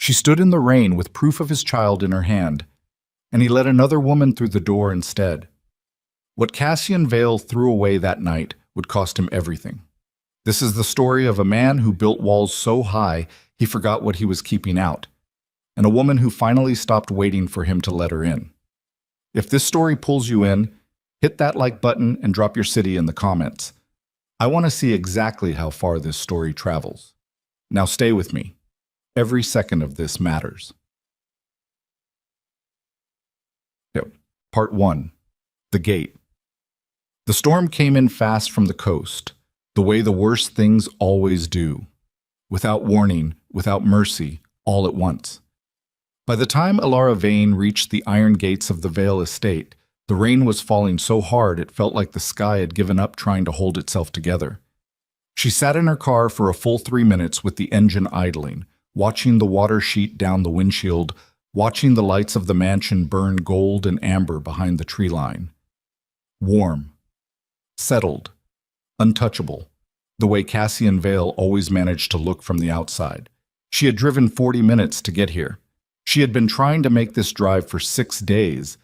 She stood in the rain with proof of his child in her hand, and he let another woman through the door instead. What Cassian Vale threw away that night would cost him everything. This is the story of a man who built walls so high he forgot what he was keeping out, and a woman who finally stopped waiting for him to let her in. If this story pulls you in, hit that like button and drop your city in the comments. I want to see exactly how far this story travels. Now stay with me. Every second of this matters. Part 1. The Gate. The storm came in fast from the coast, the way the worst things always do. Without warning, without mercy, all at once. By the time Alara Vane reached the iron gates of the Vale estate, the rain was falling so hard it felt like the sky had given up trying to hold itself together. She sat in her car for a full 3 minutes with the engine idling, watching the water sheet down the windshield, watching the lights of the mansion burn gold and amber behind the tree line. Warm. Settled. Untouchable. The way Cassian Vale always managed to look from the outside. She had driven 40 minutes to get here. She had been trying to make this drive for 6 days.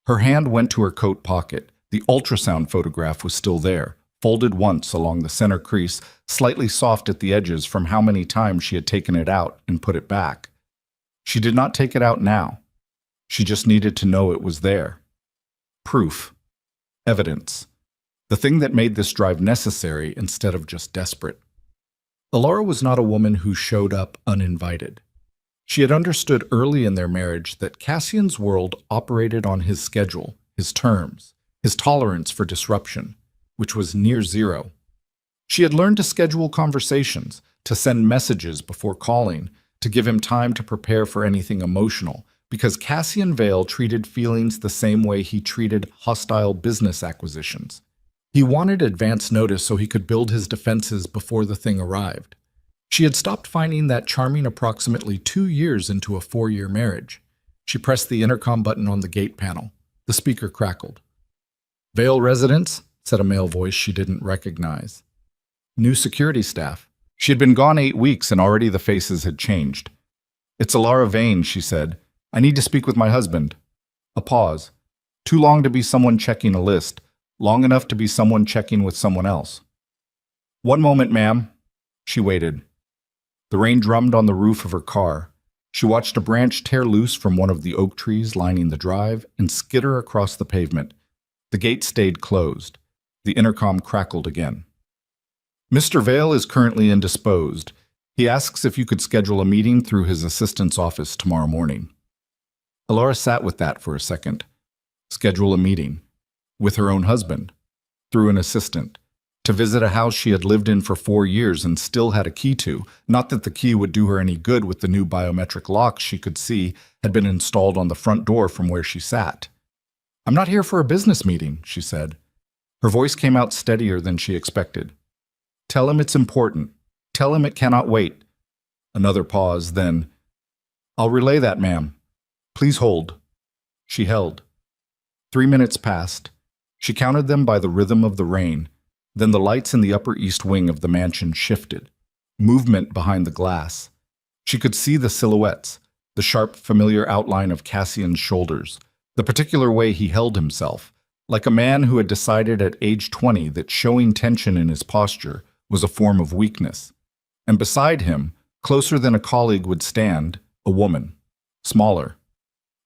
Her hand went to her coat pocket. The ultrasound photograph was still there, folded once along the center crease, slightly soft at the edges from how many times she had taken it out and put it back. She did not take it out now. She just needed to know it was there. Proof. Evidence. The thing that made this drive necessary instead of just desperate. Alara was not a woman who showed up uninvited. She had understood early in their marriage that Cassian's world operated on his schedule, his terms, his tolerance for disruption, which was near zero. She had learned to schedule conversations, to send messages before calling, to give him time to prepare for anything emotional, because Cassian Vale treated feelings the same way he treated hostile business acquisitions. He wanted advance notice so he could build his defenses before the thing arrived. She had stopped finding that charming approximately 2 years into a 4-year marriage. She pressed the intercom button on the gate panel. The speaker crackled. "Vale residents," said a male voice she didn't recognize. "New security staff." She had been gone 8 weeks and already the faces had changed. "It's Alara Vane," she said. "I need to speak with my husband." A pause. Too long to be someone checking a list. Long enough to be someone checking with someone else. "One moment, ma'am." She waited. The rain drummed on the roof of her car. She watched a branch tear loose from one of the oak trees lining the drive and skitter across the pavement. The gate stayed closed. The intercom crackled again. "Mr. Vale is currently indisposed. He asks if you could schedule a meeting through his assistant's office tomorrow morning." Alara sat with that for a second. Schedule a meeting. With her own husband. Through an assistant. To visit a house she had lived in for 4 years and still had a key to. Not that the key would do her any good with the new biometric locks she could see had been installed on the front door from where she sat. "I'm not here for a business meeting," she said. Her voice came out steadier than she expected. "Tell him it's important. Tell him it cannot wait." Another pause, then, "I'll relay that, ma'am. Please hold." She held. 3 minutes passed. She counted them by the rhythm of the rain. Then the lights in the upper east wing of the mansion shifted. Movement behind the glass. She could see the silhouettes, the sharp, familiar outline of Cassian's shoulders, the particular way he held himself, like a man who had decided at age 20 that showing tension in his posture was a form of weakness. And beside him, closer than a colleague would stand, a woman. Smaller.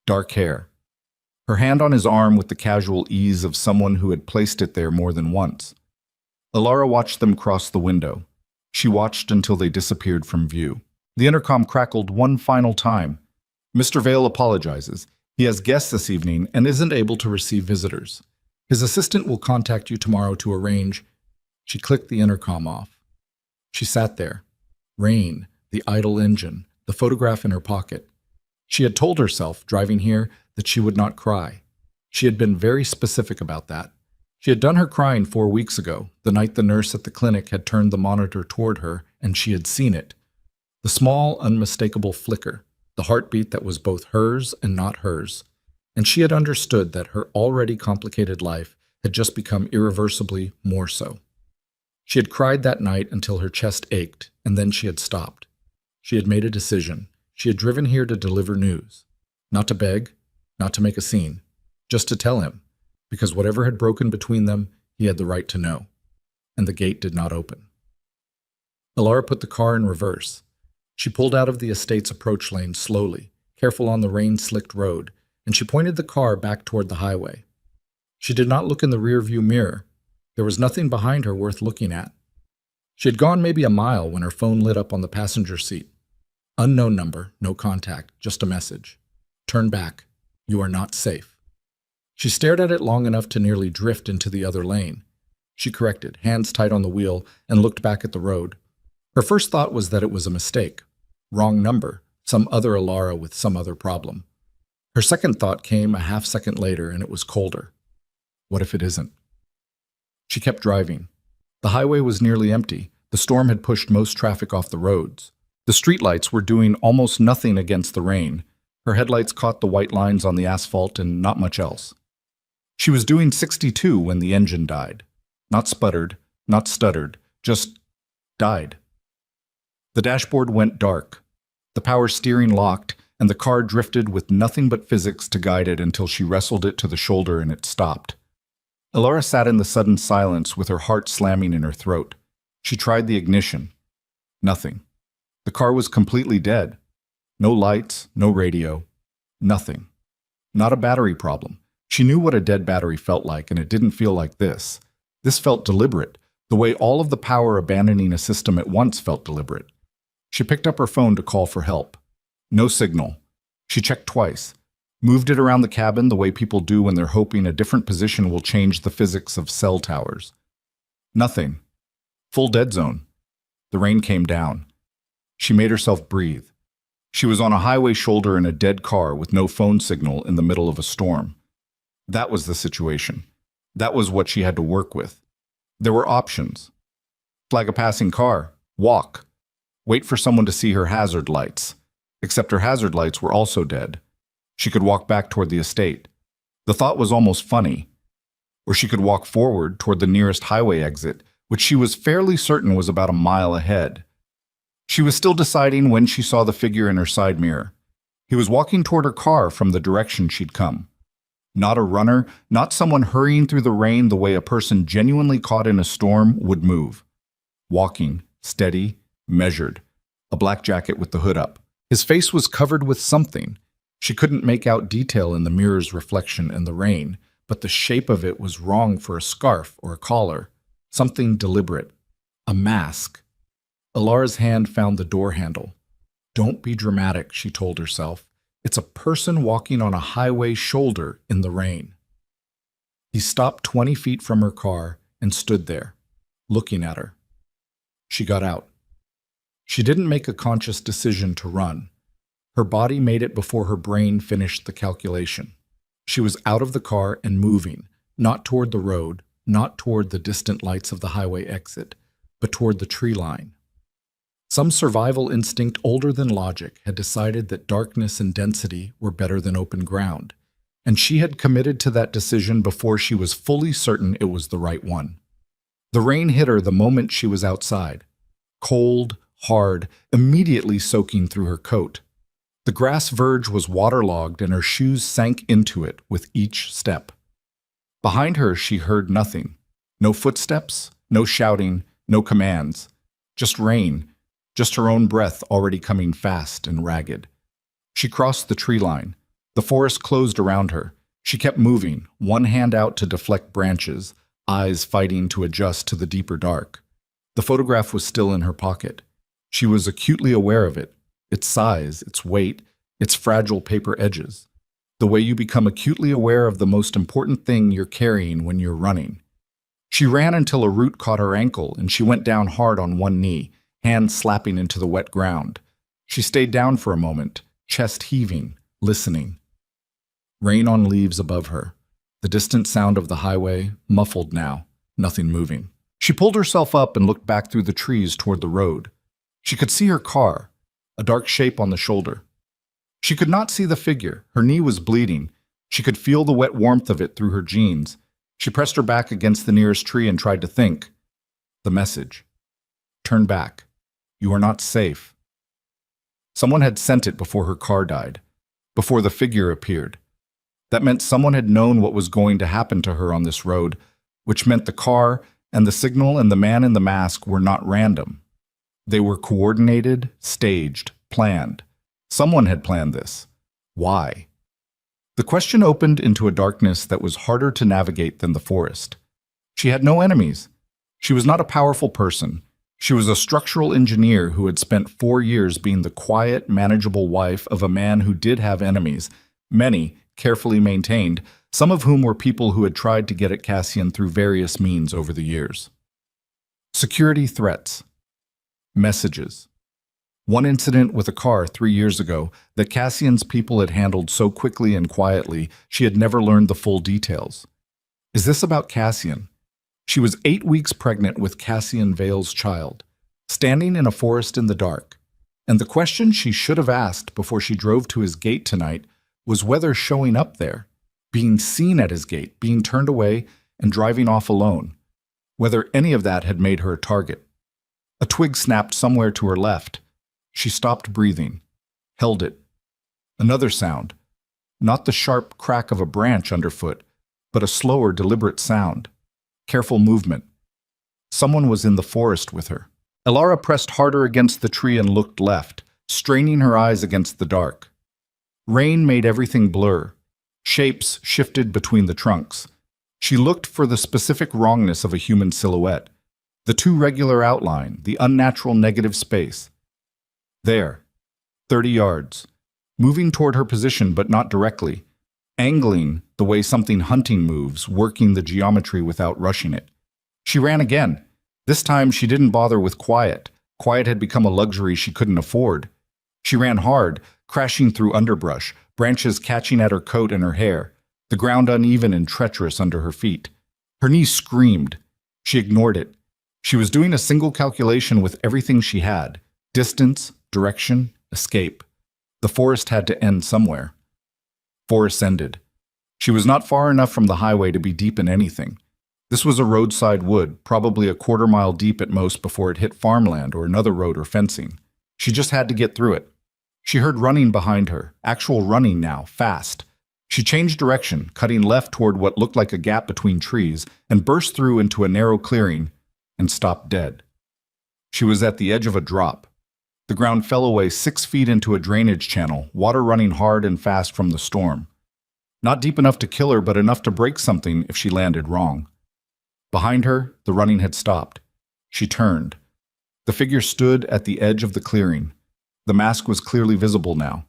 Dark hair. Her hand on his arm with the casual ease of someone who had placed it there more than once. Alara watched them cross the window. She watched until they disappeared from view. The intercom crackled one final time. "Mr. Vale apologizes. He has guests this evening and isn't able to receive visitors. His assistant will contact you tomorrow to arrange." She clicked the intercom off. She sat there. Rain, the idle engine, the photograph in her pocket. She had told herself, driving here, that she would not cry. She had been very specific about that. She had done her crying 4 weeks ago, the night the nurse at the clinic had turned the monitor toward her, and she had seen it. The small, unmistakable flicker, the heartbeat that was both hers and not hers. And she had understood that her already complicated life had just become irreversibly more so. She had cried that night until her chest ached, and then she had stopped. She had made a decision. She had driven here to deliver news. Not to beg, not to make a scene, just to tell him, because whatever had broken between them, he had the right to know. And the gate did not open. Alara put the car in reverse. She pulled out of the estate's approach lane slowly, careful on the rain-slicked road, and she pointed the car back toward the highway. She did not look in the rear-view mirror. There was nothing behind her worth looking at. She had gone maybe a mile when her phone lit up on the passenger seat. Unknown number, no contact, just a message. Turn back. You are not safe. She stared at it long enough to nearly drift into the other lane. She corrected, hands tight on the wheel, and looked back at the road. Her first thought was that it was a mistake. Wrong number, some other Alara with some other problem. Her second thought came a half-second later, and it was colder. What if it isn't? She kept driving. The highway was nearly empty. The storm had pushed most traffic off the roads. The streetlights were doing almost nothing against the rain. Her headlights caught the white lines on the asphalt and not much else. She was doing 62 when the engine died. Not sputtered, not stuttered, just died. The dashboard went dark. The power steering locked, and the car drifted with nothing but physics to guide it until she wrestled it to the shoulder and it stopped. Alara sat in the sudden silence with her heart slamming in her throat. She tried the ignition. Nothing. The car was completely dead. No lights, no radio, nothing. Not a battery problem. She knew what a dead battery felt like, and it didn't feel like this. This felt deliberate, the way all of the power abandoning a system at once felt deliberate. She picked up her phone to call for help. No signal. She checked twice, moved it around the cabin the way people do when they're hoping a different position will change the physics of cell towers. Nothing. Full dead zone. The rain came down. She made herself breathe. She was on a highway shoulder in a dead car with no phone signal in the middle of a storm. That was the situation. That was what she had to work with. There were options. Flag a passing car. Walk. Wait for someone to see her hazard lights. Except her hazard lights were also dead. She could walk back toward the estate. The thought was almost funny. Or she could walk forward toward the nearest highway exit, which she was fairly certain was about a mile ahead. She was still deciding when she saw the figure in her side mirror. He was walking toward her car from the direction she'd come. Not a runner, not someone hurrying through the rain the way a person genuinely caught in a storm would move. Walking, steady, measured. A black jacket with the hood up. His face was covered with something. She couldn't make out detail in the mirror's reflection in the rain, but the shape of it was wrong for a scarf or a collar. Something deliberate. A mask. Alara's hand found the door handle. Don't be dramatic, she told herself. It's a person walking on a highway shoulder in the rain. He stopped 20 feet from her car and stood there, looking at her. She got out. She didn't make a conscious decision to run. Her body made it before her brain finished the calculation. She was out of the car and moving, not toward the road, not toward the distant lights of the highway exit, but toward the tree line. Some survival instinct older than logic had decided that darkness and density were better than open ground, and she had committed to that decision before she was fully certain it was the right one. The rain hit her the moment she was outside. Cold, hard, immediately soaking through her coat. The grass verge was waterlogged and her shoes sank into it with each step. Behind her she heard nothing. No footsteps, no shouting, no commands. Just rain, just her own breath already coming fast and ragged. She crossed the tree line. The forest closed around her. She kept moving, one hand out to deflect branches, eyes fighting to adjust to the deeper dark. The photograph was still in her pocket. She was acutely aware of it, its size, its weight, its fragile paper edges. The way you become acutely aware of the most important thing you're carrying when you're running. She ran until a root caught her ankle and she went down hard on one knee, hands slapping into the wet ground. She stayed down for a moment, chest heaving, listening. Rain on leaves above her. The distant sound of the highway, muffled now, nothing moving. She pulled herself up and looked back through the trees toward the road. She could see her car, a dark shape on the shoulder. She could not see the figure. Her knee was bleeding. She could feel the wet warmth of it through her jeans. She pressed her back against the nearest tree and tried to think. The message. Turn back. You are not safe. Someone had sent it before her car died, before the figure appeared. That meant someone had known what was going to happen to her on this road, which meant the car and the signal and the man in the mask were not random. They were coordinated, staged, planned. Someone had planned this. Why? The question opened into a darkness that was harder to navigate than the forest. She had no enemies. She was not a powerful person. She was a structural engineer who had spent 4 years being the quiet, manageable wife of a man who did have enemies, many, carefully maintained, some of whom were people who had tried to get at Cassian through various means over the years. Security threats. Messages. One incident with a car 3 years ago that Cassian's people had handled so quickly and quietly she had never learned the full details. Is this about Cassian? She was 8 weeks pregnant with Cassian Vale's child, standing in a forest in the dark, and the question she should have asked before she drove to his gate tonight was whether showing up there, being seen at his gate, being turned away, and driving off alone, whether any of that had made her a target. A twig snapped somewhere to her left. She stopped breathing, held it. Another sound, not the sharp crack of a branch underfoot, but a slower, deliberate sound. Careful movement. Someone was in the forest with her. Elara pressed harder against the tree and looked left, straining her eyes against the dark. Rain made everything blur. Shapes shifted between the trunks. She looked for the specific wrongness of a human silhouette, the too regular outline, the unnatural negative space. There, 30 yards, moving toward her position but not directly, angling the way something hunting moves, working the geometry without rushing it. She ran again. This time she didn't bother with quiet. Quiet had become a luxury she couldn't afford. She ran hard, crashing through underbrush, branches catching at her coat and her hair, the ground uneven and treacherous under her feet. Her knees screamed. She ignored it. She was doing a single calculation with everything she had: distance, direction, escape. The forest had to end somewhere. Forest ended. She was not far enough from the highway to be deep in anything. This was a roadside wood, probably a quarter-mile deep at most before it hit farmland or another road or fencing. She just had to get through it. She heard running behind her, actual running now, fast. She changed direction, cutting left toward what looked like a gap between trees, and burst through into a narrow clearing and stopped dead. She was at the edge of a drop. The ground fell away 6 feet into a drainage channel, water running hard and fast from the storm. Not deep enough to kill her, but enough to break something if she landed wrong. Behind her, the running had stopped. She turned. The figure stood at the edge of the clearing. The mask was clearly visible now.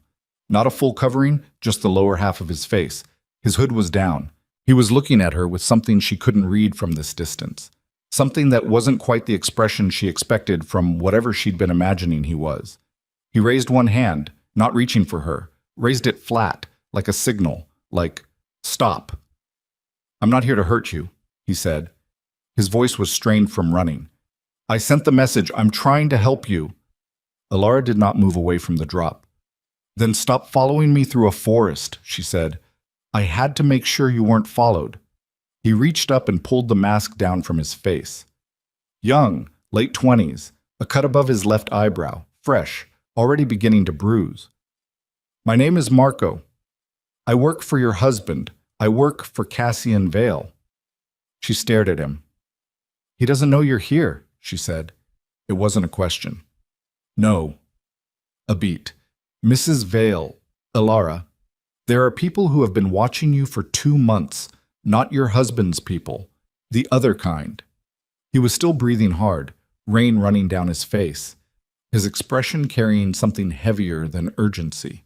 Not a full covering, just the lower half of his face. His hood was down. He was looking at her with something she couldn't read from this distance. Something that wasn't quite the expression she expected from whatever she'd been imagining he was. He raised one hand, not reaching for her, raised it flat, like a signal, like, "Stop." "I'm not here to hurt you," he said. His voice was strained from running. "I sent the message. I'm trying to help you." Elara did not move away from the drop. "Then stop following me through a forest," she said. "I had to make sure you weren't followed." He reached up and pulled the mask down from his face. Young, late 20s, a cut above his left eyebrow, fresh, already beginning to bruise. "My name is Marco. I work for your husband. I work for Cassian Vale." She stared at him. "He doesn't know you're here," she said. It wasn't a question. "No." A beat. "Mrs. Vale, Elara, there are people who have been watching you for 2 months. Not your husband's people. The other kind." He was still breathing hard, rain running down his face, his expression carrying something heavier than urgency.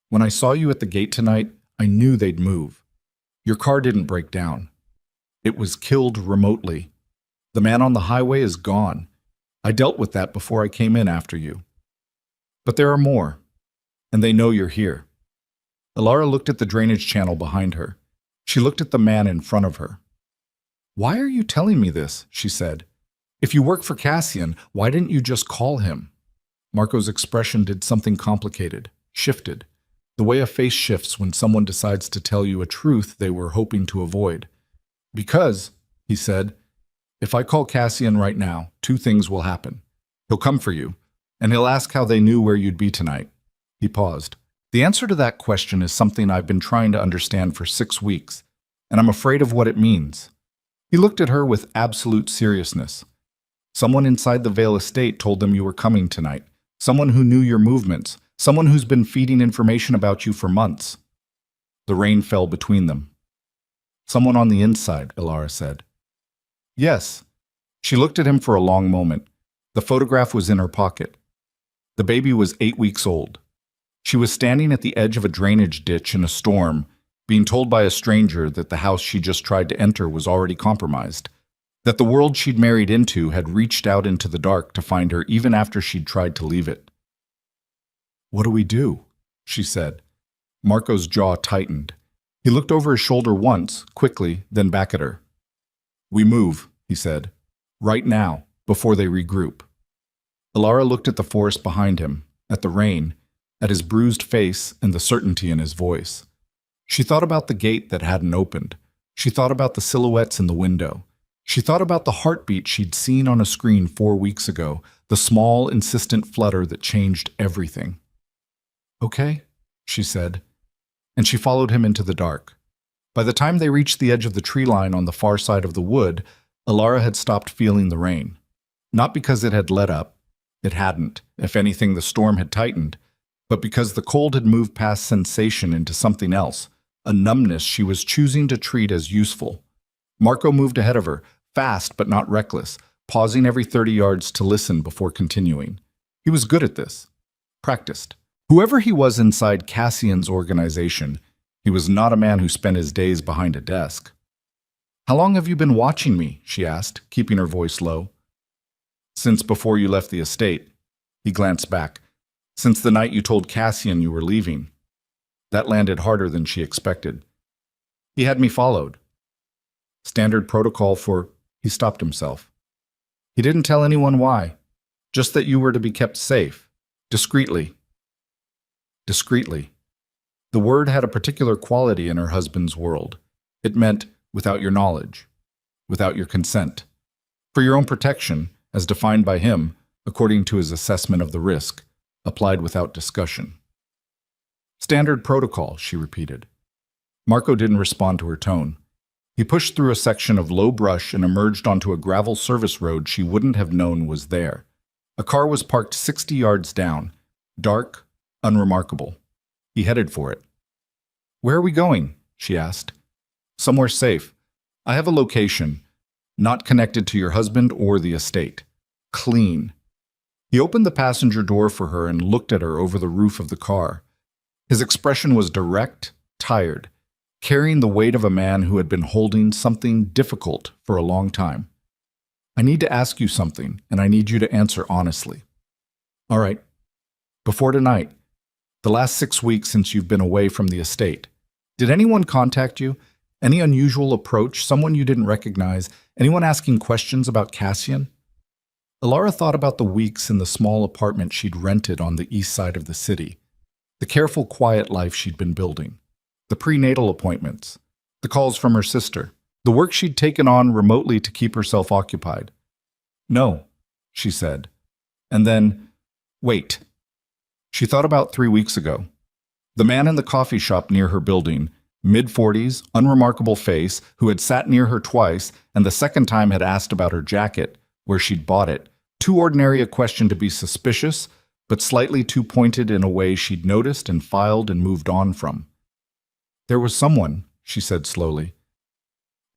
"When I saw you at the gate tonight, I knew they'd move. Your car didn't break down. It was killed remotely. The man on the highway is gone. I dealt with that before I came in after you. But there are more, and they know you're here." Elara looked at the drainage channel behind her. She looked at the man in front of her. "Why are you telling me this?" she said. "If you work for Cassian, why didn't you just call him?" Marco's expression did something complicated, shifted, the way a face shifts when someone decides to tell you a truth they were hoping to avoid. "Because," he said, "if I call Cassian right now, 2 things will happen. He'll come for you, And he'll ask how they knew where you'd be tonight. He paused. The answer to that question is something I've been trying to understand for 6 weeks, and I'm afraid of what it means. He looked at her with absolute seriousness. Someone inside the Vale estate told them you were coming tonight. Someone who knew your movements. Someone who's been feeding information about you for months. The rain fell between them. Someone on the inside, Ilara said. Yes. She looked at him for a long moment. The photograph was in her pocket. The baby was 8 weeks old. She was standing at the edge of a drainage ditch in a storm, being told by a stranger that the house she just tried to enter was already compromised, that the world she'd married into had reached out into the dark to find her even after she'd tried to leave it. What do we do? She said. Marco's jaw tightened. He looked over his shoulder once, quickly, then back at her. We move, he said. Right now, before they regroup. Ilara looked at the forest behind him, at the rain, at his bruised face and the certainty in his voice. She thought about the gate that hadn't opened. She thought about the silhouettes in the window. She thought about the heartbeat she'd seen on a screen 4 weeks ago, the small, insistent flutter that changed everything. Okay, she said, and she followed him into the dark. By the time they reached the edge of the tree line on the far side of the wood, Ilara had stopped feeling the rain. Not because it had let up. It hadn't. If anything, the storm had tightened. But because the cold had moved past sensation into something else, a numbness she was choosing to treat as useful. Marco moved ahead of her, fast but not reckless, pausing every 30 yards to listen before continuing. He was good at this. Practiced. Whoever he was inside Cassian's organization, he was not a man who spent his days behind a desk. How long have you been watching me? She asked, keeping her voice low. Since before you left the estate. He glanced back. Since the night you told Cassian you were leaving. That landed harder than she expected. He had me followed. Standard protocol for... He stopped himself. He didn't tell anyone why. Just that you were to be kept safe. Discreetly. Discreetly. The word had a particular quality in her husband's world. It meant without your knowledge. Without your consent. For your own protection, as defined by him, according to his assessment of the risk. Applied without discussion. Standard protocol, she repeated. Marco didn't respond to her tone. He pushed through a section of low brush and emerged onto a gravel service road she wouldn't have known was there. A car was parked 60 yards down, dark, unremarkable. He headed for it. Where are we going? She asked. Somewhere safe. I have a location, not connected to your husband or the estate. Clean. He opened the passenger door for her and looked at her over the roof of the car. His expression was direct, tired, carrying the weight of a man who had been holding something difficult for a long time. I need to ask you something, and I need you to answer honestly. All right. Before tonight, the last 6 weeks since you've been away from the estate, did anyone contact you? Any unusual approach, someone you didn't recognize, anyone asking questions about Cassian? Ilara thought about the weeks in the small apartment she'd rented on the east side of the city, the careful, quiet life she'd been building, the prenatal appointments, the calls from her sister, the work she'd taken on remotely to keep herself occupied. No, she said. And then, wait. She thought about 3 weeks ago. The man in the coffee shop near her building, mid-40s, unremarkable face, who had sat near her twice and the second time had asked about her jacket, where she'd bought it, too ordinary a question to be suspicious, but slightly too pointed in a way she'd noticed and filed and moved on from. There was someone, she said slowly.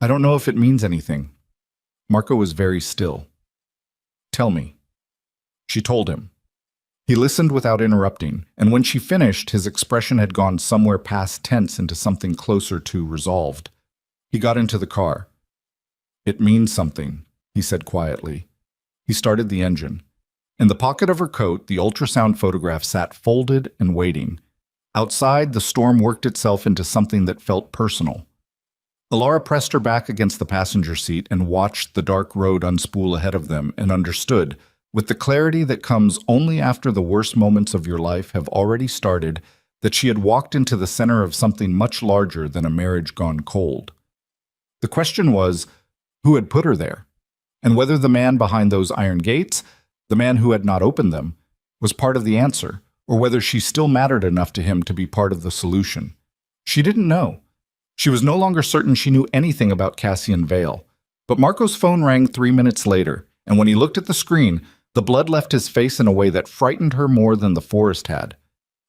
I don't know if it means anything. Marco was very still. Tell me. She told him. He listened without interrupting, and when she finished, his expression had gone somewhere past tense into something closer to resolved. He got into the car. It means something, he said quietly. He started the engine. In the pocket of her coat, the ultrasound photograph sat folded and waiting. Outside, the storm worked itself into something that felt personal. Ilara pressed her back against the passenger seat and watched the dark road unspool ahead of them and understood, with the clarity that comes only after the worst moments of your life have already started, that she had walked into the center of something much larger than a marriage gone cold. The question was, who had put her there? And whether the man behind those iron gates, the man who had not opened them, was part of the answer, or whether she still mattered enough to him to be part of the solution. She didn't know. She was no longer certain she knew anything about Cassian Vale. But Marco's phone rang 3 minutes later, and when he looked at the screen, the blood left his face in a way that frightened her more than the forest had.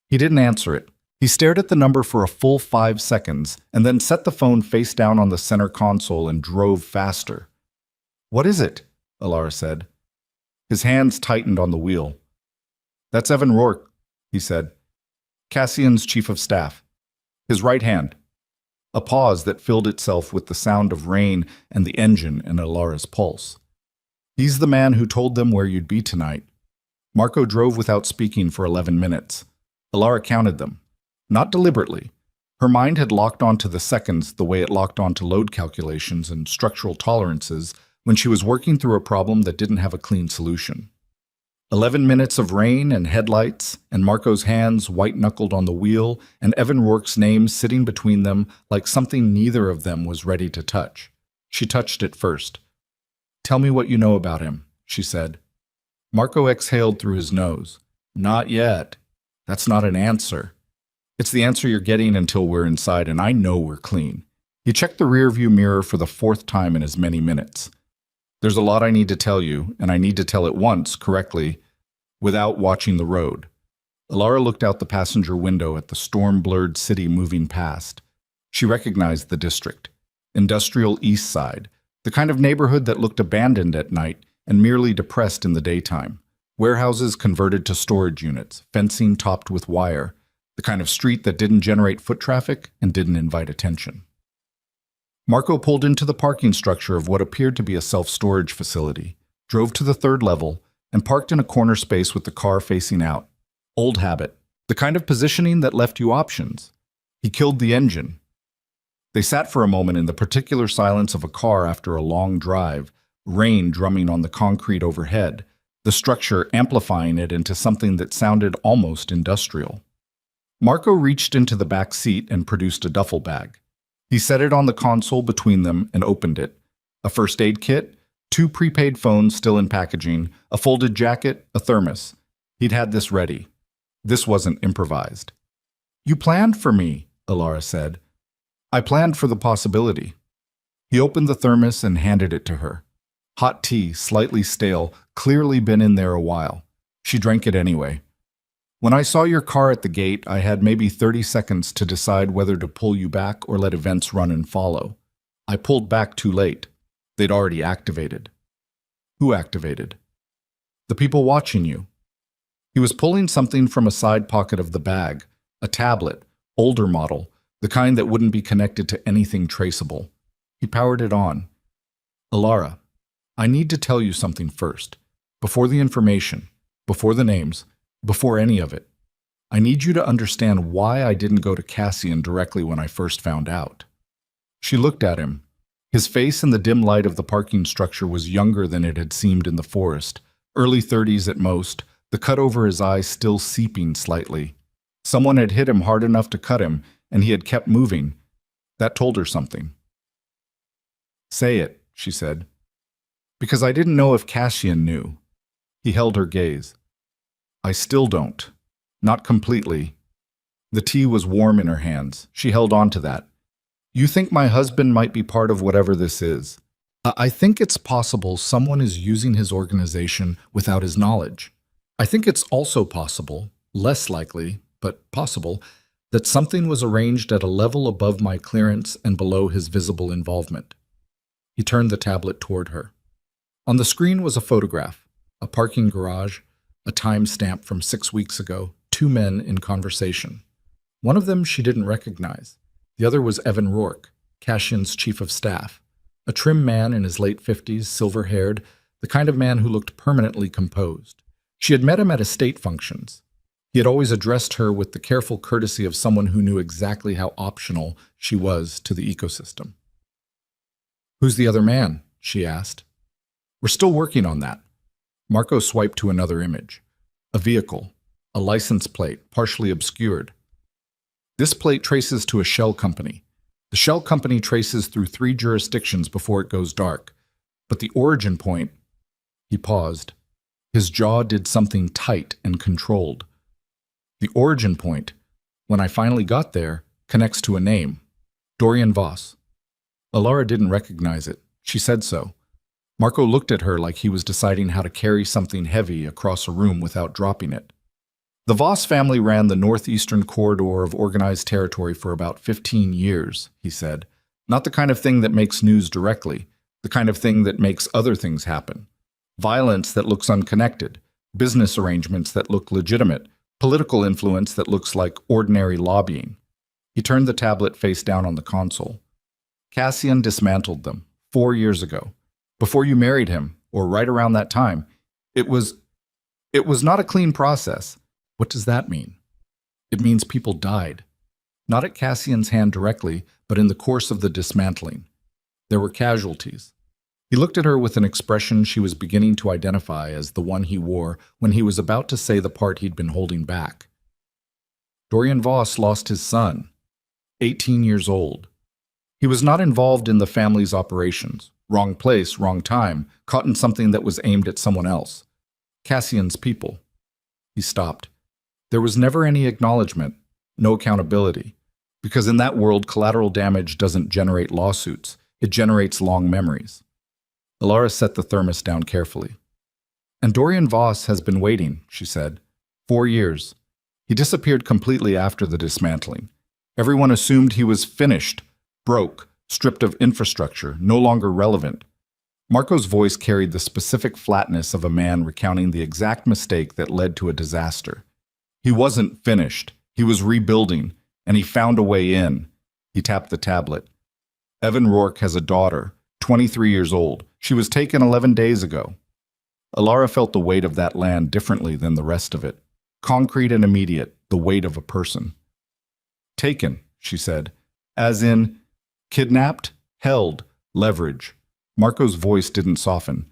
He didn't answer it. He stared at the number for a full 5 seconds, and then set the phone face down on the center console and drove faster. "What is it?" Alara said. His hands tightened on the wheel. "That's Evan Rourke," he said. "Cassian's chief of staff. His right hand." A pause that filled itself with the sound of rain and the engine in Alara's pulse. "He's the man who told them where you'd be tonight." Marco drove without speaking for 11 minutes. Alara counted them. Not deliberately. Her mind had locked onto the seconds the way it locked onto load calculations and structural tolerances when she was working through a problem that didn't have a clean solution. 11 minutes of rain and headlights, and Marco's hands white-knuckled on the wheel, and Evan Rourke's name sitting between them like something neither of them was ready to touch. She touched it first. "Tell me what you know about him," she said. Marco exhaled through his nose. "Not yet. That's not an answer. It's the answer you're getting until we're inside, and I know we're clean." He checked the rearview mirror for the 4th time in as many minutes. "There's a lot I need to tell you, and I need to tell it once, correctly, without watching the road." Alara looked out the passenger window at the storm-blurred city moving past. She recognized the district. Industrial East Side, the kind of neighborhood that looked abandoned at night and merely depressed in the daytime. Warehouses converted to storage units, fencing topped with wire, the kind of street that didn't generate foot traffic and didn't invite attention. Marco pulled into the parking structure of what appeared to be a self-storage facility, drove to the 3rd level, and parked in a corner space with the car facing out. Old habit, the kind of positioning that left you options. He killed the engine. They sat for a moment in the particular silence of a car after a long drive, rain drumming on the concrete overhead, the structure amplifying it into something that sounded almost industrial. Marco reached into the back seat and produced a duffel bag. He set it on the console between them and opened it. A first aid kit, 2 prepaid phones still in packaging, a folded jacket, a thermos. He'd had this ready. This wasn't improvised. "You planned for me," Alara said. "I planned for the possibility." He opened the thermos and handed it to her. Hot tea, slightly stale, clearly been in there a while. She drank it anyway. "When I saw your car at the gate, I had maybe 30 seconds to decide whether to pull you back or let events run and follow. I pulled back too late. They'd already activated." "Who activated?" "The people watching you." He was pulling something from a side pocket of the bag, a tablet, older model, the kind that wouldn't be connected to anything traceable. He powered it on. "Alara, I need to tell you something first. Before the information, before the names, before any of it. I need you to understand why I didn't go to Cassian directly when I first found out." She looked at him. His face in the dim light of the parking structure was younger than it had seemed in the forest, early 30s at most, the cut over his eye still seeping slightly. Someone had hit him hard enough to cut him, and he had kept moving. That told her something. "Say it," she said. "Because I didn't know if Cassian knew." He held her gaze. "I still don't. Not completely." The tea was warm in her hands. She held on to that. "You think my husband might be part of whatever this is. I think it's possible someone is using his organization without his knowledge. I think it's also possible, less likely, but possible, that something was arranged at a level above my clearance and below his visible involvement." He turned the tablet toward her. On the screen was a photograph, a parking garage, a time stamp from 6 weeks ago, 2 men in conversation. One of them she didn't recognize. The other was Evan Rourke, Cassian's chief of staff, a trim man in his late 50s, silver-haired, the kind of man who looked permanently composed. She had met him at estate functions. He had always addressed her with the careful courtesy of someone who knew exactly how optional she was to the ecosystem. "Who's the other man?" she asked. "We're still working on that." Marco swiped to another image. A vehicle, a license plate, partially obscured. "This plate traces to a shell company. The shell company traces through 3 jurisdictions before it goes dark. But the origin point..." He paused. His jaw did something tight and controlled. The origin point, when I finally got there, connects to a name. Dorian Voss. Alara didn't recognize it. She said so. Marco looked at her like he was deciding how to carry something heavy across a room without dropping it. The Voss family ran the northeastern corridor of organized territory for about 15 years, he said. Not the kind of thing that makes news directly, the kind of thing that makes other things happen. Violence that looks unconnected, business arrangements that look legitimate, political influence that looks like ordinary lobbying. He turned the tablet face down on the console. Cassian dismantled them 4 years ago. Before you married him, or right around that time, it was not a clean process. What does that mean? It means people died. Not at Cassian's hand directly, but in the course of the dismantling. There were casualties. He looked at her with an expression she was beginning to identify as the one he wore when he was about to say the part he'd been holding back. Dorian Voss lost his son, 18 years old. He was not involved in the family's operations. Wrong place, wrong time, caught in something that was aimed at someone else. Cassian's people. He stopped. There was never any acknowledgement, no accountability, because in that world, collateral damage doesn't generate lawsuits. It generates long memories. Alara set the thermos down carefully. And Dorian Voss has been waiting, she said. 4 years. He disappeared completely after the dismantling. Everyone assumed he was finished, broke, stripped of infrastructure, no longer relevant. Marco's voice carried the specific flatness of a man recounting the exact mistake that led to a disaster. He wasn't finished. He was rebuilding, and he found a way in. He tapped the tablet. Evan Rourke has a daughter, 23 years old. She was taken 11 days ago. Alara felt the weight of that land differently than the rest of it. Concrete and immediate, the weight of a person. Taken, she said, as in kidnapped, held, leverage. Marco's voice didn't soften.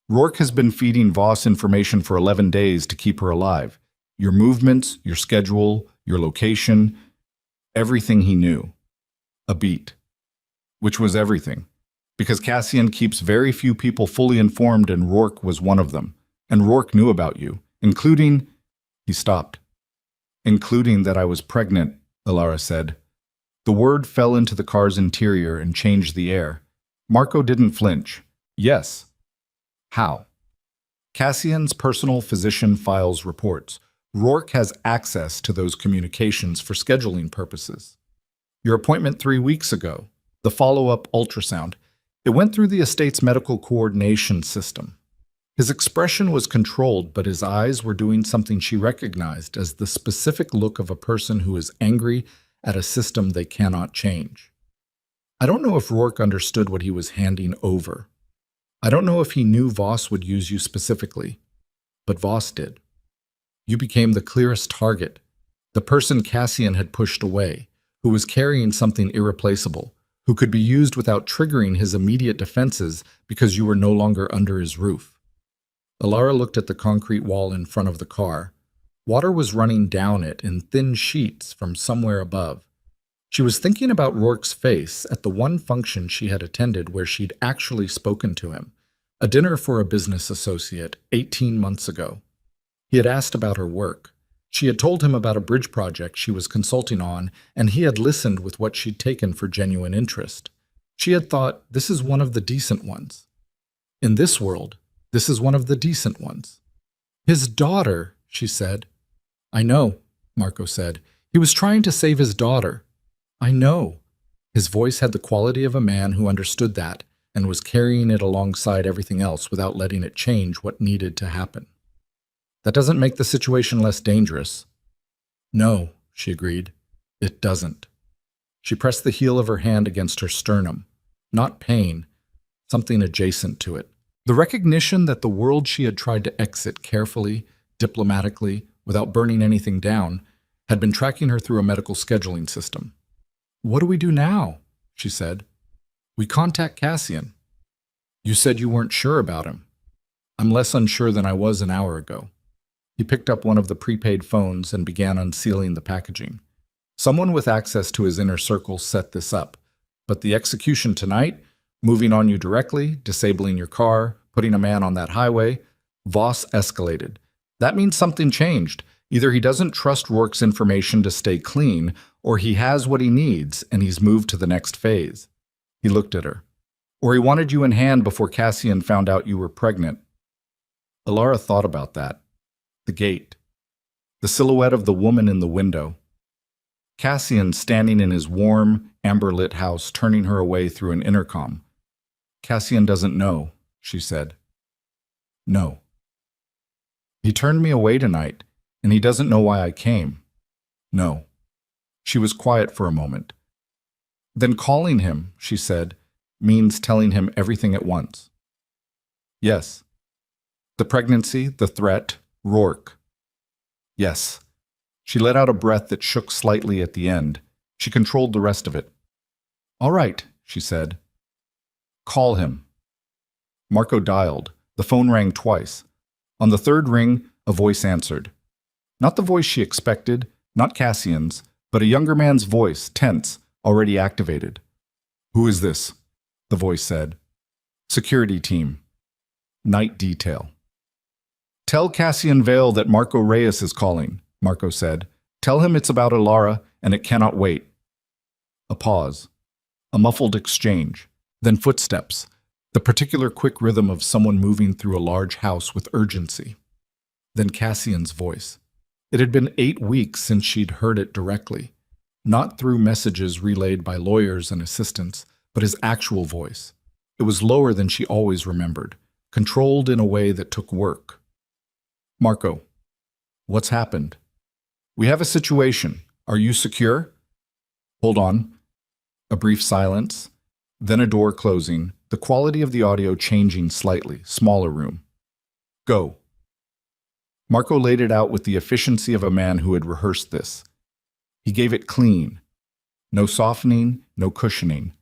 Rourke has been feeding Voss information for 11 days to keep her alive. Your movements, your schedule, your location, everything he knew. A beat. Which was everything. Because Cassian keeps very few people fully informed and Rourke was one of them. And Rourke knew about you, including... He stopped. Including that I was pregnant, Alara said. The word fell into the car's interior and changed the air. Marco didn't flinch. Yes. How? Cassian's personal physician files reports. Rourke has access to those communications for scheduling purposes. Your appointment 3 weeks ago, the follow-up ultrasound, it went through the estate's medical coordination system. His expression was controlled, but his eyes were doing something she recognized as the specific look of a person who is angry at a system they cannot change. I don't know if Rourke understood what he was handing over. I don't know if he knew Voss would use you specifically, but Voss did. You became the clearest target, the person Cassian had pushed away, who was carrying something irreplaceable, who could be used without triggering his immediate defenses because you were no longer under his roof. Alara looked at the concrete wall in front of the car. Water was running down it in thin sheets from somewhere above. She was thinking about Rourke's face at the one function she had attended where she'd actually spoken to him, a dinner for a business associate 18 months ago. He had asked about her work. She had told him about a bridge project she was consulting on, and he had listened with what she'd taken for genuine interest. She had thought, this is one of the decent ones. In this world, this is one of the decent ones. His daughter, she said. I know, Marco said. He was trying to save his daughter. I know. His voice had the quality of a man who understood that and was carrying it alongside everything else without letting it change what needed to happen. That doesn't make the situation less dangerous. No, she agreed. It doesn't. She pressed the heel of her hand against her sternum. Not pain, something adjacent to it. The recognition that the world she had tried to exit carefully, diplomatically, without burning anything down, had been tracking her through a medical scheduling system. What do we do now? She said. We contact Cassian. You said you weren't sure about him. I'm less unsure than I was an hour ago. He picked up one of the prepaid phones and began unsealing the packaging. Someone with access to his inner circle set this up, but the execution tonight, moving on you directly, disabling your car, putting a man on that highway, Voss escalated. That means something changed. Either he doesn't trust Rourke's information to stay clean, or he has what he needs and he's moved to the next phase. He looked at her. Or he wanted you in hand before Cassian found out you were pregnant. Alara thought about that. The gate. The silhouette of the woman in the window. Cassian standing in his warm, amber-lit house, turning her away through an intercom. Cassian doesn't know, she said. No. He turned me away tonight, and he doesn't know why I came. No. She was quiet for a moment. Then calling him, she said, means telling him everything at once. Yes. The pregnancy, the threat, Rourke. Yes. She let out a breath that shook slightly at the end. She controlled the rest of it. All right, she said. Call him. Marco dialed. The phone rang twice. On the third ring, a voice answered. Not the voice she expected, not Cassian's, but a younger man's voice, tense, already activated. Who is this? The voice said. Security team. Night detail. Tell Cassian Vale that Marco Reyes is calling, Marco said. Tell him it's about Alara and it cannot wait. A pause. A muffled exchange. Then footsteps. The particular quick rhythm of someone moving through a large house with urgency. Then Cassian's voice. It had been 8 weeks since she'd heard it directly. Not through messages relayed by lawyers and assistants, but his actual voice. It was lower than she always remembered, controlled in a way that took work. Marco, what's happened? We have a situation. Are you secure? Hold on. A brief silence, then a door closing, the quality of the audio changing slightly, smaller room. Go. Marco laid it out with the efficiency of a man who had rehearsed this. He gave it clean. No softening, no cushioning.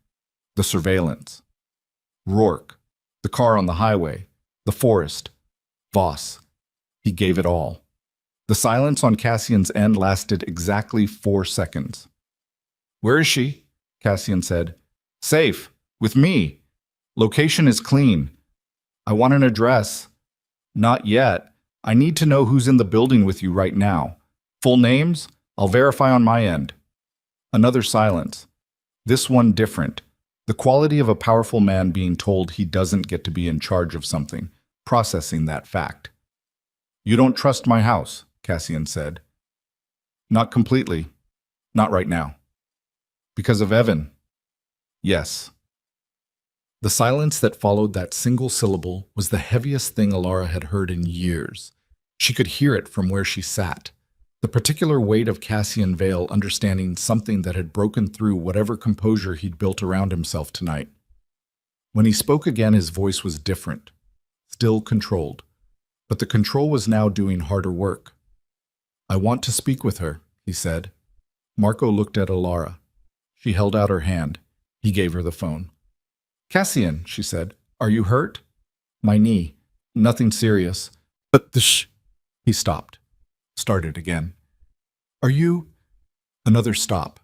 The surveillance. Rourke. The car on the highway. The forest. Voss. He gave it all. The silence on Cassian's end lasted exactly 4 seconds. Where is she? Cassian said. Safe. With me. Location is clean. I want an address. Not yet. I need to know who's in the building with you right now. Full names? I'll verify on my end. Another silence. This one different. The quality of a powerful man being told he doesn't get to be in charge of something, processing that fact. You don't trust my house, Cassian said. Not completely. Not right now. Because of Evan? Yes. The silence that followed that single syllable was the heaviest thing Alara had heard in years. She could hear it from where she sat. The particular weight of Cassian Vale understanding something that had broken through whatever composure he'd built around himself tonight. When he spoke again, his voice was different, still controlled. But the control was now doing harder work. I want to speak with her, he said. Marco looked at Alara. She held out her hand. He gave her the phone. Cassian, she said, are you hurt? My knee. Nothing serious. But He stopped. Started again. Are you? Another stop.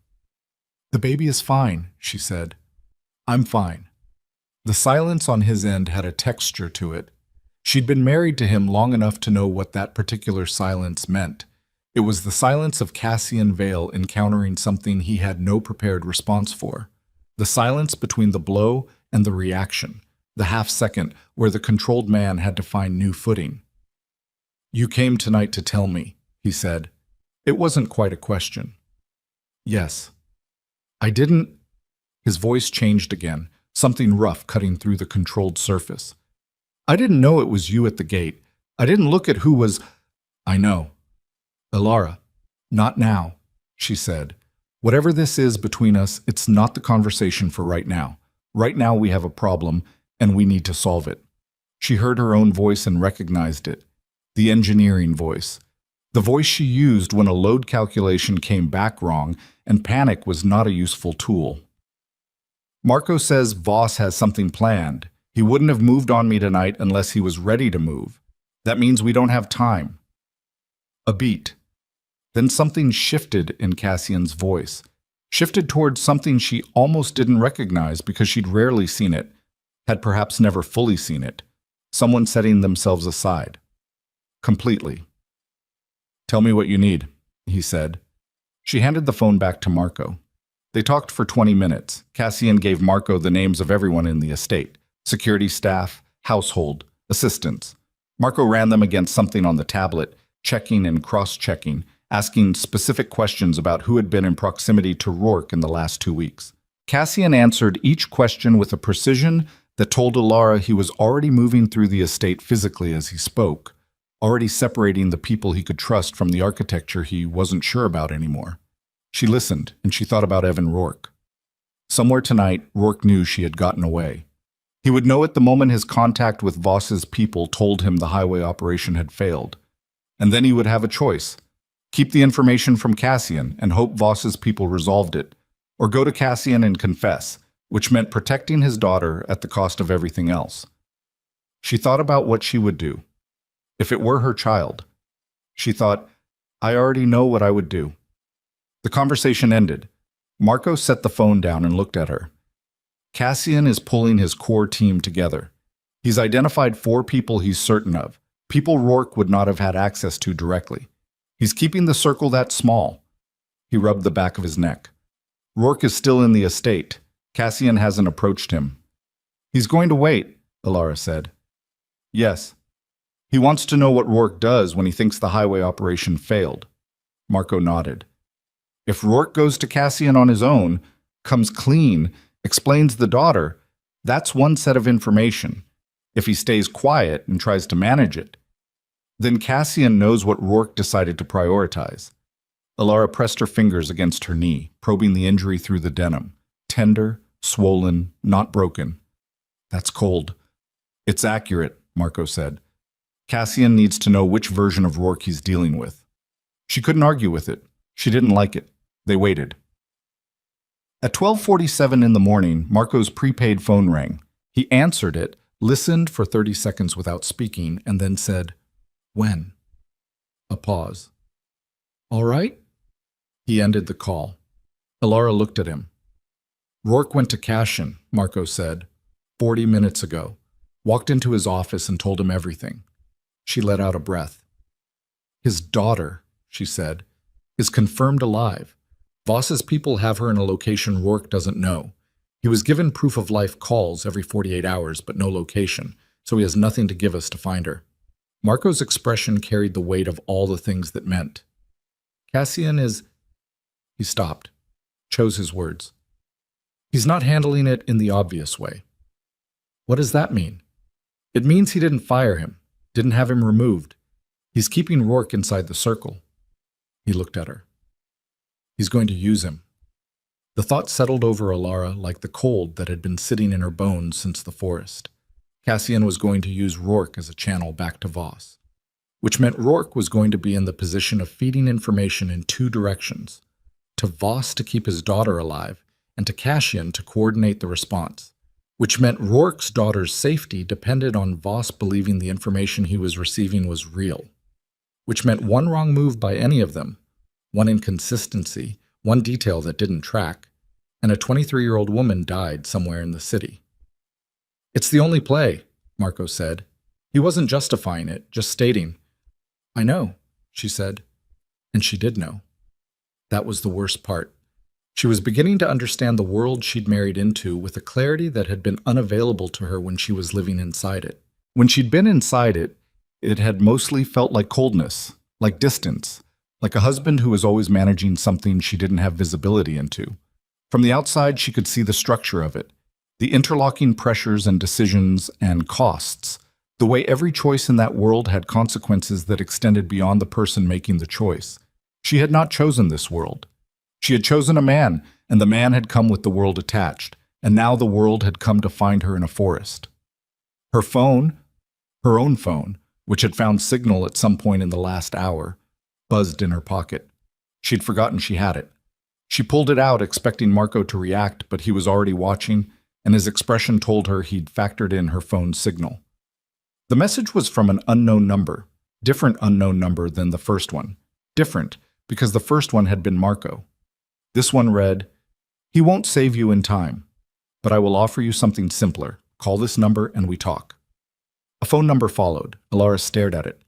The baby is fine, she said. I'm fine. The silence on his end had a texture to it. She'd been married to him long enough to know what that particular silence meant. It was the silence of Cassian Vale encountering something he had no prepared response for. The silence between the blow and the reaction, the half-second where the controlled man had to find new footing. You came tonight to tell me, he said. It wasn't quite a question. Yes. I didn't... His voice changed again, something rough cutting through the controlled surface. I didn't know it was you at the gate. I didn't look at who was... I know. Alara, not now, she said. Whatever this is between us, it's not the conversation for right now. Right now we have a problem, and we need to solve it. She heard her own voice and recognized it. The engineering voice. The voice she used when a load calculation came back wrong, and panic was not a useful tool. Marco says Voss has something planned. He wouldn't have moved on me tonight unless he was ready to move. That means we don't have time. A beat. Then something shifted in Cassian's voice. Shifted towards something she almost didn't recognize because she'd rarely seen it, had perhaps never fully seen it. Someone setting themselves aside. Completely. Tell me what you need, he said. She handed the phone back to Marco. They talked for 20 minutes. Cassian gave Marco the names of everyone in the estate: security staff, household, assistants. Marco ran them against something on the tablet, checking and cross-checking, asking specific questions about who had been in proximity to Rourke in the last 2 weeks. Cassian answered each question with a precision that told Alara he was already moving through the estate physically as he spoke, already separating the people he could trust from the architecture he wasn't sure about anymore. She listened, and she thought about Evan Rourke. Somewhere tonight, Rourke knew she had gotten away. He would know it the moment his contact with Voss's people told him the highway operation had failed. And then he would have a choice: keep the information from Cassian and hope Voss's people resolved it, or go to Cassian and confess, which meant protecting his daughter at the cost of everything else. She thought about what she would do. If it were her child, she thought, I already know what I would do. The conversation ended. Marco set the phone down and looked at her. Cassian is pulling his core team together. He's identified 4 people he's certain of, people Rourke would not have had access to directly. He's keeping the circle that small. He rubbed the back of his neck. Rourke is still in the estate. Cassian hasn't approached him. He's going to wait, Alara said. Yes. He wants to know what Rourke does when he thinks the highway operation failed. Marco nodded. If Rourke goes to Cassian on his own, comes clean, explains the daughter, that's one set of information. If he stays quiet and tries to manage it, then Cassian knows what Rourke decided to prioritize. Alara pressed her fingers against her knee, probing the injury through the denim. Tender, swollen, not broken. That's cold. It's accurate, Marco said. Cassian needs to know which version of Rourke he's dealing with. She couldn't argue with it. She didn't like it. They waited. At 12:47 in the morning, Marco's prepaid phone rang. He answered it, listened for 30 seconds without speaking, and then said, When? A pause. All right? He ended the call. Alara looked at him. Rourke went to Cassian, Marco said, 40 minutes ago. Walked into his office and told him everything. She let out a breath. His daughter, she said, is confirmed alive. Voss's people have her in a location Rourke doesn't know. He was given proof of life calls every 48 hours, but no location, so he has nothing to give us to find her. Marco's expression carried the weight of all the things that meant. Cassian is... He stopped, chose his words. He's not handling it in the obvious way. What does that mean? It means he didn't fire him, didn't have him removed. He's keeping Rourke inside the circle. He looked at her. He's going to use him. The thought settled over Alara like the cold that had been sitting in her bones since the forest. Cassian was going to use Rourke as a channel back to Voss, which meant Rourke was going to be in the position of feeding information in 2 directions, to Voss to keep his daughter alive, and to Cassian to coordinate the response, which meant Rourke's daughter's safety depended on Voss believing the information he was receiving was real, which meant one wrong move by any of them, one inconsistency, one detail that didn't track, and a 23-year-old woman died somewhere in the city. It's the only play, Marco said. He wasn't justifying it, just stating. I know, she said. And she did know. That was the worst part. She was beginning to understand the world she'd married into with a clarity that had been unavailable to her when she was living inside it. When she'd been inside it, it had mostly felt like coldness, like distance, like a husband who was always managing something she didn't have visibility into. From the outside, she could see the structure of it, the interlocking pressures and decisions and costs, the way every choice in that world had consequences that extended beyond the person making the choice. She had not chosen this world. She had chosen a man, and the man had come with the world attached, and now the world had come to find her in a forest. Her phone, her own phone, which had found signal at some point in the last hour, buzzed in her pocket. She'd forgotten she had it. She pulled it out, expecting Marco to react, but he was already watching, and his expression told her he'd factored in her phone's signal. The message was from an unknown number, different unknown number than the first one. Different, because the first one had been Marco. This one read, He won't save you in time, but I will offer you something simpler. Call this number and we talk. A phone number followed. Alara stared at it.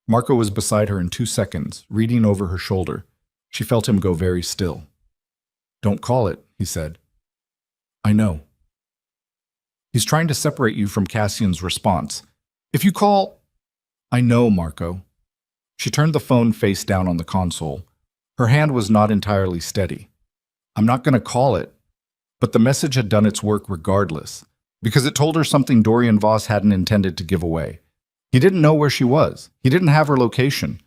Marco was beside her in 2 seconds, reading over her shoulder. She felt him go very still. "Don't call it," he said. "I know." He's trying to separate you from Cassian's response. "If you call—" "I know, Marco." She turned the phone face down on the console. Her hand was not entirely steady. "I'm not going to call it." But the message had done its work regardless, because it told her something Dorian Voss hadn't intended to give away. He didn't know where she was. He didn't have her location.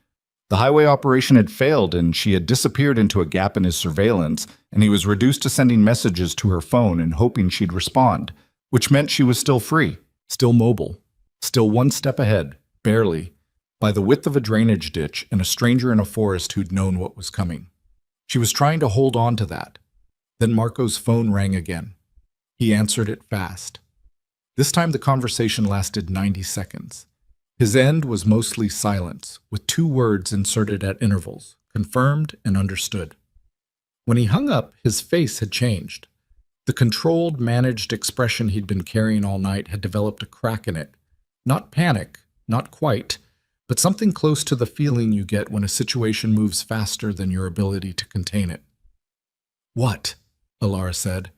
The highway operation had failed, and she had disappeared into a gap in his surveillance, and he was reduced to sending messages to her phone and hoping she'd respond, which meant she was still free, still mobile, still one step ahead, barely, by the width of a drainage ditch and a stranger in a forest who'd known what was coming. She was trying to hold on to that. Then Marco's phone rang again. He answered it fast. This time the conversation lasted 90 seconds. His end was mostly silence, with 2 words inserted at intervals, confirmed and understood. When he hung up, his face had changed. The controlled, managed expression he'd been carrying all night had developed a crack in it. Not panic, not quite, but something close to the feeling you get when a situation moves faster than your ability to contain it. "What?" Alara said.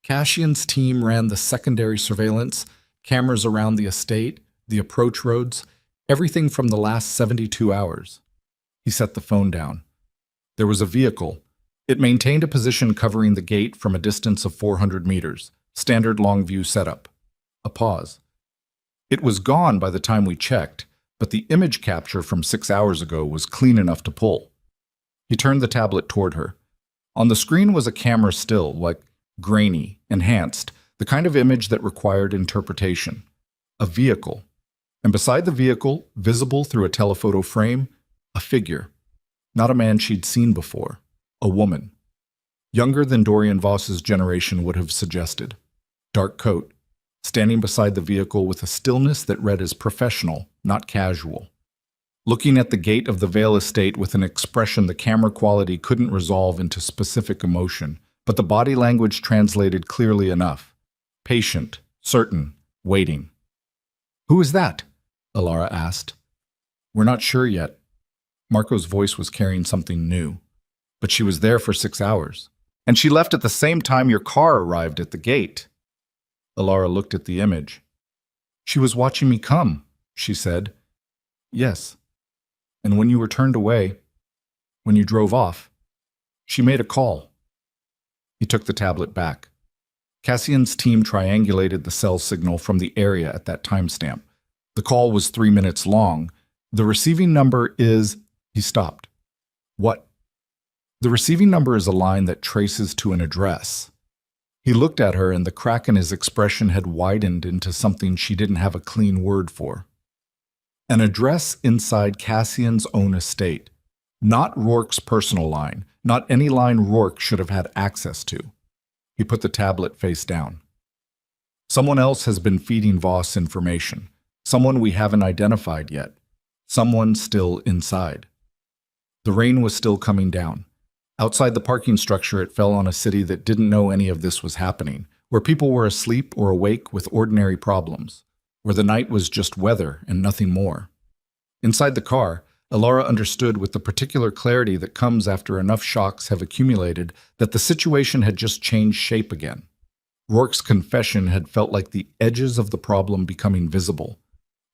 Cassian's team ran the secondary surveillance, cameras around the estate, the approach roads, everything from the last 72 hours. He set the phone down. There was a vehicle. It maintained a position covering the gate from a distance of 400 meters, standard long view setup. A pause. It was gone by the time we checked, but the image capture from 6 hours ago was clean enough to pull. He turned the tablet toward her. On the screen was a camera still, like grainy, enhanced, the kind of image that required interpretation. A vehicle. And beside the vehicle, visible through a telephoto frame, a figure. Not a man she'd seen before. A woman. Younger than Dorian Voss's generation would have suggested. Dark coat. Standing beside the vehicle with a stillness that read as professional, not casual. Looking at the gate of the Vale estate with an expression the camera quality couldn't resolve into specific emotion, but the body language translated clearly enough. Patient, certain, waiting. "Who is that?" Alara asked. "We're not sure yet." Marco's voice was carrying something new. "But she was there for 6 hours. And she left at the same time your car arrived at the gate." Alara looked at the image. "She was watching me come," she said. "Yes. And when you were turned away, when you drove off, she made a call." He took the tablet back. Cassian's team triangulated the cell signal from the area at that timestamp. The call was 3 minutes long. The receiving number is... He stopped. "What?" "The receiving number is a line that traces to an address." He looked at her, and the crack in his expression had widened into something she didn't have a clean word for. An address inside Cassian's own estate. Not Rourke's personal line, not any line Rourke should have had access to. He put the tablet face down. "Someone else has been feeding Voss information. Someone we haven't identified yet. Someone still inside." The rain was still coming down. Outside the parking structure, it fell on a city that didn't know any of this was happening, where people were asleep or awake with ordinary problems, where the night was just weather and nothing more. Inside the car, Alara understood with the particular clarity that comes after enough shocks have accumulated that the situation had just changed shape again. Rourke's confession had felt like the edges of the problem becoming visible.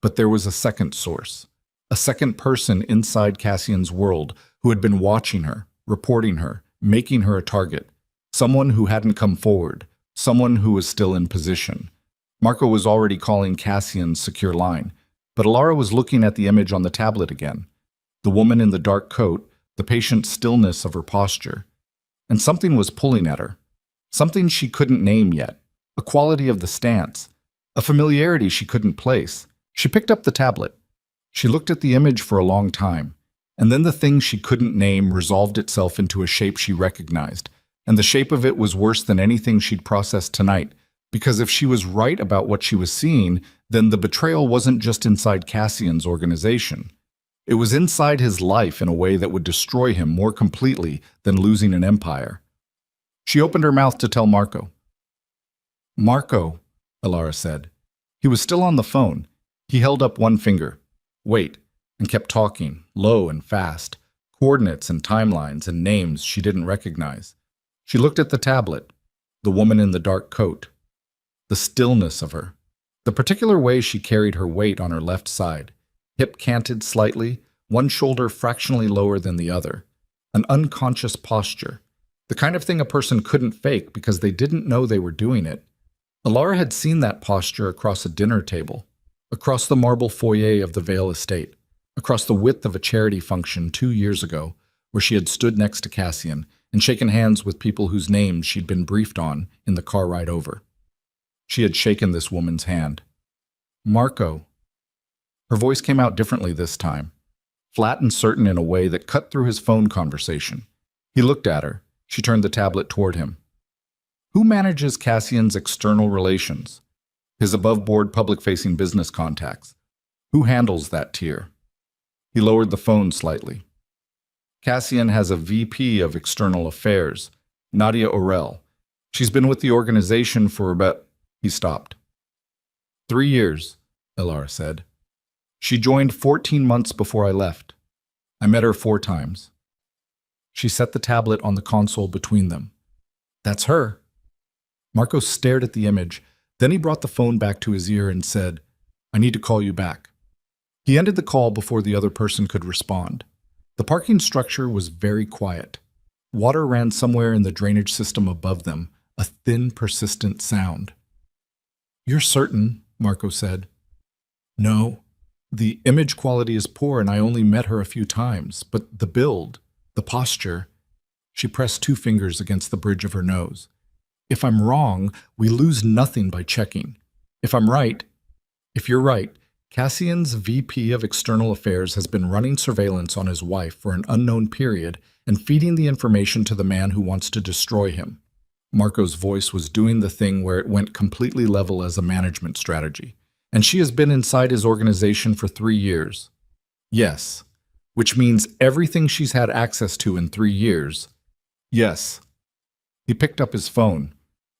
But there was a second source, a second person inside Cassian's world who had been watching her, reporting her, making her a target, someone who hadn't come forward, someone who was still in position. Marco was already calling Cassian's secure line, but Alara was looking at the image on the tablet again. The woman in the dark coat, the patient stillness of her posture. And something was pulling at her. Something she couldn't name yet. A quality of the stance. A familiarity she couldn't place. She picked up the tablet. She looked at the image for a long time. And then the thing she couldn't name resolved itself into a shape she recognized. And the shape of it was worse than anything she'd processed tonight. Because if she was right about what she was seeing, then the betrayal wasn't just inside Cassian's organization. It was inside his life in a way that would destroy him more completely than losing an empire. She opened her mouth to tell Marco. "Marco," Alara said. He was still on the phone. He held up one finger. "Wait." and kept talking, low and fast, coordinates and timelines and names she didn't recognize. She looked at the tablet, the woman in the dark coat, the stillness of her, the particular way she carried her weight on her left side, hip canted slightly, one shoulder fractionally lower than the other, an unconscious posture, the kind of thing a person couldn't fake because they didn't know they were doing it. Alara had seen that posture across a dinner table, across the marble foyer of the Vale estate, across the width of a charity function 2 years ago, where she had stood next to Cassian and shaken hands with people whose names she'd been briefed on in the car ride over. She had shaken this woman's hand. Marco. Her voice came out differently this time, flat and certain in a way that cut through his phone conversation. He looked at her. She turned the tablet toward him. Who manages Cassian's external relations? His above-board public-facing business contacts? Who handles that tier? He lowered the phone slightly. Cassian has a VP of External Affairs, Nadia Orel. She's been with the organization for about... He stopped. 3 years, Alara said. She joined 14 months before I left. I met her 4 times. She set the tablet on the console between them. That's her. Marco stared at the image. Then he brought the phone back to his ear and said, I need to call you back. He ended the call before the other person could respond. The parking structure was very quiet. Water ran somewhere in the drainage system above them, a thin, persistent sound. You're certain, Marco said. No. The image quality is poor and I only met her a few times, but the build, the posture... She pressed 2 fingers against the bridge of her nose. If I'm wrong, we lose nothing by checking. If you're right, Cassian's VP of External Affairs has been running surveillance on his wife for an unknown period and feeding the information to the man who wants to destroy him. Marco's voice was doing the thing where it went completely level as a management strategy. And she has been inside his organization for 3 years. Yes, which means everything she's had access to in 3 years. Yes. He picked up his phone.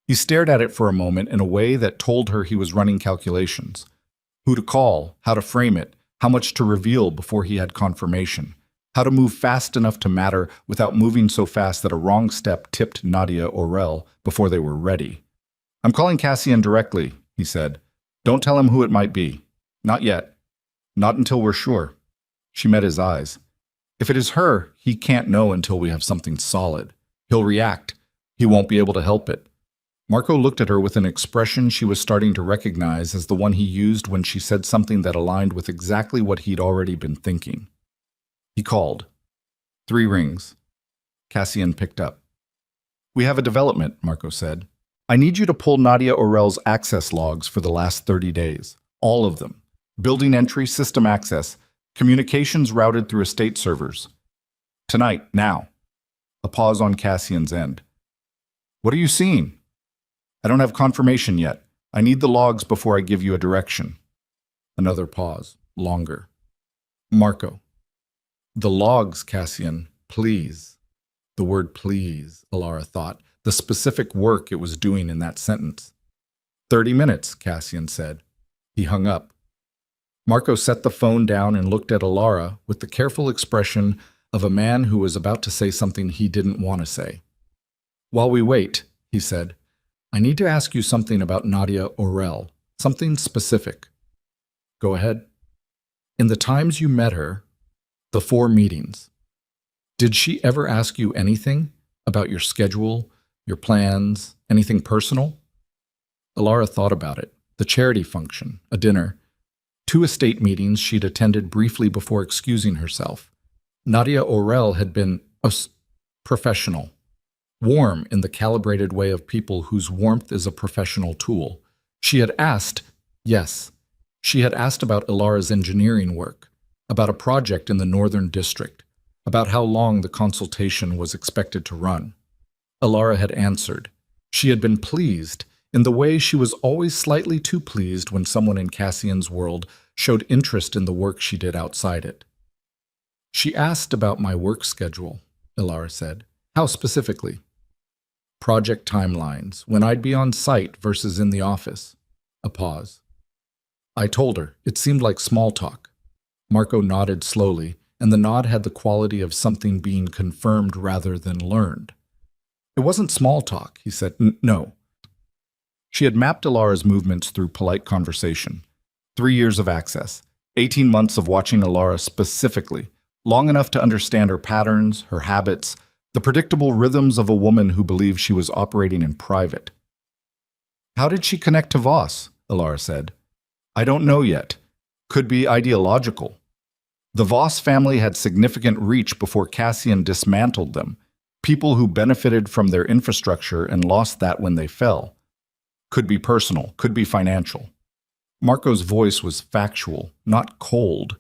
He stared at it for a moment in a way that told her he was running calculations. Who to call, how to frame it, how much to reveal before he had confirmation, how to move fast enough to matter without moving so fast that a wrong step tipped Nadia Orel before they were ready. I'm calling Cassian directly, he said. Don't tell him who it might be. Not yet. Not until we're sure. She met his eyes. If it is her, he can't know until we have something solid. He'll react. He won't be able to help it. Marco looked at her with an expression she was starting to recognize as the one he used when she said something that aligned with exactly what he'd already been thinking. He called. 3 rings. Cassian picked up. We have a development, Marco said. I need you to pull Nadia Orel's access logs for the last 30 days. All of them. Building entry, system access, communications routed through estate servers. Tonight, now. A pause on Cassian's end. What are you seeing? I don't have confirmation yet. I need the logs before I give you a direction. Another pause, longer. Marco. The logs, Cassian, please. The word please, Alara thought, the specific work it was doing in that sentence. 30 minutes, Cassian said. He hung up. Marco set the phone down and looked at Alara with the careful expression of a man who was about to say something he didn't want to say. While we wait, he said, I need to ask you something about Nadia Orel, something specific. Go ahead. In the times you met her, the 4 meetings, did she ever ask you anything about your schedule, your plans, anything personal? Alara thought about it. The charity function, a dinner, 2 estate meetings she'd attended briefly before excusing herself. Nadia Orel had been professional, warm in the calibrated way of people whose warmth is a professional tool. She had asked, yes, she had asked about Alara's engineering work, about a project in the Northern District, about how long the consultation was expected to run. Alara had answered. She had been pleased in the way she was always slightly too pleased when someone in Cassian's world showed interest in the work she did outside it. She asked about my work schedule, Alara said. How specifically? Project timelines, when I'd be on site versus in the office. A pause. I told her. It seemed like small talk. Marco nodded slowly, and the nod had the quality of something being confirmed rather than learned. It wasn't small talk, he said. No. She had mapped Alara's movements through polite conversation. 3 years of access, 18 months of watching Alara specifically, long enough to understand her patterns, her habits, the predictable rhythms of a woman who believed she was operating in private. How did she connect to Voss? Alara said. I don't know yet. Could be ideological. The Voss family had significant reach before Cassian dismantled them, people who benefited from their infrastructure and lost that when they fell. Could be personal, could be financial. Marco's voice was factual, not cold.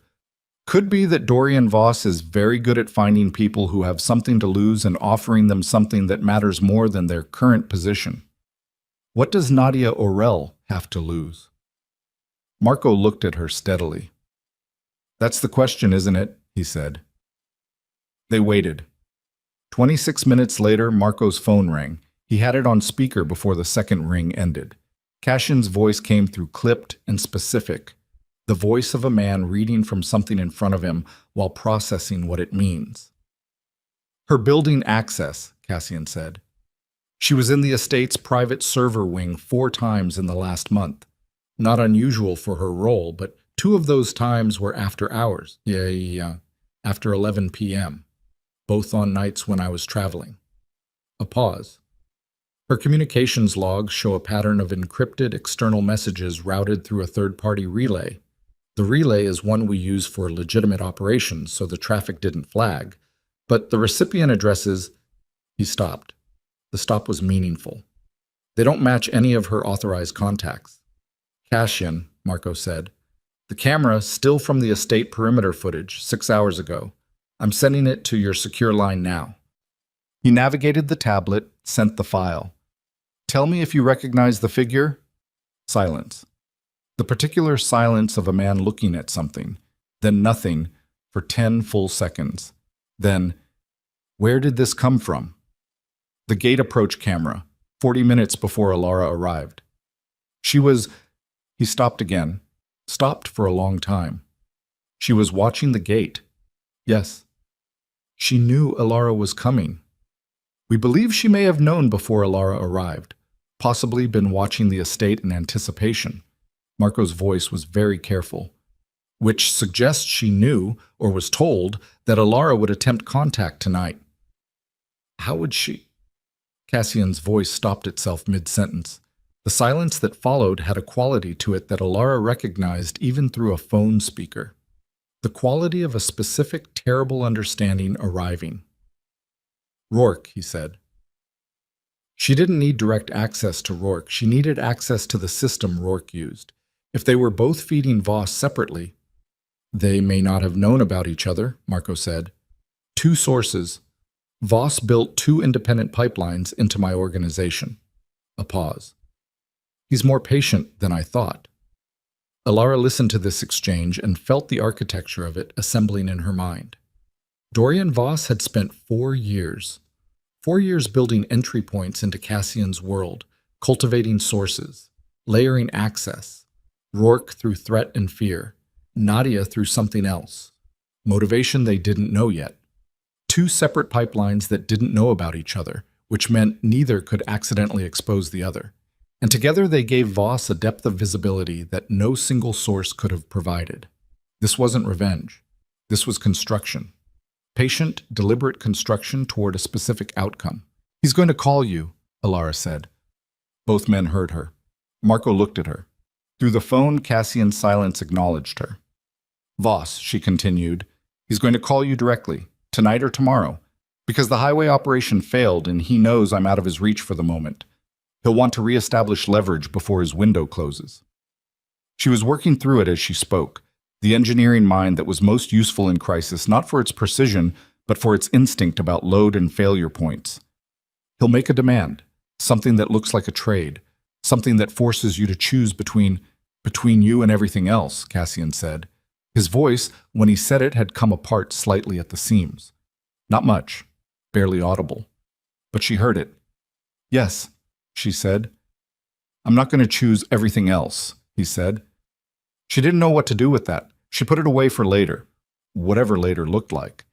Could be that Dorian Voss is very good at finding people who have something to lose and offering them something that matters more than their current position. What does Nadia Orel have to lose? Marco looked at her steadily. That's the question, isn't it? He said. They waited. 26 minutes later, Marco's phone rang. He had it on speaker before the second ring ended. Cassian's voice came through clipped and specific, the voice of a man reading from something in front of him while processing what it means. Her building access, Cassian said. She was in the estate's private server wing 4 times in the last month. Not unusual for her role, but 2 of those times were after hours. After 11 p.m., both on nights when I was traveling. A pause. Her communications logs show a pattern of encrypted external messages routed through a third-party relay. The relay is one we use for legitimate operations, so the traffic didn't flag. But the recipient addresses... He stopped. The stop was meaningful. They don't match any of her authorized contacts. Cassian, Marco said. The camera, still from the estate perimeter footage, 6 hours ago. I'm sending it to your secure line now. He navigated the tablet, sent the file. Tell me if you recognize the figure. Silence. The particular silence of a man looking at something, then nothing for 10 full seconds. Then, where did this come from? The gate approach camera, 40 minutes before Alara arrived. She was... He stopped again. Stopped for a long time. She was watching the gate. Yes. She knew Alara was coming. We believe she may have known before Alara arrived, possibly been watching the estate in anticipation. Marco's voice was very careful, which suggests she knew, or was told, that Alara would attempt contact tonight. How would she? Cassian's voice stopped itself mid-sentence. The silence that followed had a quality to it that Alara recognized even through a phone speaker. The quality of a specific, terrible understanding arriving. Rourke, he said. She didn't need direct access to Rourke. She needed access to the system Rourke used. If they were both feeding Voss separately, they may not have known about each other, Marco said. 2 sources. Voss built 2 independent pipelines into my organization. A pause. He's more patient than I thought. Alara listened to this exchange and felt the architecture of it assembling in her mind. Dorian Voss had spent 4 years. 4 years building entry points into Cassian's world, cultivating sources, layering access. Rourke through threat and fear. Nadia through something else. Motivation they didn't know yet. 2 separate pipelines that didn't know about each other, which meant neither could accidentally expose the other. And together they gave Voss a depth of visibility that no single source could have provided. This wasn't revenge. This was construction. Patient, deliberate construction toward a specific outcome. He's going to call you, Alara said. Both men heard her. Marco looked at her. Through the phone, Cassian's silence acknowledged her. Voss, she continued, he's going to call you directly, tonight or tomorrow, because the highway operation failed and he knows I'm out of his reach for the moment. He'll want to reestablish leverage before his window closes. She was working through it as she spoke, the engineering mind that was most useful in crisis, not for its precision, but for its instinct about load and failure points. He'll make a demand, something that looks like a trade, something that forces you to choose between you and everything else, Cassian said. His voice, when he said it, had come apart slightly at the seams. Not much, barely audible. But she heard it. Yes, she said. I'm not going to choose everything else, he said. She didn't know what to do with that. She put it away for later, whatever later looked like,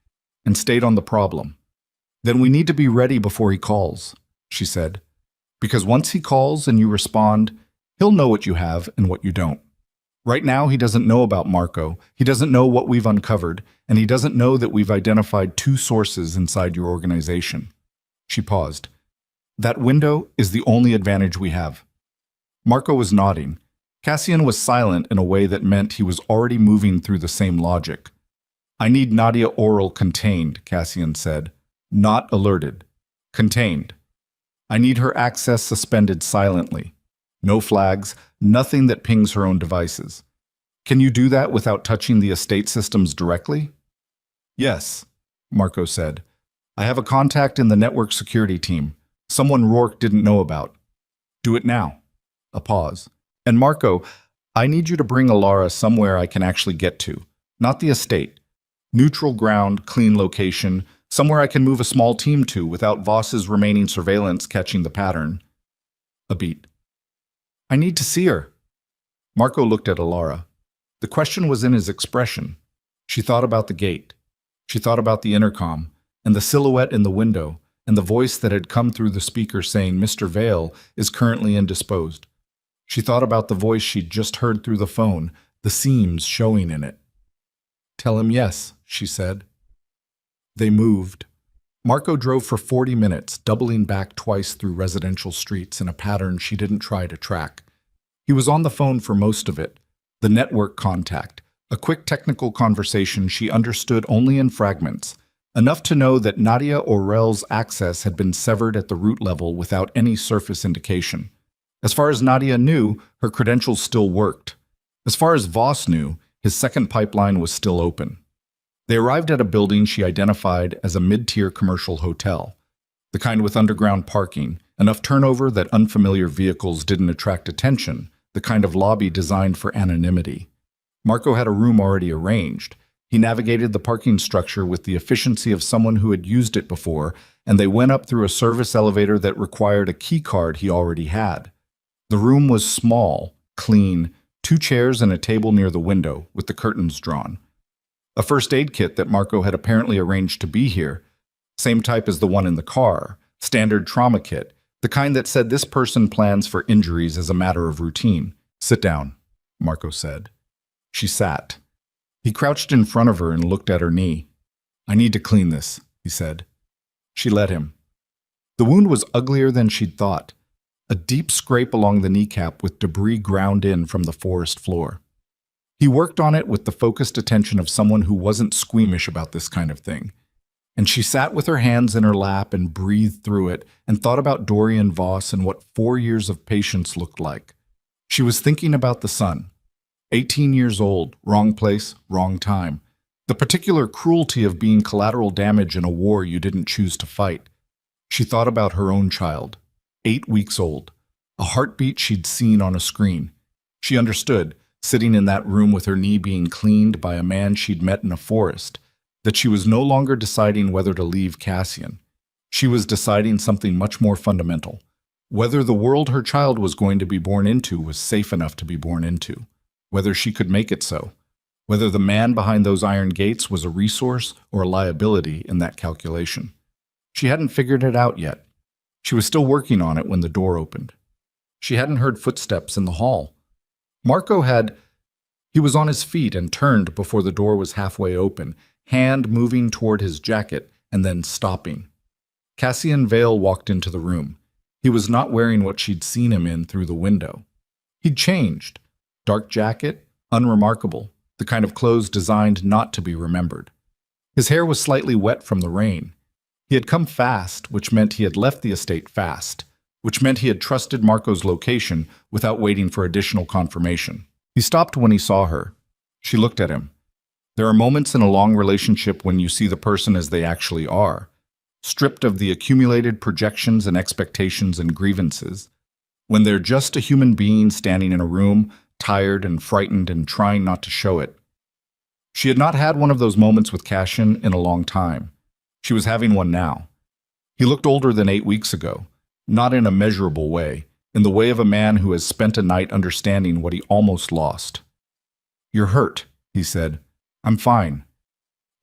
and stayed on the problem. Then we need to be ready before he calls, she said, because once he calls and you respond, he'll know what you have and what you don't. Right now, he doesn't know about Marco, he doesn't know what we've uncovered, and he doesn't know that we've identified 2 sources inside your organization. She paused. That window is the only advantage we have. Marco was nodding. Cassian was silent in a way that meant he was already moving through the same logic. I need Nadia Oral contained, Cassian said. Not alerted. Contained. I need her access suspended silently. No flags, nothing that pings her own devices. Can you do that without touching the estate systems directly? Yes, Marco said. I have a contact in the network security team, someone Rourke didn't know about. Do it now. A pause. And Marco, I need you to bring Alara somewhere I can actually get to, not the estate. Neutral ground, clean location, somewhere I can move a small team to without Voss's remaining surveillance catching the pattern. A beat. I need to see her. Marco looked at Alara. The question was in his expression. She thought about the gate. She thought about the intercom, and the silhouette in the window, and the voice that had come through the speaker saying Mr. Vale is currently indisposed. She thought about the voice she'd just heard through the phone, the seams showing in it. Tell him yes, she said. They moved. Marco drove for 40 minutes, doubling back twice through residential streets in a pattern she didn't try to track. He was on the phone for most of it, the network contact, a quick technical conversation she understood only in fragments, enough to know that Nadia Orel's access had been severed at the root level without any surface indication. As far as Nadia knew, her credentials still worked. As far as Voss knew, his second pipeline was still open. They arrived at a building she identified as a mid-tier commercial hotel, the kind with underground parking, enough turnover that unfamiliar vehicles didn't attract attention, the kind of lobby designed for anonymity. Marco had a room already arranged. He navigated the parking structure with the efficiency of someone who had used it before, and they went up through a service elevator that required a key card he already had. The room was small, clean, 2 chairs and a table near the window, with the curtains drawn. A first aid kit that Marco had apparently arranged to be here, same type as the one in the car, standard trauma kit, the kind that said this person plans for injuries as a matter of routine. Sit down, Marco said. She sat. He crouched in front of her and looked at her knee. I need to clean this, he said. She let him. The wound was uglier than she'd thought. A deep scrape along the kneecap with debris ground in from the forest floor. He worked on it with the focused attention of someone who wasn't squeamish about this kind of thing. And she sat with her hands in her lap and breathed through it and thought about Dorian Voss and what 4 years of patience looked like. She was thinking about the son. 18 years old, wrong place, wrong time. The particular cruelty of being collateral damage in a war you didn't choose to fight. She thought about her own child. 8 weeks old, a heartbeat she'd seen on a screen. She understood, sitting in that room with her knee being cleaned by a man she'd met in a forest, that she was no longer deciding whether to leave Cassian. She was deciding something much more fundamental, whether the world her child was going to be born into was safe enough to be born into, whether she could make it so, whether the man behind those iron gates was a resource or a liability in that calculation. She hadn't figured it out yet. She was still working on it when the door opened. She hadn't heard footsteps in the hall. Marco had. He was on his feet and turned before the door was halfway open, hand moving toward his jacket and then stopping. Cassian Vale walked into the room. He was not wearing what she'd seen him in through the window. He'd changed. Dark jacket, unremarkable, the kind of clothes designed not to be remembered. His hair was slightly wet from the rain. He had come fast, which meant he had left the estate fast, which meant he had trusted Marco's location without waiting for additional confirmation. He stopped when he saw her. She looked at him. There are moments in a long relationship when you see the person as they actually are, stripped of the accumulated projections and expectations and grievances, when they're just a human being standing in a room, tired and frightened and trying not to show it. She had not had one of those moments with Cassian in a long time. She was having one now. He looked older than 8 weeks ago, not in a measurable way, in the way of a man who has spent a night understanding what he almost lost. You're hurt, he said. I'm fine.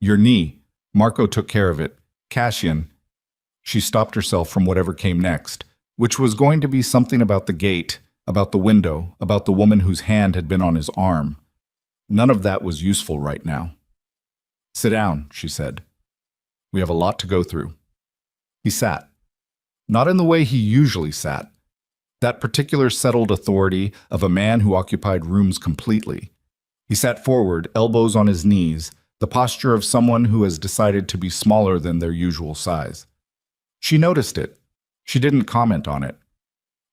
Your knee. Marco took care of it. Cassian. She stopped herself from whatever came next, which was going to be something about the gate, about the window, about the woman whose hand had been on his arm. None of that was useful right now. Sit down, she said. We have a lot to go through. He sat. Not in the way he usually sat. That particular settled authority of a man who occupied rooms completely. He sat forward, elbows on his knees, the posture of someone who has decided to be smaller than their usual size. She noticed it. She didn't comment on it.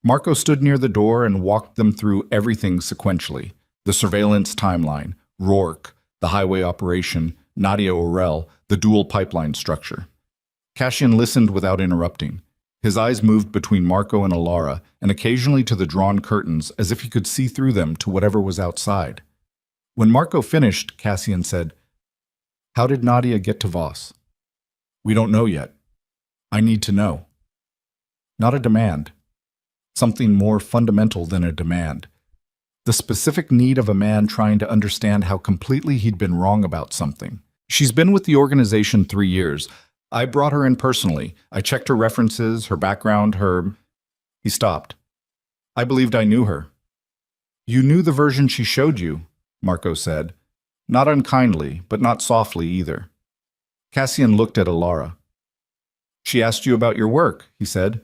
Marco stood near the door and walked them through everything sequentially. The surveillance timeline, Rourke, the highway operation, Nadia Orel, the dual pipeline structure. Cassian listened without interrupting. His eyes moved between Marco and Alara, and occasionally to the drawn curtains, as if he could see through them to whatever was outside. When Marco finished, Cassian said, How did Nadia get to Voss? We don't know yet. I need to know. Not a demand. Something more fundamental than a demand. The specific need of a man trying to understand how completely he'd been wrong about something. She's been with the organization 3 years. I brought her in personally. I checked her references, her background, her... He stopped. I believed I knew her. You knew the version she showed you, Marco said. Not unkindly, but not softly either. Cassian looked at Alara. She asked you about your work, he said.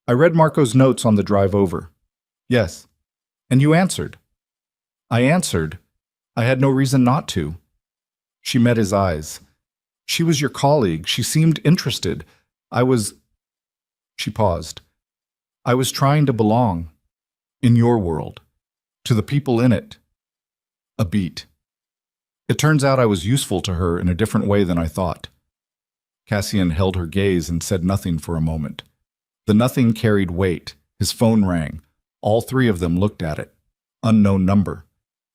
I read Marco's notes on the drive over. Yes. And you answered. I answered. I had no reason not to. She met his eyes. She was your colleague. She seemed interested. She paused. I was trying to belong. In your world. To the people in it. A beat. It turns out I was useful to her in a different way than I thought. Cassian held her gaze and said nothing for a moment. The nothing carried weight. His phone rang. All 3 of them looked at it. Unknown number.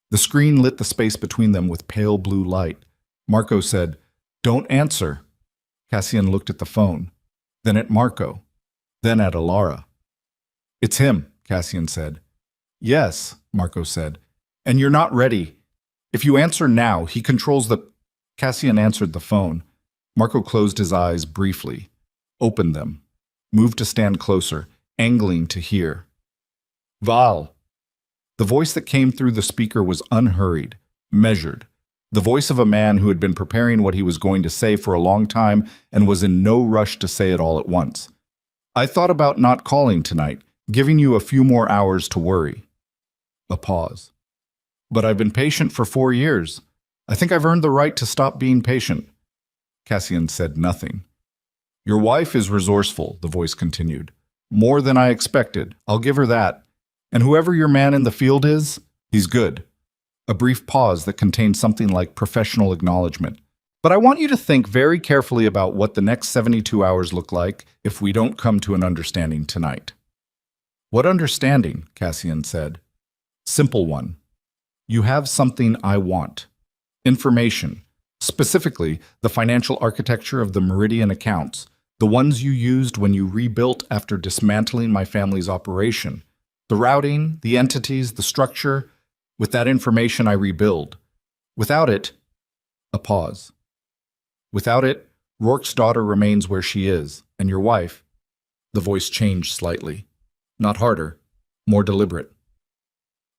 The screen lit the space between them with pale blue light. Marco said, Don't answer. Cassian looked at the phone. Then at Marco. Then at Alara. It's him, Cassian said. Yes, Marco said. And you're not ready. If you answer now, he controls the... Cassian answered the phone. Marco closed his eyes briefly. Opened them. Moved to stand closer, angling to hear. Val. The voice that came through the speaker was unhurried, measured. The voice of a man who had been preparing what he was going to say for a long time and was in no rush to say it all at once. I thought about not calling tonight, giving you a few more hours to worry. A pause. But I've been patient for 4 years. I think I've earned the right to stop being patient. Cassian said nothing. Your wife is resourceful, the voice continued. More than I expected. I'll give her that. And whoever your man in the field is, he's good. A brief pause that contained something like professional acknowledgement. But I want you to think very carefully about what the next 72 hours look like if we don't come to an understanding tonight. What understanding? Cassian said. Simple one. You have something I want. Information. Specifically, the financial architecture of the Meridian accounts, the ones you used when you rebuilt after dismantling my family's operation. The routing, the entities, the structure. With that information, I rebuild. Without it, a pause. Without it, Rourke's daughter remains where she is, and your wife. The voice changed slightly. Not harder, more deliberate.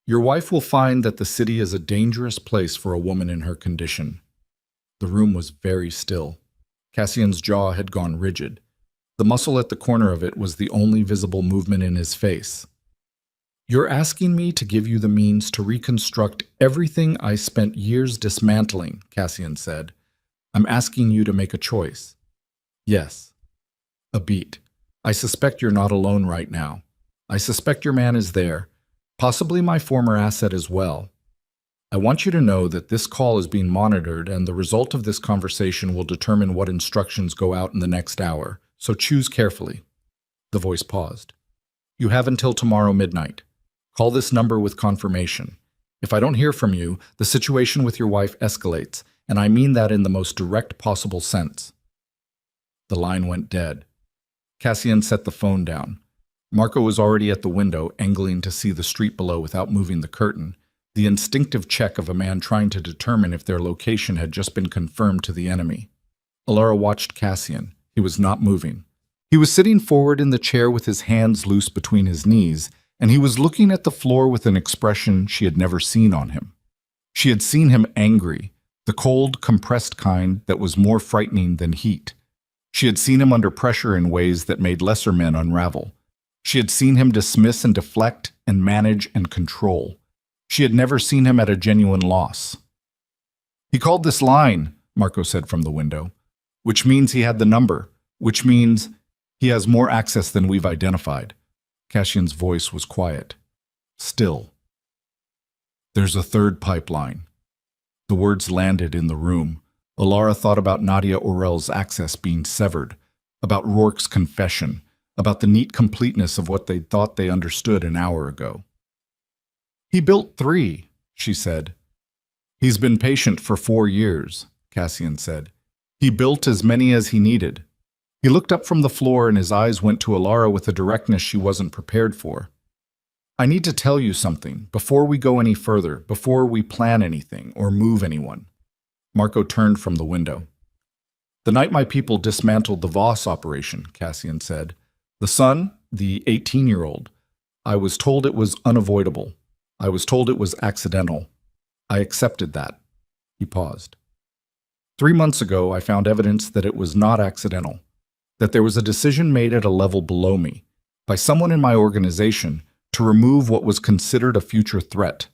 Your wife will find that the city is a dangerous place for a woman in her condition. The room was very still. Cassian's jaw had gone rigid. The muscle at the corner of it was the only visible movement in his face. You're asking me to give you the means to reconstruct everything I spent years dismantling, Cassian said. I'm asking you to make a choice. Yes. A beat. I suspect you're not alone right now. I suspect your man is there, possibly my former asset as well. I want you to know that this call is being monitored and the result of this conversation will determine what instructions go out in the next hour, so choose carefully. The voice paused. You have until tomorrow midnight. Call this number with confirmation. If I don't hear from you, the situation with your wife escalates, and I mean that in the most direct possible sense. The line went dead. Cassian set the phone down. Marco was already at the window, angling to see the street below without moving the curtain. the instinctive check of a man trying to determine if their location had just been confirmed to the enemy. Alara watched Cassian. He was not moving. He was sitting forward in the chair with his hands loose between his knees, and he was looking at the floor with an expression she had never seen on him. She had seen him angry, the cold, compressed kind that was more frightening than heat. She had seen him under pressure in ways that made lesser men unravel. She had seen him dismiss and deflect and manage and control. She had never seen him at a genuine loss. "He called this line," Marco said from the window, "which means he had the number, which means he has more access than we've identified." Cassian's voice was quiet. Still. "There's a third pipeline." The words landed in the room. Alara thought about Nadia Orel's access being severed, about Rourke's confession, about the neat completeness of what they thought they understood an hour ago. "He built 3, she said. "He's been patient for 4 years, Cassian said. "He built as many as he needed." He looked up from the floor and his eyes went to Alara with a directness she wasn't prepared for. "I need to tell you something, before we go any further, before we plan anything or move anyone." Marco turned from the window. "The night my people dismantled the Voss operation," Cassian said. "The son, the 18-year-old, I was told it was unavoidable. I was told it was accidental. I accepted that." He paused. 3 months ago, I found evidence that it was not accidental, that there was a decision made at a level below me, by someone in my organization, to remove what was considered a future threat.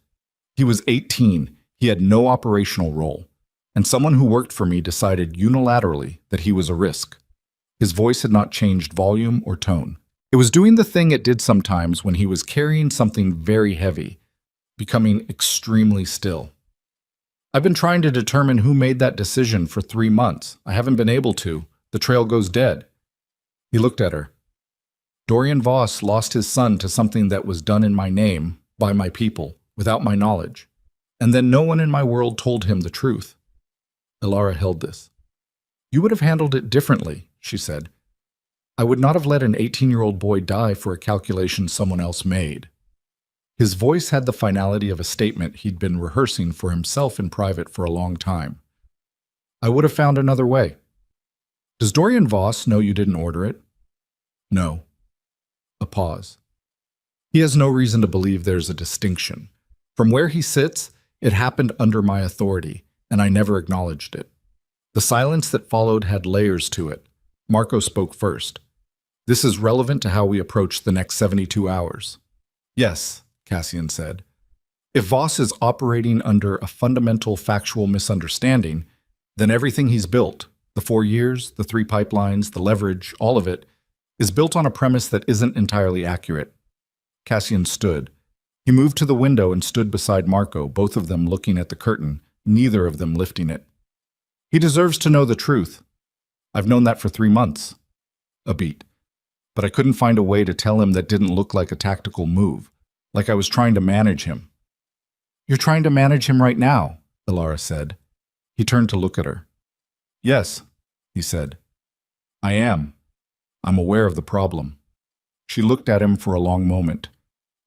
He was 18, he had no operational role, and someone who worked for me decided unilaterally that he was a risk. His voice had not changed volume or tone. It was doing the thing it did sometimes when he was carrying something very heavy, becoming extremely still. "I've been trying to determine who made that decision for 3 months. I haven't been able to. The trail goes dead." He looked at her. "Dorian Voss lost his son to something that was done in my name, by my people, without my knowledge. And then no one in my world told him the truth." Alara held this. "You would have handled it differently," she said. "I would not have let an 18-year-old boy die for a calculation someone else made." His voice had the finality of a statement he'd been rehearsing for himself in private for a long time. "I would have found another way." "Does Dorian Voss know you didn't order it?" "No." A pause. "He has no reason to believe there's a distinction. From where he sits, it happened under my authority, and I never acknowledged it." The silence that followed had layers to it. Marco spoke first. "This is relevant to how we approach the next 72 hours. "Yes," Cassian said. "If Voss is operating under a fundamental factual misunderstanding, then everything he's built, the 4 years, the 3 pipelines, the leverage, all of it, is built on a premise that isn't entirely accurate." Cassian stood. He moved to the window and stood beside Marco, both of them looking at the curtain, neither of them lifting it. "He deserves to know the truth. I've known that for 3 months. A beat. But I couldn't find a way to tell him that didn't look like a tactical move, like I was trying to manage him." "You're trying to manage him right now," Alara said. He turned to look at her. "Yes," he said. "I am. I'm aware of the problem." She looked at him for a long moment.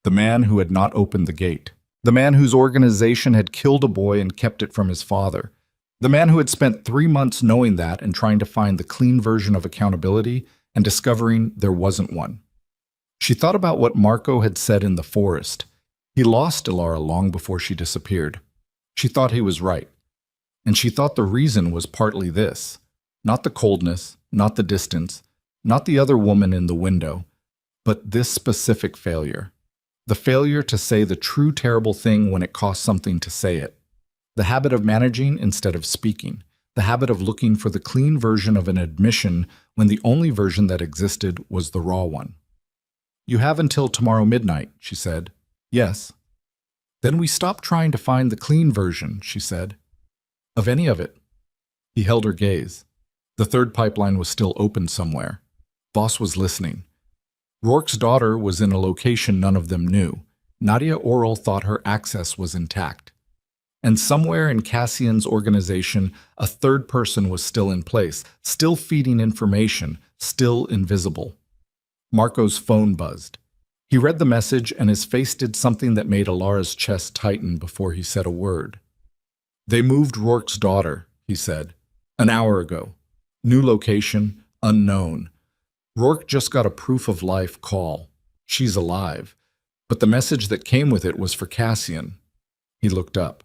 The man who had not opened the gate. The man whose organization had killed a boy and kept it from his father. The man who had spent 3 months knowing that and trying to find the clean version of accountability and discovering there wasn't one. She thought about what Marco had said in the forest. He lost Alara long before she disappeared. She thought he was right. And she thought the reason was partly this. Not the coldness, not the distance, not the other woman in the window, but this specific failure. The failure to say the true terrible thing when it costs something to say it. The habit of managing instead of speaking. The habit of looking for the clean version of an admission when the only version that existed was the raw one. "You have until tomorrow midnight," she said. "Yes." "Then we stop trying to find the clean version," she said. "Of any of it." He held her gaze. The third pipeline was still open somewhere. Voss was listening. Rourke's daughter was in a location none of them knew. Nadia Orel thought her access was intact. And somewhere in Cassian's organization, a third person was still in place, still feeding information, still invisible. Marco's phone buzzed. He read the message, and his face did something that made Alara's chest tighten before he said a word. "They moved Rourke's daughter," he said. "An hour ago. New location, unknown. Rourke just got a proof of life call. She's alive. But the message that came with it was for Cassian." He looked up.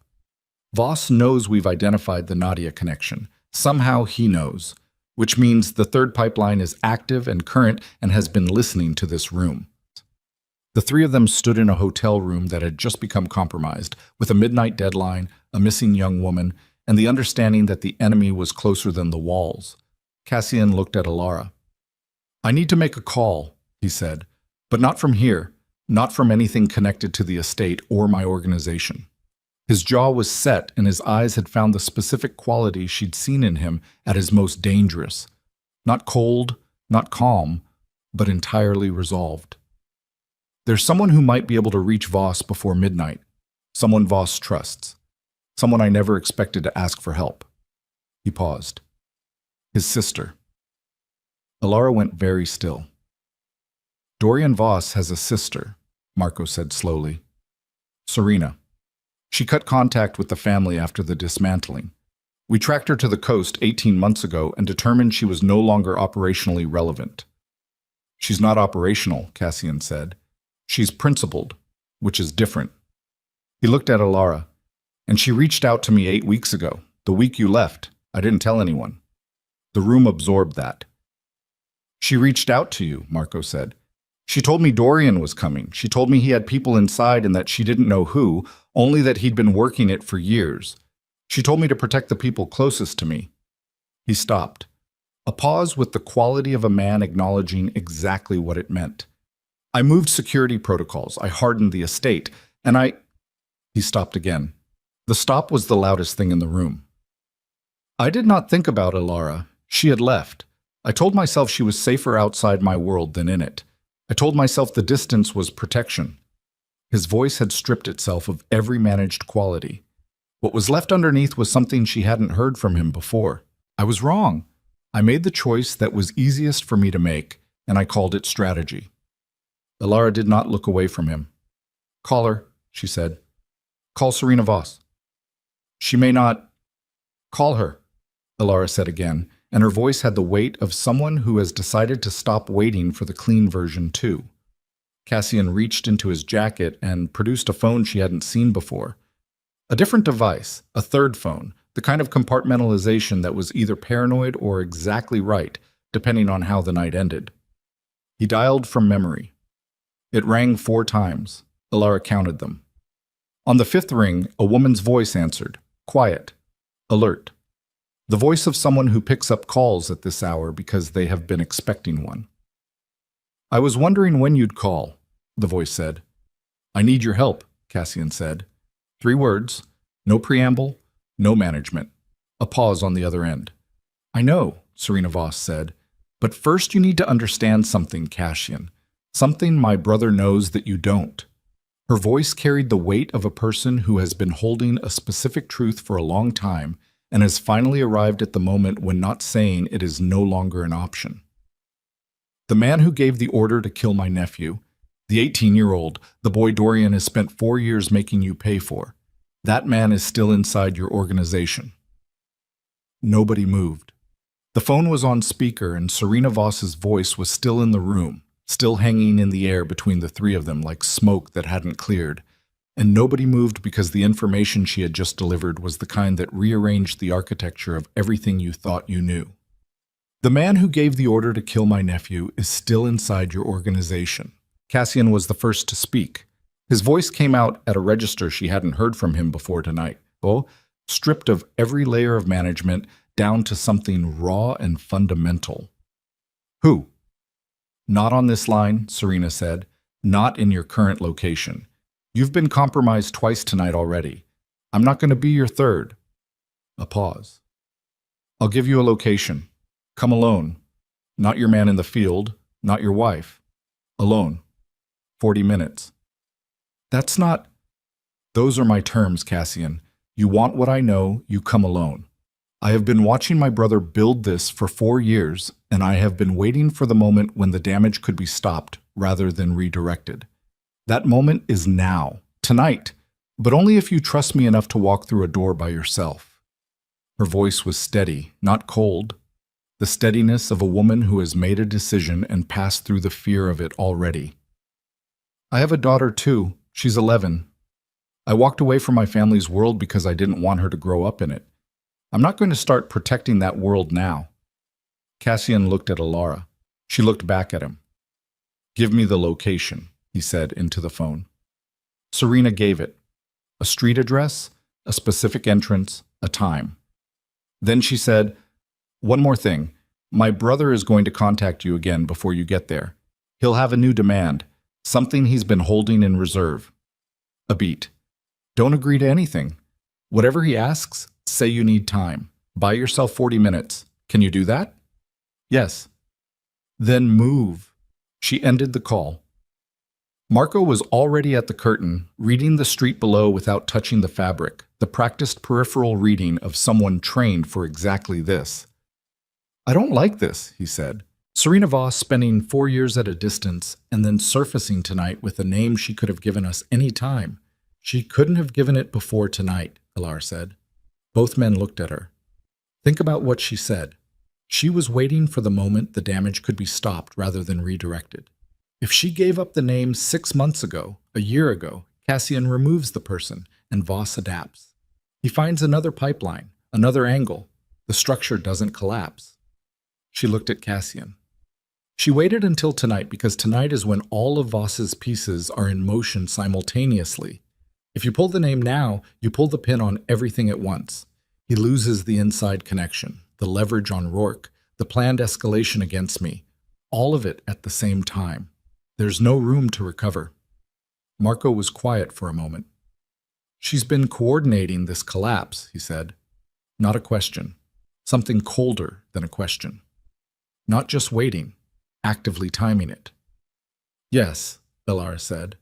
"Voss knows we've identified the Nadia connection. Somehow he knows. Which means the third pipeline is active and current and has been listening to this room." The three of them stood in a hotel room that had just become compromised, with a midnight deadline, a missing young woman, and the understanding that the enemy was closer than the walls. Cassian looked at Alara. "I need to make a call," he said, "but not from here, not from anything connected to the estate or my organization." His jaw was set, and his eyes had found the specific quality she'd seen in him at his most dangerous. Not cold, not calm, but entirely resolved. "There's someone who might be able to reach Voss before midnight. Someone Voss trusts. Someone I never expected to ask for help." He paused. "His sister." Alara went very still. "Dorian Voss has a sister," Marco said slowly. "Serena. She cut contact with the family after the dismantling. We tracked her to the coast 18 months ago and determined she was no longer operationally relevant." "She's not operational," Cassian said. "She's principled, which is different." He looked at Alara. "And she reached out to me 8 weeks ago, the week you left. I didn't tell anyone." The room absorbed that. "She reached out to you," Marco said. "She told me Dorian was coming. She told me he had people inside and that she didn't know who, only that he'd been working it for years. She told me to protect the people closest to me." He stopped. A pause with the quality of a man acknowledging exactly what it meant. "I moved security protocols. I hardened the estate. And He stopped again. The stop was the loudest thing in the room. "I did not think about Alara. She had left. I told myself she was safer outside my world than in it. I told myself the distance was protection." His voice had stripped itself of every managed quality. What was left underneath was something she hadn't heard from him before. "I was wrong. I made the choice that was easiest for me to make, and I called it strategy." Alara did not look away from him. "Call her," she said. "Call Serena Voss." "She may not—" "Call her," Alara said again, and her voice had the weight of someone who has decided to stop waiting for the clean version too. Cassian reached into his jacket and produced a phone she hadn't seen before. A different device, a third phone, the kind of compartmentalization that was either paranoid or exactly right, depending on how the night ended. He dialed from memory. It rang 4 times. Alara counted them. On the 5th ring, a woman's voice answered, quiet, alert. The voice of someone who picks up calls at this hour because they have been expecting one. "I was wondering when you'd call," the voice said. "I need your help," Cassian said. 3 words, no preamble, no management. A pause on the other end. "I know," Serena Voss said, "but first you need to understand something, Cassian. Something my brother knows that you don't." Her voice carried the weight of a person who has been holding a specific truth for a long time and has finally arrived at the moment when not saying it is no longer an option. "The man who gave the order to kill my nephew, the 18-year-old, the boy Dorian has spent 4 years making you pay for, that man is still inside your organization." Nobody moved. The phone was on speaker and Serena Voss's voice was still in the room, still hanging in the air between the 3 of them like smoke that hadn't cleared. And nobody moved because the information she had just delivered was the kind that rearranged the architecture of everything you thought you knew. "The man who gave the order to kill my nephew is still inside your organization." Cassian was the first to speak. His voice came out at a register she hadn't heard from him before tonight. Stripped of every layer of management down to something raw and fundamental. "Who?" "Not on this line," Serena said. "Not in your current location. You've been compromised twice tonight already. I'm not going to be your third." A pause. "I'll give you a location. Come alone. Not your man in the field, not your wife. Alone. 40 minutes. "That's not—" "Those are my terms, Cassian. You want what I know, you come alone. I have been watching my brother build this for 4 years, and I have been waiting for the moment when the damage could be stopped rather than redirected. That moment is now, tonight, but only if you trust me enough to walk through a door by yourself. Her voice was steady, not cold. The steadiness of a woman who has made a decision and passed through the fear of it already. I have a daughter too. She's 11. I walked away from my family's world because I didn't want her to grow up in it. I'm not going to start protecting that world now. Cassian looked at Alara. She looked back at him. Give me the location, he said into the phone. Serena gave it. A street address, a specific entrance, a time. Then she said, one more thing. My brother is going to contact you again before you get there. He'll have a new demand, something he's been holding in reserve. A beat. Don't agree to anything. Whatever he asks, say you need time. Buy yourself 40 minutes. Can you do that? Yes. Then move. She ended the call. Marco was already at the curtain, reading the street below without touching the fabric, the practiced peripheral reading of someone trained for exactly this. I don't like this, he said. Serena Voss spending 4 years at a distance and then surfacing tonight with a name she could have given us any time. She couldn't have given it before tonight, Alar said. Both men looked at her. Think about what she said. She was waiting for the moment the damage could be stopped rather than redirected. If she gave up the name 6 months ago, a year ago, Cassian removes the person and Voss adapts. He finds another pipeline, another angle. The structure doesn't collapse. She looked at Cassian. She waited until tonight because tonight is when all of Voss's pieces are in motion simultaneously. If you pull the name now, you pull the pin on everything at once. He loses the inside connection, the leverage on Rourke, the planned escalation against me, all of it at the same time. There's no room to recover. Marco was quiet for a moment. She's been coordinating this collapse, he said. Not a question. Something colder than a question. Not just waiting, actively timing it. Yes, Belara said.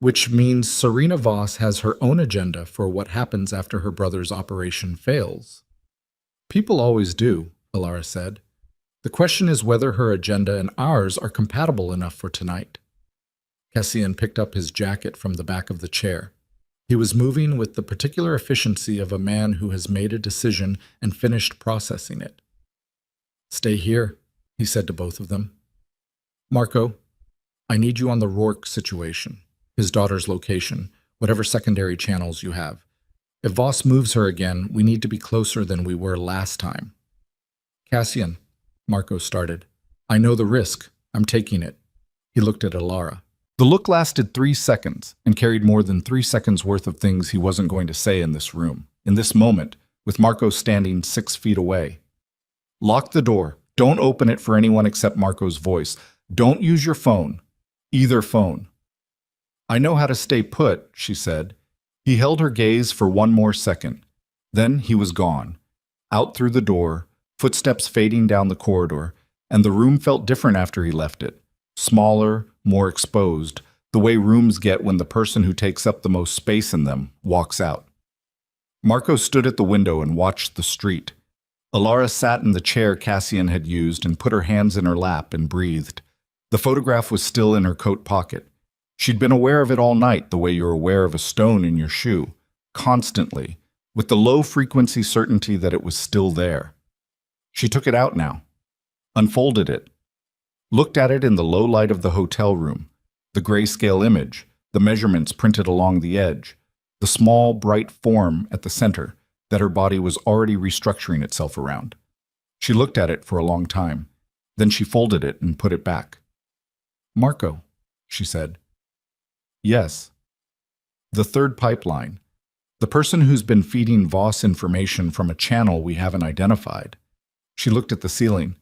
Which means Serena Voss has her own agenda for what happens after her brother's operation fails. People always do, Belara said. The question is whether her agenda and ours are compatible enough for tonight. Cassian picked up his jacket from the back of the chair. He was moving with the particular efficiency of a man who has made a decision and finished processing it. Stay here, he said to both of them. Marco, I need you on the Rourke situation, his daughter's location, whatever secondary channels you have. If Voss moves her again, we need to be closer than we were last time. Cassian, Marco started. I know the risk. I'm taking it. He looked at Alara. The look lasted 3 seconds and carried more than 3 seconds worth of things he wasn't going to say in this room, in this moment, with Marco standing 6 feet away. Lock the door. Don't open it for anyone except Marco's voice. Don't use your phone. Either phone. I know how to stay put, she said. He held her gaze for 1 more second. Then he was gone. Out through the door, footsteps fading down the corridor, and the room felt different after he left it. Smaller, more exposed, the way rooms get when the person who takes up the most space in them walks out. Marco stood at the window and watched the street. Alara sat in the chair Cassian had used and put her hands in her lap and breathed. The photograph was still in her coat pocket. She'd been aware of it all night, the way you're aware of a stone in your shoe, constantly, with the low-frequency certainty that it was still there. She took it out now, unfolded it, looked at it in the low light of the hotel room, the grayscale image, the measurements printed along the edge, the small, bright form at the center that her body was already restructuring itself around. She looked at it for a long time. Then she folded it and put it back. Marco, she said. Yes. The third pipeline. The person who's been feeding Voss information from a channel we haven't identified. She looked at the ceiling.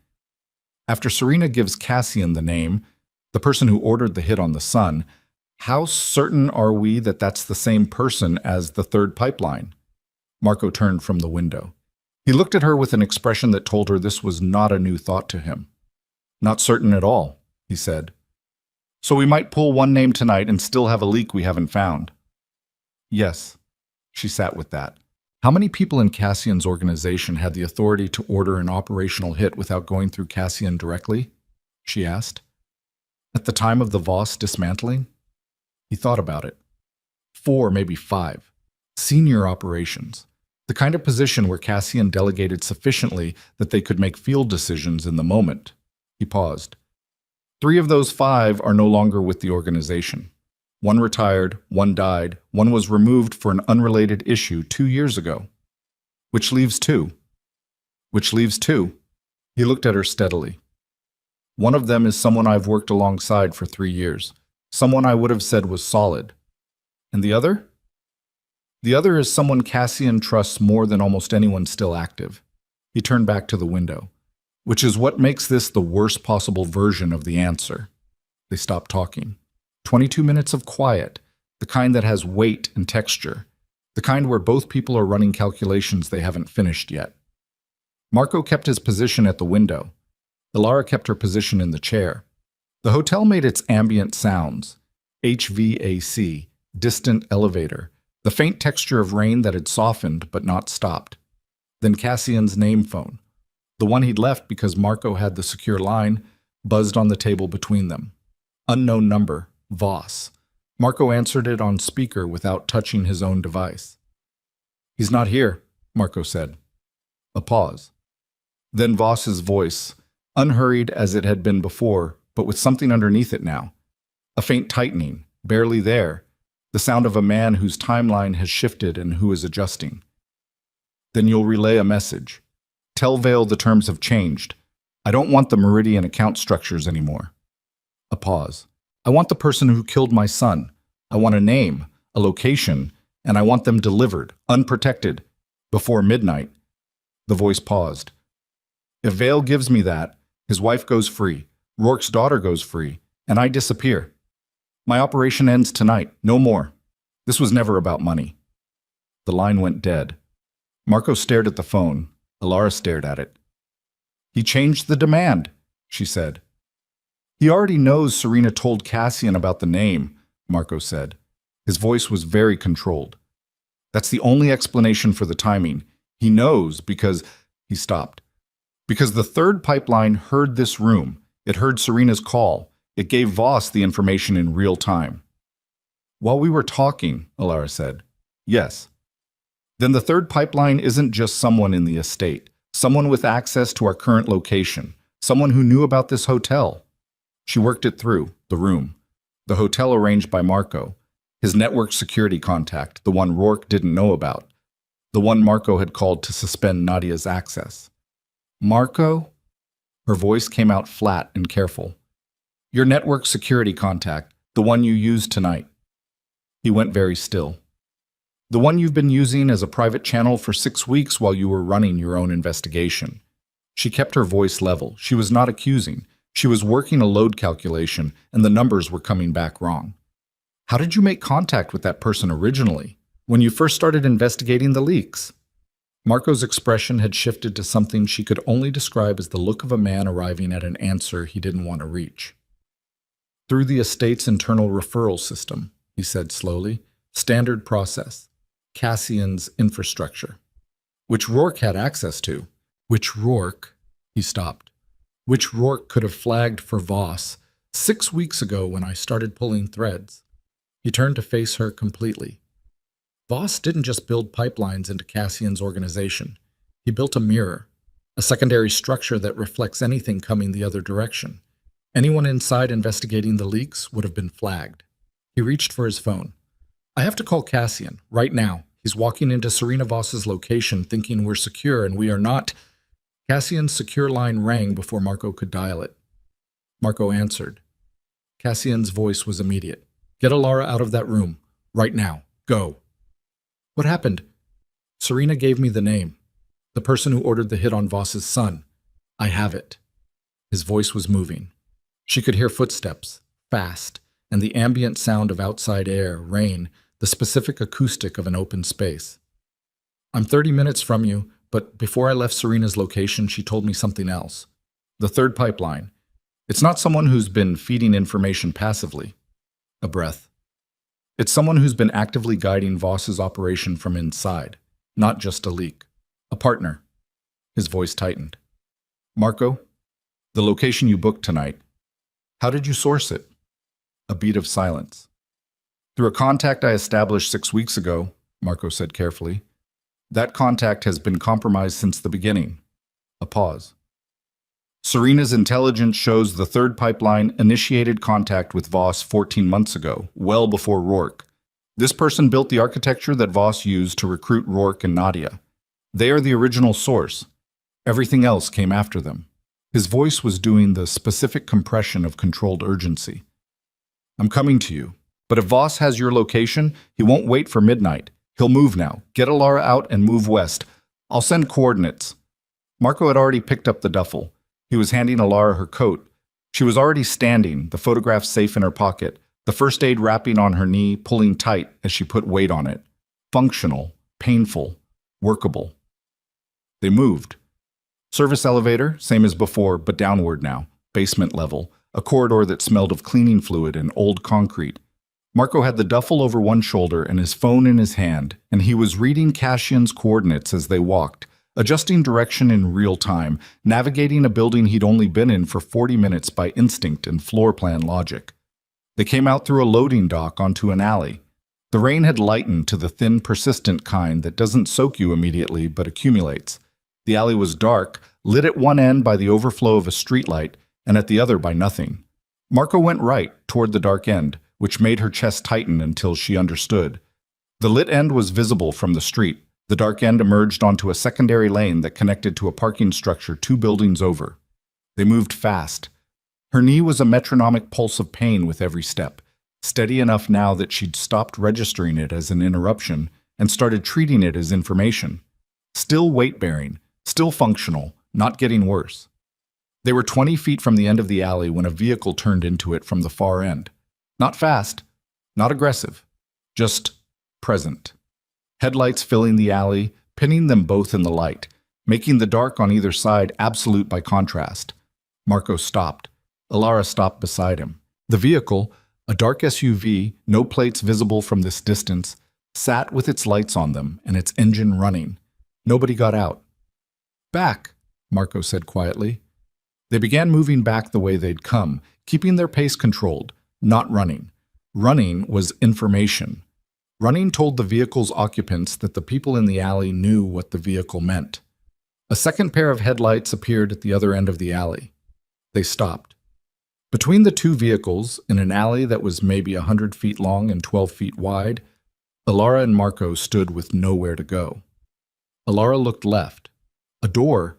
After Serena gives Cassian the name, the person who ordered the hit on the sun, how certain are we that that's the same person as the third pipeline? Marco turned from the window. He looked at her with an expression that told her this was not a new thought to him. Not certain at all, he said. So we might pull one name tonight and still have a leak we haven't found. Yes, she sat with that. How many people in Cassian's organization had the authority to order an operational hit without going through Cassian directly? She asked. At the time of the Voss dismantling? He thought about it. 4, maybe 5. Senior operations. The kind of position where Cassian delegated sufficiently that they could make field decisions in the moment. He paused. 3 of those 5 are no longer with the organization. 1 retired, 1 died, 1 was removed for an unrelated issue 2 years ago. Which leaves 2. Which leaves 2. He looked at her steadily. 1 of them is someone I've worked alongside for 3 years. Someone I would have said was solid. And the other? The other is someone Cassian trusts more than almost anyone still active. He turned back to the window, which is what makes this the worst possible version of the answer. They stopped talking. 22 minutes of quiet, the kind that has weight and texture, the kind where both people are running calculations they haven't finished yet. Marco kept his position at the window. Ilara kept her position in the chair. The hotel made its ambient sounds, HVAC, distant elevator, the faint texture of rain that had softened but not stopped. Then Cassian's name phone, the one he'd left because Marco had the secure line, buzzed on the table between them. Unknown number, Voss. Marco answered it on speaker without touching his own device. "He's not here," Marco said. A pause. Then Voss's voice, unhurried as it had been before, but with something underneath it now. A faint tightening, barely there, the sound of a man whose timeline has shifted and who is adjusting. "Then you'll relay a message. Tell Vale the terms have changed. I don't want the Meridian account structures anymore." A pause. "I want the person who killed my son. I want a name, a location, and I want them delivered, unprotected, before midnight." The voice paused. "If Vale gives me that, his wife goes free, Rourke's daughter goes free, and I disappear. My operation ends tonight, no more. This was never about money." The line went dead. Marco stared at the phone. Ilara stared at it. "He changed the demand," she said. "He already knows Serena told Cassian about the name," Marco said. His voice was very controlled. "That's the only explanation for the timing. He knows because—" He stopped. "Because the third pipeline heard this room. It heard Serena's call. It gave Voss the information in real time." "While we were talking," Ilara said. "Yes." "Then the third pipeline isn't just someone in the estate, someone with access to our current location, someone who knew about this hotel." She worked it through, the room. The hotel arranged by Marco, his network security contact, the one Rourke didn't know about, the one Marco had called to suspend Nadia's access. "Marco?" Her voice came out flat and careful. "Your network security contact, the one you used tonight." He went very still. "The one you've been using as a private channel for 6 weeks while you were running your own investigation." She kept her voice level. She was not accusing. She was working a load calculation, and the numbers were coming back wrong. "How did you make contact with that person originally, when you first started investigating the leaks?" Marco's expression had shifted to something she could only describe as the look of a man arriving at an answer he didn't want to reach. "Through the estate's internal referral system," he said slowly. "Standard process. Cassian's infrastructure. Which Rourke had access to. Which Rourke—" He stopped. "Which Rourke could have flagged for Voss 6 weeks ago when I started pulling threads." He turned to face her completely. "Voss didn't just build pipelines into Cassian's organization. He built a mirror, a secondary structure that reflects anything coming the other direction. Anyone inside investigating the leaks would have been flagged." He reached for his phone. "I have to call Cassian, right now. He's walking into Serena Voss's location thinking we're secure, and we are not." Cassian's secure line rang before Marco could dial it. Marco answered. Cassian's voice was immediate. "Get Ilara out of that room. Right now. Go." "What happened?" "Serena gave me the name. The person who ordered the hit on Voss's son. I have it." His voice was moving. She could hear footsteps, fast, and the ambient sound of outside air, rain, the specific acoustic of an open space. "I'm 30 minutes from you, but before I left Serena's location, she told me something else. The third pipeline. It's not someone who's been feeding information passively." A breath. "It's someone who's been actively guiding Voss's operation from inside, not just a leak. A partner." His voice tightened. "Marco, the location you booked tonight. How did you source it?" A beat of silence. Through a contact I established 6 weeks ago, Marco said carefully. That contact has been compromised since the beginning. A pause. Serena's intelligence shows the third pipeline initiated contact with Voss 14 months ago, well before Rourke. This person built the architecture that Voss used to recruit Rourke and Nadia. They are the original source. Everything else came after them. His voice was doing the specific compression of controlled urgency. I'm coming to you. But if Voss has your location, he won't wait for midnight. He'll move now. Get Alara out and move west. I'll send coordinates. Marco had already picked up the duffel. He was handing Alara her coat. She was already standing, the photograph safe in her pocket, the first aid wrapping on her knee, pulling tight as she put weight on it. Functional, painful, workable. They moved. Service elevator, same as before, but downward now, basement level, a corridor that smelled of cleaning fluid and old concrete. Marco had the duffel over one shoulder and his phone in his hand, and he was reading Cassian's coordinates as they walked, adjusting direction in real time, navigating a building he'd only been in for 40 minutes by instinct and floor plan logic. They came out through a loading dock onto an alley. The rain had lightened to the thin, persistent kind that doesn't soak you immediately but accumulates. The alley was dark, lit at one end by the overflow of a streetlight, and at the other by nothing. Marco went right, toward the dark end, which made her chest tighten until she understood. The lit end was visible from the street. The dark end emerged onto a secondary lane that connected to a parking structure 2 buildings over. They moved fast. Her knee was a metronomic pulse of pain with every step, steady enough now that she'd stopped registering it as an interruption and started treating it as information. Still weight-bearing, still functional, not getting worse. They were 20 feet from the end of the alley when a vehicle turned into it from the far end. Not fast, not aggressive, just present. Headlights filling the alley, pinning them both in the light, making the dark on either side absolute by contrast. Marco stopped. Alara stopped beside him. The vehicle, a dark SUV, no plates visible from this distance, sat with its lights on them and its engine running. Nobody got out. Back, Marco said quietly. They began moving back the way they'd come, keeping their pace controlled, not running. Running was information. Running told the vehicle's occupants that the people in the alley knew what the vehicle meant. A second pair of headlights appeared at the other end of the alley. They stopped. Between the 2 vehicles, in an alley that was maybe 100 feet long and 12 feet wide, Alara and Marco stood with nowhere to go. Alara looked left. A door,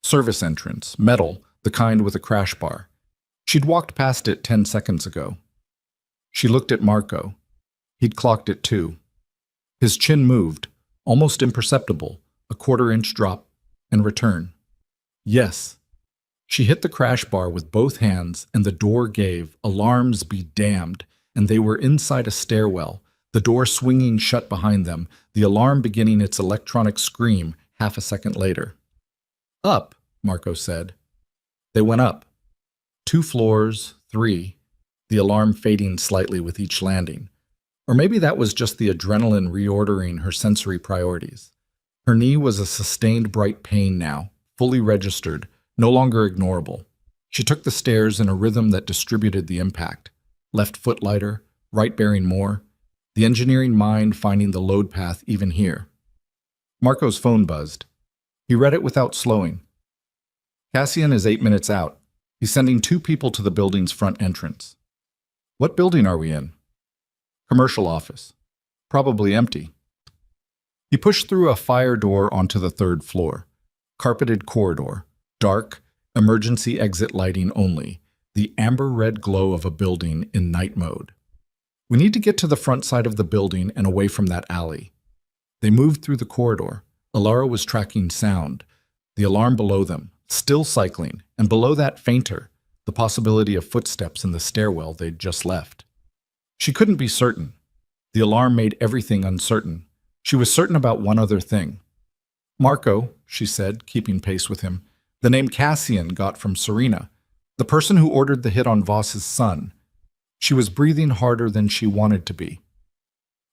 service entrance, metal, the kind with a crash bar. She'd walked past it 10 seconds ago. She looked at Marco. He'd clocked it too. His chin moved, almost imperceptible, a quarter-inch drop, and return. Yes. She hit the crash bar with both hands, and the door gave, alarms be damned, and they were inside a stairwell, the door swinging shut behind them, the alarm beginning its electronic scream half a second later. Up, Marco said. They went up. 2 floors, 3, the alarm fading slightly with each landing. Or maybe that was just the adrenaline reordering her sensory priorities. Her knee was a sustained bright pain now, fully registered, no longer ignorable. She took the stairs in a rhythm that distributed the impact. Left foot lighter, right bearing more, the engineering mind finding the load path even here. Marco's phone buzzed. He read it without slowing. Cassian is 8 minutes out. He's sending 2 people to the building's front entrance. What building are we in? Commercial office. Probably empty. He pushed through a fire door onto the 3rd floor. Carpeted corridor. Dark, emergency exit lighting only. The amber-red glow of a building in night mode. We need to get to the front side of the building and away from that alley. They moved through the corridor. Alara was tracking sound. The alarm below them, still cycling, and below that fainter, the possibility of footsteps in the stairwell they'd just left. She couldn't be certain. The alarm made everything uncertain. She was certain about one other thing. Marco, she said, keeping pace with him, the name Cassian got from Serena, the person who ordered the hit on Voss's son. She was breathing harder than she wanted to be.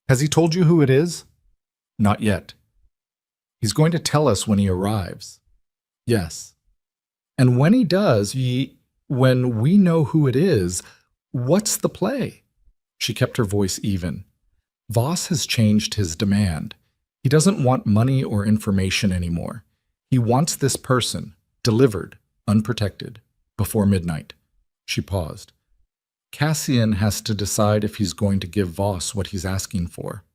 Has he told you who it is? Not yet. He's going to tell us when he arrives. Yes. And when he does, when we know who it is, what's the play? She kept her voice even. Voss has changed his demand. He doesn't want money or information anymore. He wants this person, delivered, unprotected, before midnight. She paused. Cassian has to decide if he's going to give Voss what he's asking for.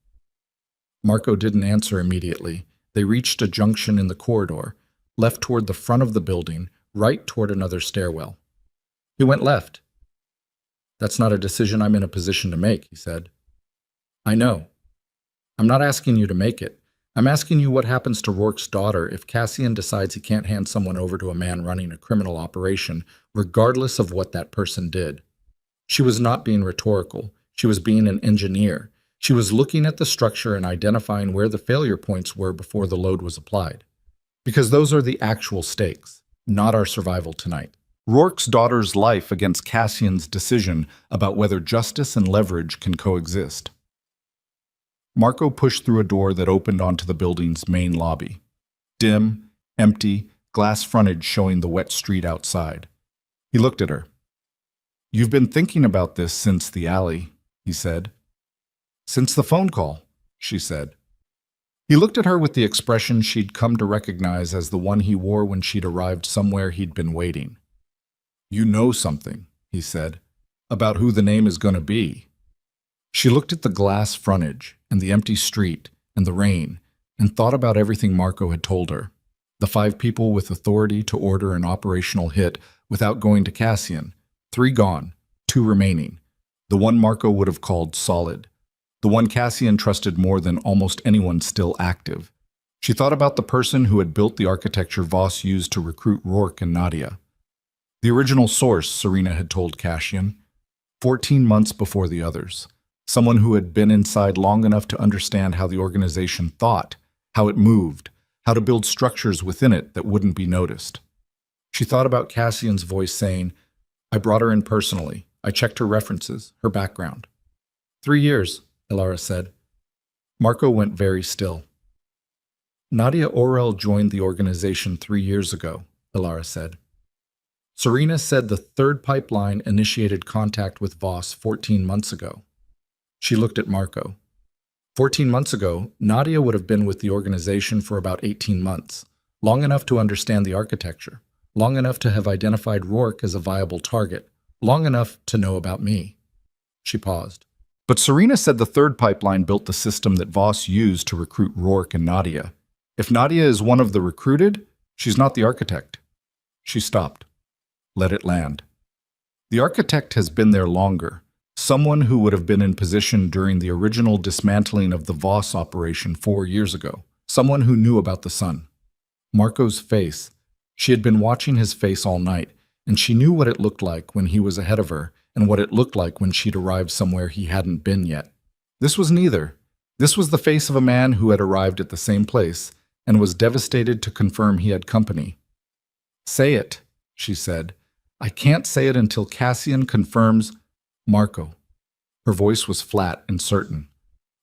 Marco didn't answer immediately. They reached a junction in the corridor, left toward the front of the building, right toward another stairwell. He went left. That's not a decision I'm in a position to make, he said. I know. I'm not asking you to make it. I'm asking you what happens to Rourke's daughter if Cassian decides he can't hand someone over to a man running a criminal operation, regardless of what that person did. She was not being rhetorical. She was being an engineer. She was looking at the structure and identifying where the failure points were before the load was applied. Because those are the actual stakes, not our survival tonight. Rourke's daughter's life against Cassian's decision about whether justice and leverage can coexist. Marco pushed through a door that opened onto the building's main lobby. Dim, empty, glass frontage showing the wet street outside. He looked at her. You've been thinking about this since the alley, he said. Since the phone call, she said. He looked at her with the expression she'd come to recognize as the one he wore when she'd arrived somewhere he'd been waiting. You know something, he said, about who the name is going to be. She looked at the glass frontage and the empty street and the rain and thought about everything Marco had told her. The 5 people with authority to order an operational hit without going to Cassian. 3 gone, 2 remaining. The one Marco would have called solid. The one Cassian trusted more than almost anyone still active. She thought about the person who had built the architecture Voss used to recruit Rourke and Nadia. The original source, Serena had told Cassian, 14 months before the others. Someone who had been inside long enough to understand how the organization thought, how it moved, how to build structures within it that wouldn't be noticed. She thought about Cassian's voice saying, I brought her in personally. I checked her references, her background. 3 years, Elara said. Marco went very still. Nadia Orel joined the organization 3 years ago, Elara said. Serena said the 3rd pipeline initiated contact with Voss 14 months ago. She looked at Marco. 14 months ago, Nadia would have been with the organization for about 18 months, long enough to understand the architecture, long enough to have identified Rourke as a viable target, long enough to know about me. She paused. But Serena said the 3rd pipeline built the system that Voss used to recruit Rourke and Nadia. If Nadia is one of the recruited, she's not the architect. She stopped. Let it land. The architect has been there longer. Someone who would have been in position during the original dismantling of the Voss operation 4 years ago. Someone who knew about the sun. Marco's face. She had been watching his face all night, and she knew what it looked like when he was ahead of her and what it looked like when she'd arrived somewhere he hadn't been yet. This was neither. This was the face of a man who had arrived at the same place and was devastated to confirm he had company. Say it, she said. I can't say it until Cassian confirms Marco. Her voice was flat and certain.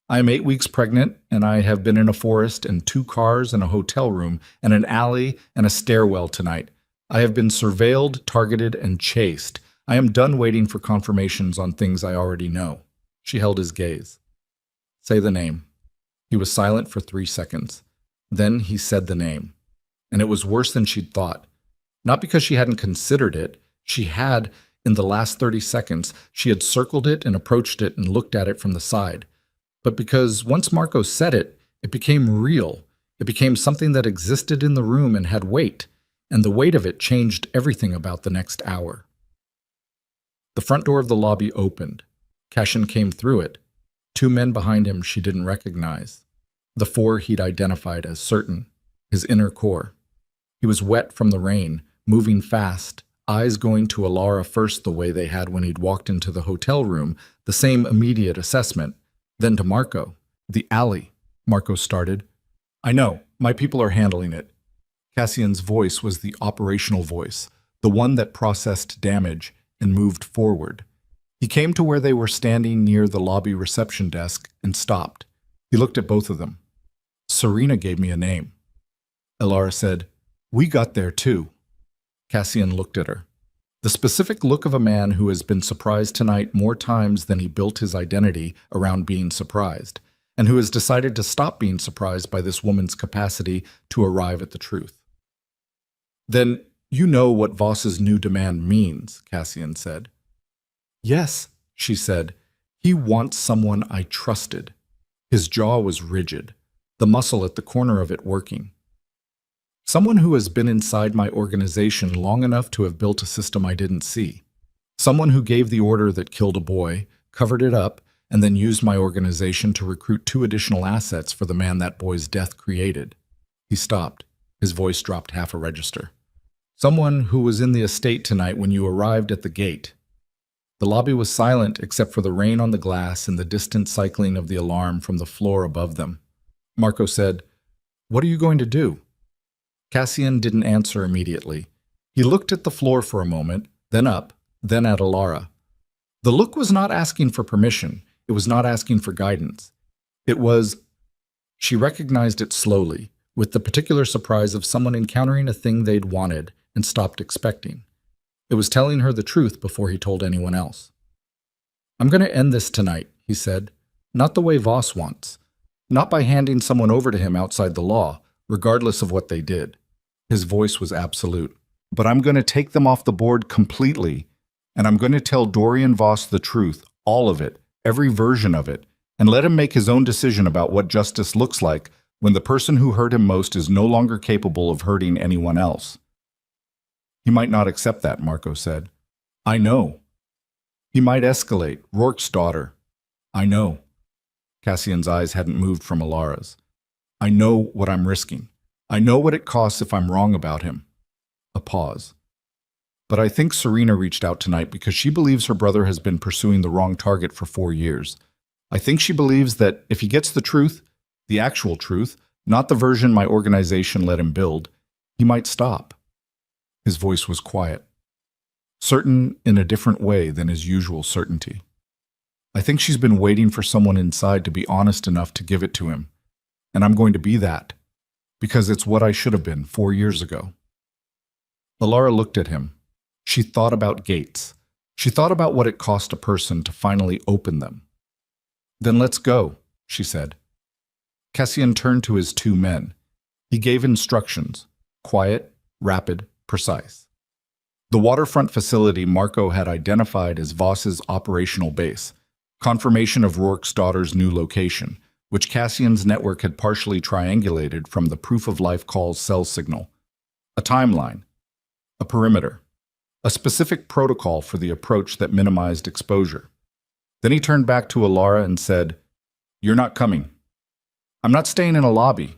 I am 8 weeks pregnant, and I have been in a forest and 2 cars and a hotel room and an alley and a stairwell tonight. I have been surveilled, targeted, and chased. I am done waiting for confirmations on things I already know. She held his gaze. Say the name. He was silent for 3 seconds. Then he said the name. And it was worse than she'd thought. Not because she hadn't considered it. She had. In the last 30 seconds, she had circled it and approached it and looked at it from the side. But because once Marco said it, it became real. It became something that existed in the room and had weight, and the weight of it changed everything about the next hour. The front door of the lobby opened. Cassian came through it. 2 men behind him she didn't recognize. The 4 he'd identified as certain, his inner core. He was wet from the rain, moving fast, eyes going to Elara first the way they had when he'd walked into the hotel room, the same immediate assessment, then to Marco. The alley, Marco started. I know, my people are handling it. Cassian's voice was the operational voice, the one that processed damage and moved forward. He came to where they were standing near the lobby reception desk and stopped. He looked at both of them. Serena gave me a name. Elara said, We got there too. Cassian looked at her. The specific look of a man who has been surprised tonight more times than he built his identity around being surprised. and who has decided to stop being surprised by this woman's capacity to arrive at the truth. Then you know what Voss's new demand means, Cassian said. Yes, she said. He wants someone I trusted. His jaw was rigid, the muscle at the corner of it working. Someone who has been inside my organization long enough to have built a system I didn't see. Someone who gave the order that killed a boy, covered it up, and then used my organization to recruit 2 additional assets for the man that boy's death created. He stopped. His voice dropped half a register. Someone who was in the estate tonight when you arrived at the gate. The lobby was silent except for the rain on the glass and the distant cycling of the alarm from the floor above them. Marco said, "What are you going to do?" Cassian didn't answer immediately. He looked at the floor for a moment, then up, then at Alara. The look was not asking for permission. It was not asking for guidance. It was... She recognized it slowly, with the particular surprise of someone encountering a thing they'd wanted and stopped expecting. It was telling her the truth before he told anyone else. "I'm going to end this tonight," he said. "Not the way Voss wants. Not by handing someone over to him outside the law, regardless of what they did." His voice was absolute. "But I'm going to take them off the board completely, and I'm going to tell Dorian Voss the truth, all of it, every version of it, and let him make his own decision about what justice looks like when the person who hurt him most is no longer capable of hurting anyone else." "He might not accept that," Marco said. "I know." "He might escalate, Rourke's daughter." "I know." Cassian's eyes hadn't moved from Alara's. "I know what I'm risking. I know what it costs if I'm wrong about him." A pause. "But I think Serena reached out tonight because she believes her brother has been pursuing the wrong target for 4 years. I think she believes that if he gets the truth, the actual truth, not the version my organization let him build, he might stop." His voice was quiet, certain in a different way than his usual certainty. "I think she's been waiting for someone inside to be honest enough to give it to him, and I'm going to be that, because it's what I should have been 4 years ago." Alara looked at him. She thought about gates. She thought about what it cost a person to finally open them. "Then let's go," she said. Cassian turned to his 2 men. He gave instructions, quiet, rapid, precise. The waterfront facility Marco had identified as Voss's operational base, confirmation of Rourke's daughter's new location, which Cassian's network had partially triangulated from the proof-of-life call's cell signal. A timeline, a perimeter, a specific protocol for the approach that minimized exposure. Then he turned back to Alara and said, "You're not coming. I'm not staying in a lobby.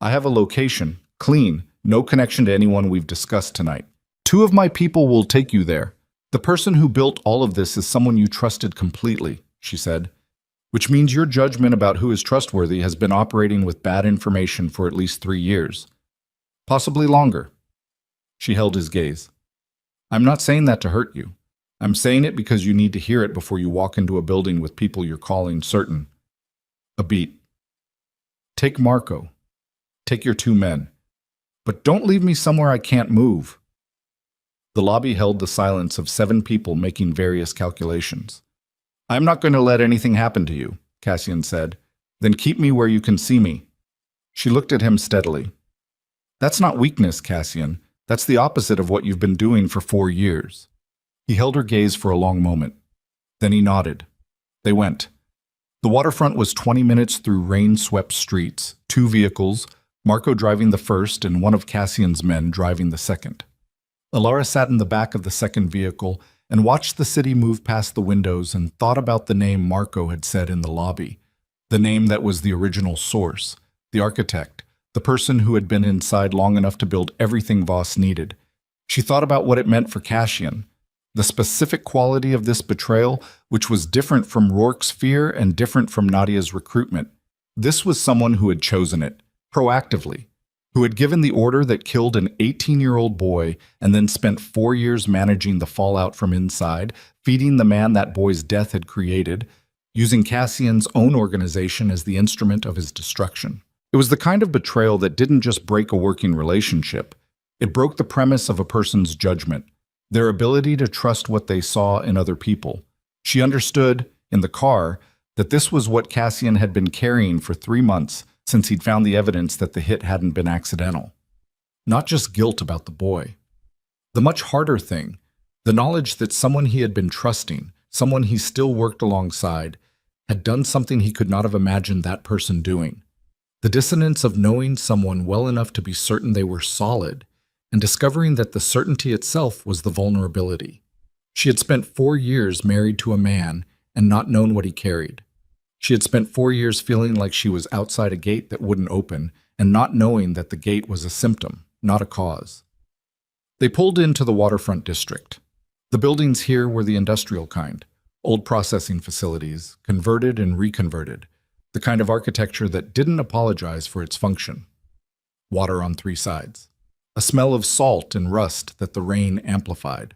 I have a location, clean, no connection to anyone we've discussed tonight. 2 of my people will take you there. The person who built all of this is someone you trusted completely," she said, "which means your judgment about who is trustworthy has been operating with bad information for at least 3 years. Possibly longer." She held his gaze. "I'm not saying that to hurt you. I'm saying it because you need to hear it before you walk into a building with people you're calling certain." A beat. "Take Marco. Take your 2 men. But don't leave me somewhere I can't move." The lobby held the silence of 7 people making various calculations. "I'm not going to let anything happen to you," Cassian said. "Then keep me where you can see me." She looked at him steadily. "That's not weakness, Cassian. That's the opposite of what you've been doing for 4 years." He held her gaze for a long moment. Then he nodded. They went. The waterfront was 20 minutes through rain-swept streets, 2 vehicles, Marco driving the first and one of Cassian's men driving the second. Alara sat in the back of the second vehicle and watched the city move past the windows and thought about the name Marco had said in the lobby, the name that was the original source, the architect, the person who had been inside long enough to build everything Voss needed. She thought about what it meant for Cassian, the specific quality of this betrayal, which was different from Rourke's fear and different from Nadia's recruitment. This was someone who had chosen it, proactively, who had given the order that killed an 18-year-old boy and then spent 4 years managing the fallout from inside, feeding the man that boy's death had created, using Cassian's own organization as the instrument of his destruction. It was the kind of betrayal that didn't just break a working relationship. It broke the premise of a person's judgment, their ability to trust what they saw in other people. She understood, in the car, that this was what Cassian had been carrying for 3 months since he'd found the evidence that the hit hadn't been accidental. Not just guilt about the boy. The much harder thing, the knowledge that someone he had been trusting, someone he still worked alongside, had done something he could not have imagined that person doing. The dissonance of knowing someone well enough to be certain they were solid, and discovering that the certainty itself was the vulnerability. She had spent 4 years married to a man and not known what he carried. She had spent 4 years feeling like she was outside a gate that wouldn't open and not knowing that the gate was a symptom, not a cause. They pulled into the waterfront district. The buildings here were the industrial kind, old processing facilities, converted and reconverted, the kind of architecture that didn't apologize for its function. Water on 3 sides. A smell of salt and rust that the rain amplified.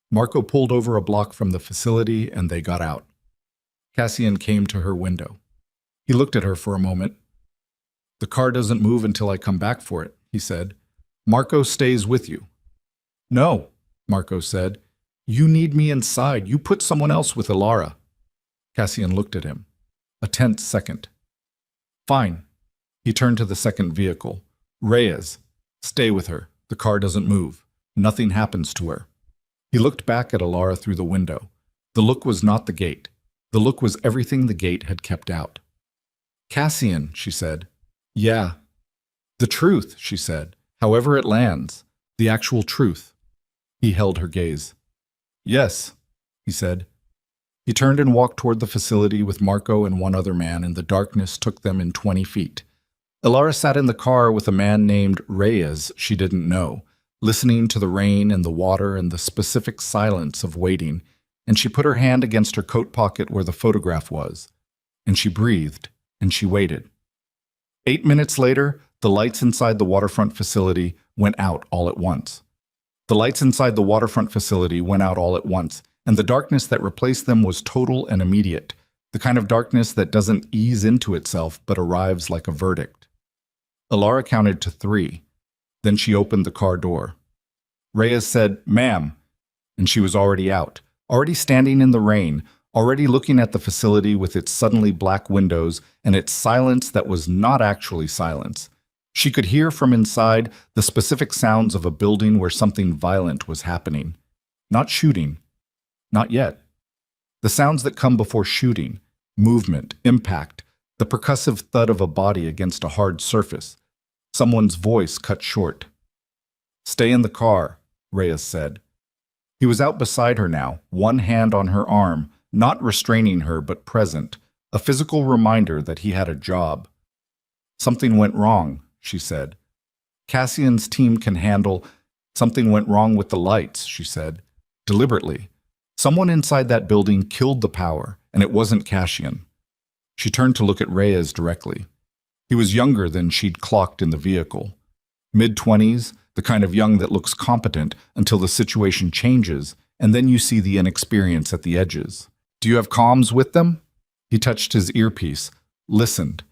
Marco pulled over a block from the facility and they got out. Cassian came to her window. He looked at her for a moment. "The car doesn't move until I come back for it," he said. "Marco stays with you." "No," Marco said. "You need me inside. You put someone else with Ilara." Cassian looked at him. A tense second. "Fine." He turned to the second vehicle. "Reyes, stay with her. The car doesn't move. Nothing happens to her." He looked back at Ilara through the window. The look was not the gate. The look was everything the gate had kept out. "Cassian," she said. "Yeah." "The truth," she said. "However it lands. The actual truth." He held her gaze. "Yes," he said. He turned and walked toward the facility with Marco and one other man, and the darkness took them in 20 feet. Ilara sat in the car with a man named Reyes she didn't know, listening to the rain and the water and the specific silence of waiting, and she put her hand against her coat pocket where the photograph was, and she breathed, and she waited. 8 minutes later, the lights inside the waterfront facility went out all at once. The lights inside the waterfront facility went out all at once, and the darkness that replaced them was total and immediate, the kind of darkness that doesn't ease into itself but arrives like a verdict. Ilara counted to 3. Then she opened the car door. Reyes said, "Ma'am," and she was already out, already standing in the rain, already looking at the facility with its suddenly black windows and its silence that was not actually silence. She could hear from inside the specific sounds of a building where something violent was happening. Not shooting. Not yet. The sounds that come before shooting, movement, impact, the percussive thud of a body against a hard surface. Someone's voice cut short. "Stay in the car," Reyes said. He was out beside her now, one hand on her arm, not restraining her but present, a physical reminder that he had a job. "Something went wrong," she said. "Cassian's team can handle—" "Something went wrong with the lights," she said, deliberately. "Someone inside that building killed the power, and it wasn't Cassian." She turned to look at Reyes directly. He was younger than she'd clocked in the vehicle. Mid-20s, the kind of young that looks competent until the situation changes, and then you see the inexperience at the edges. "Do you have comms with them?" He touched his earpiece, listened.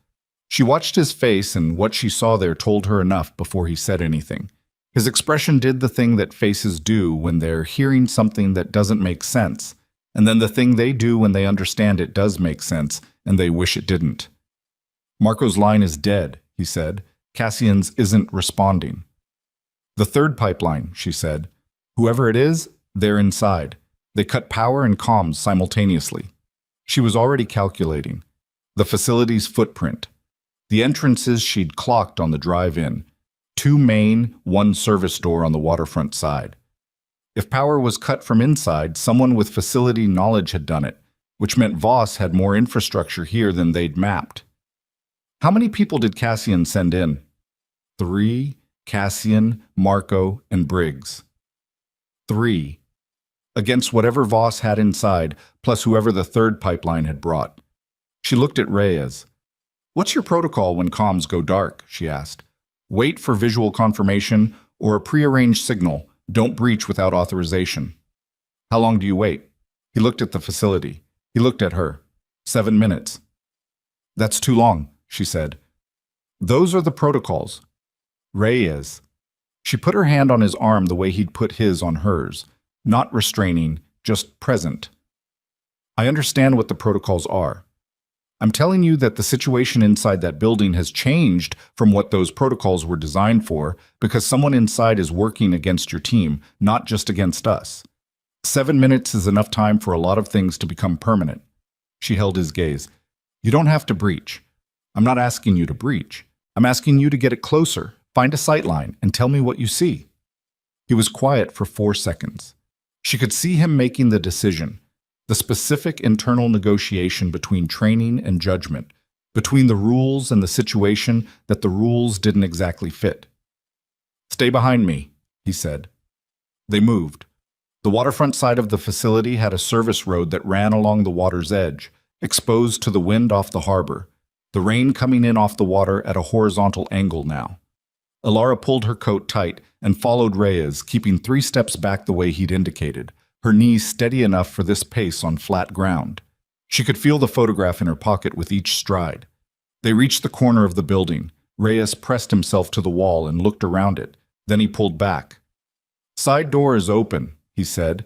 She watched his face, and what she saw there told her enough before he said anything. His expression did the thing that faces do when they're hearing something that doesn't make sense, and then the thing they do when they understand it does make sense, and they wish it didn't. "Marco's line is dead," he said. "Cassian's isn't responding." "The third pipeline," she said. "Whoever it is, they're inside. They cut power and comms simultaneously." She was already calculating. The facility's footprint. The entrances she'd clocked on the drive-in. 2 main, 1 service door on the waterfront side. If power was cut from inside, someone with facility knowledge had done it, which meant Voss had more infrastructure here than they'd mapped. How many people did Cassian send in? 3, Cassian, Marco, and Briggs. 3. Against whatever Voss had inside, plus whoever the third pipeline had brought. She looked at Reyes. "What's your protocol when comms go dark?" she asked. "Wait for visual confirmation or a prearranged signal. Don't breach without authorization." "How long do you wait?" He looked at the facility. He looked at her. 7 minutes. "That's too long," she said. "Those are the protocols." Reyes. She put her hand on his arm the way he'd put his on hers, not restraining, just present. "I understand what the protocols are. I'm telling you that the situation inside that building has changed from what those protocols were designed for because someone inside is working against your team, not just against us. 7 minutes is enough time for a lot of things to become permanent. She held his gaze. You don't have to breach. I'm not asking you to breach. I'm asking you to get it closer, find a sight line, and tell me what you see. He was quiet for 4 seconds. She could see him making the decision, the specific internal negotiation between training and judgment, between the rules and the situation that the rules didn't exactly fit. Stay behind me, he said. They moved. The waterfront side of the facility had a service road that ran along the water's edge, exposed to the wind off the harbor, the rain coming in off the water at a horizontal angle now. Alara pulled her coat tight and followed Reyes, keeping 3 steps back the way he'd indicated, her knees steady enough for this pace on flat ground. She could feel the photograph in her pocket with each stride. They reached the corner of the building. Reyes pressed himself to the wall and looked around it. Then he pulled back. Side door is open, he said.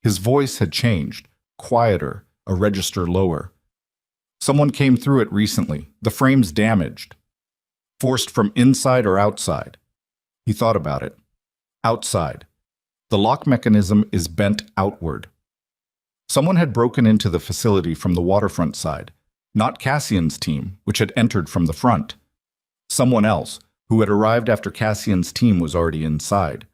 His voice had changed, quieter, a register lower. Someone came through it recently, the frame's damaged. Forced from inside or outside? He thought about it. Outside. The lock mechanism is bent outward. Someone had broken into the facility from the waterfront side, not Cassian's team, which had entered from the front. Someone else, who had arrived after Cassian's team was already inside.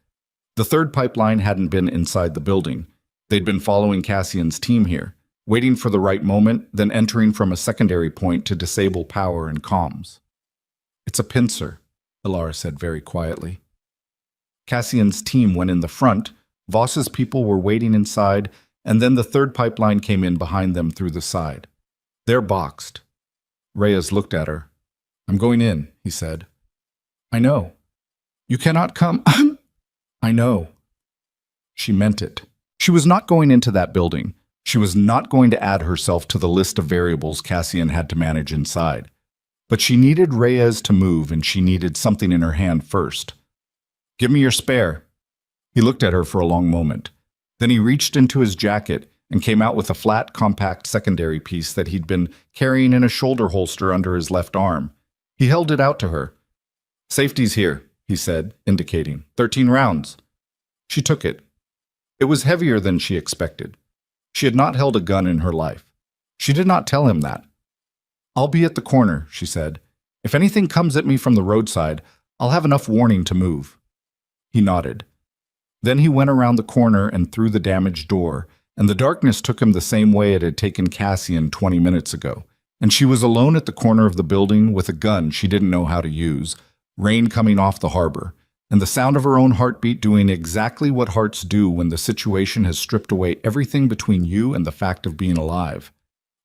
The third pipeline hadn't been inside the building. They'd been following Cassian's team here, waiting for the right moment, then entering from a secondary point to disable power and comms. It's a pincer, Alara said very quietly. Cassian's team went in the front, Voss's people were waiting inside, and then the third pipeline came in behind them through the side. They're boxed. Reyes looked at her. I'm going in, he said. I know. You cannot come. I know. She meant it. She was not going into that building. She was not going to add herself to the list of variables Cassian had to manage inside. But she needed Reyes to move, and she needed something in her hand first. Give me your spare. He looked at her for a long moment. Then he reached into his jacket and came out with a flat, compact secondary piece that he'd been carrying in a shoulder holster under his left arm. He held it out to her. Safety's here, he said, indicating. 13 rounds. She took it. It was heavier than she expected. She had not held a gun in her life. She did not tell him that. I'll be at the corner, she said. If anything comes at me from the roadside, I'll have enough warning to move. He nodded. Then he went around the corner and through the damaged door, and the darkness took him the same way it had taken Cassian 20 minutes ago, and she was alone at the corner of the building with a gun she didn't know how to use, rain coming off the harbor, and the sound of her own heartbeat doing exactly what hearts do when the situation has stripped away everything between you and the fact of being alive.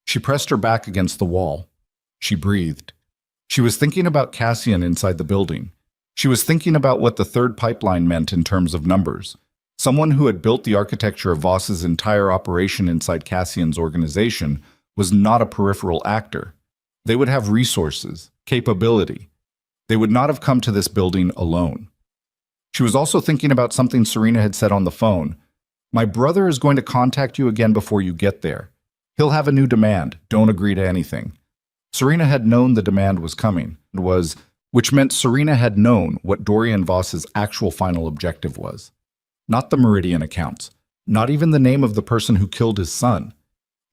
She pressed her back against the wall. She breathed. She was thinking about Cassian inside the building. She was thinking about what the third pipeline meant in terms of numbers. Someone who had built the architecture of Voss's entire operation inside Cassian's organization was not a peripheral actor. They would have resources, capability. They would not have come to this building alone. She was also thinking about something Serena had said on the phone. My brother is going to contact you again before you get there. He'll have a new demand. Don't agree to anything. Serena had known the demand was coming, which meant Serena had known what Dorian Voss's actual final objective was. Not the Meridian accounts, not even the name of the person who killed his son.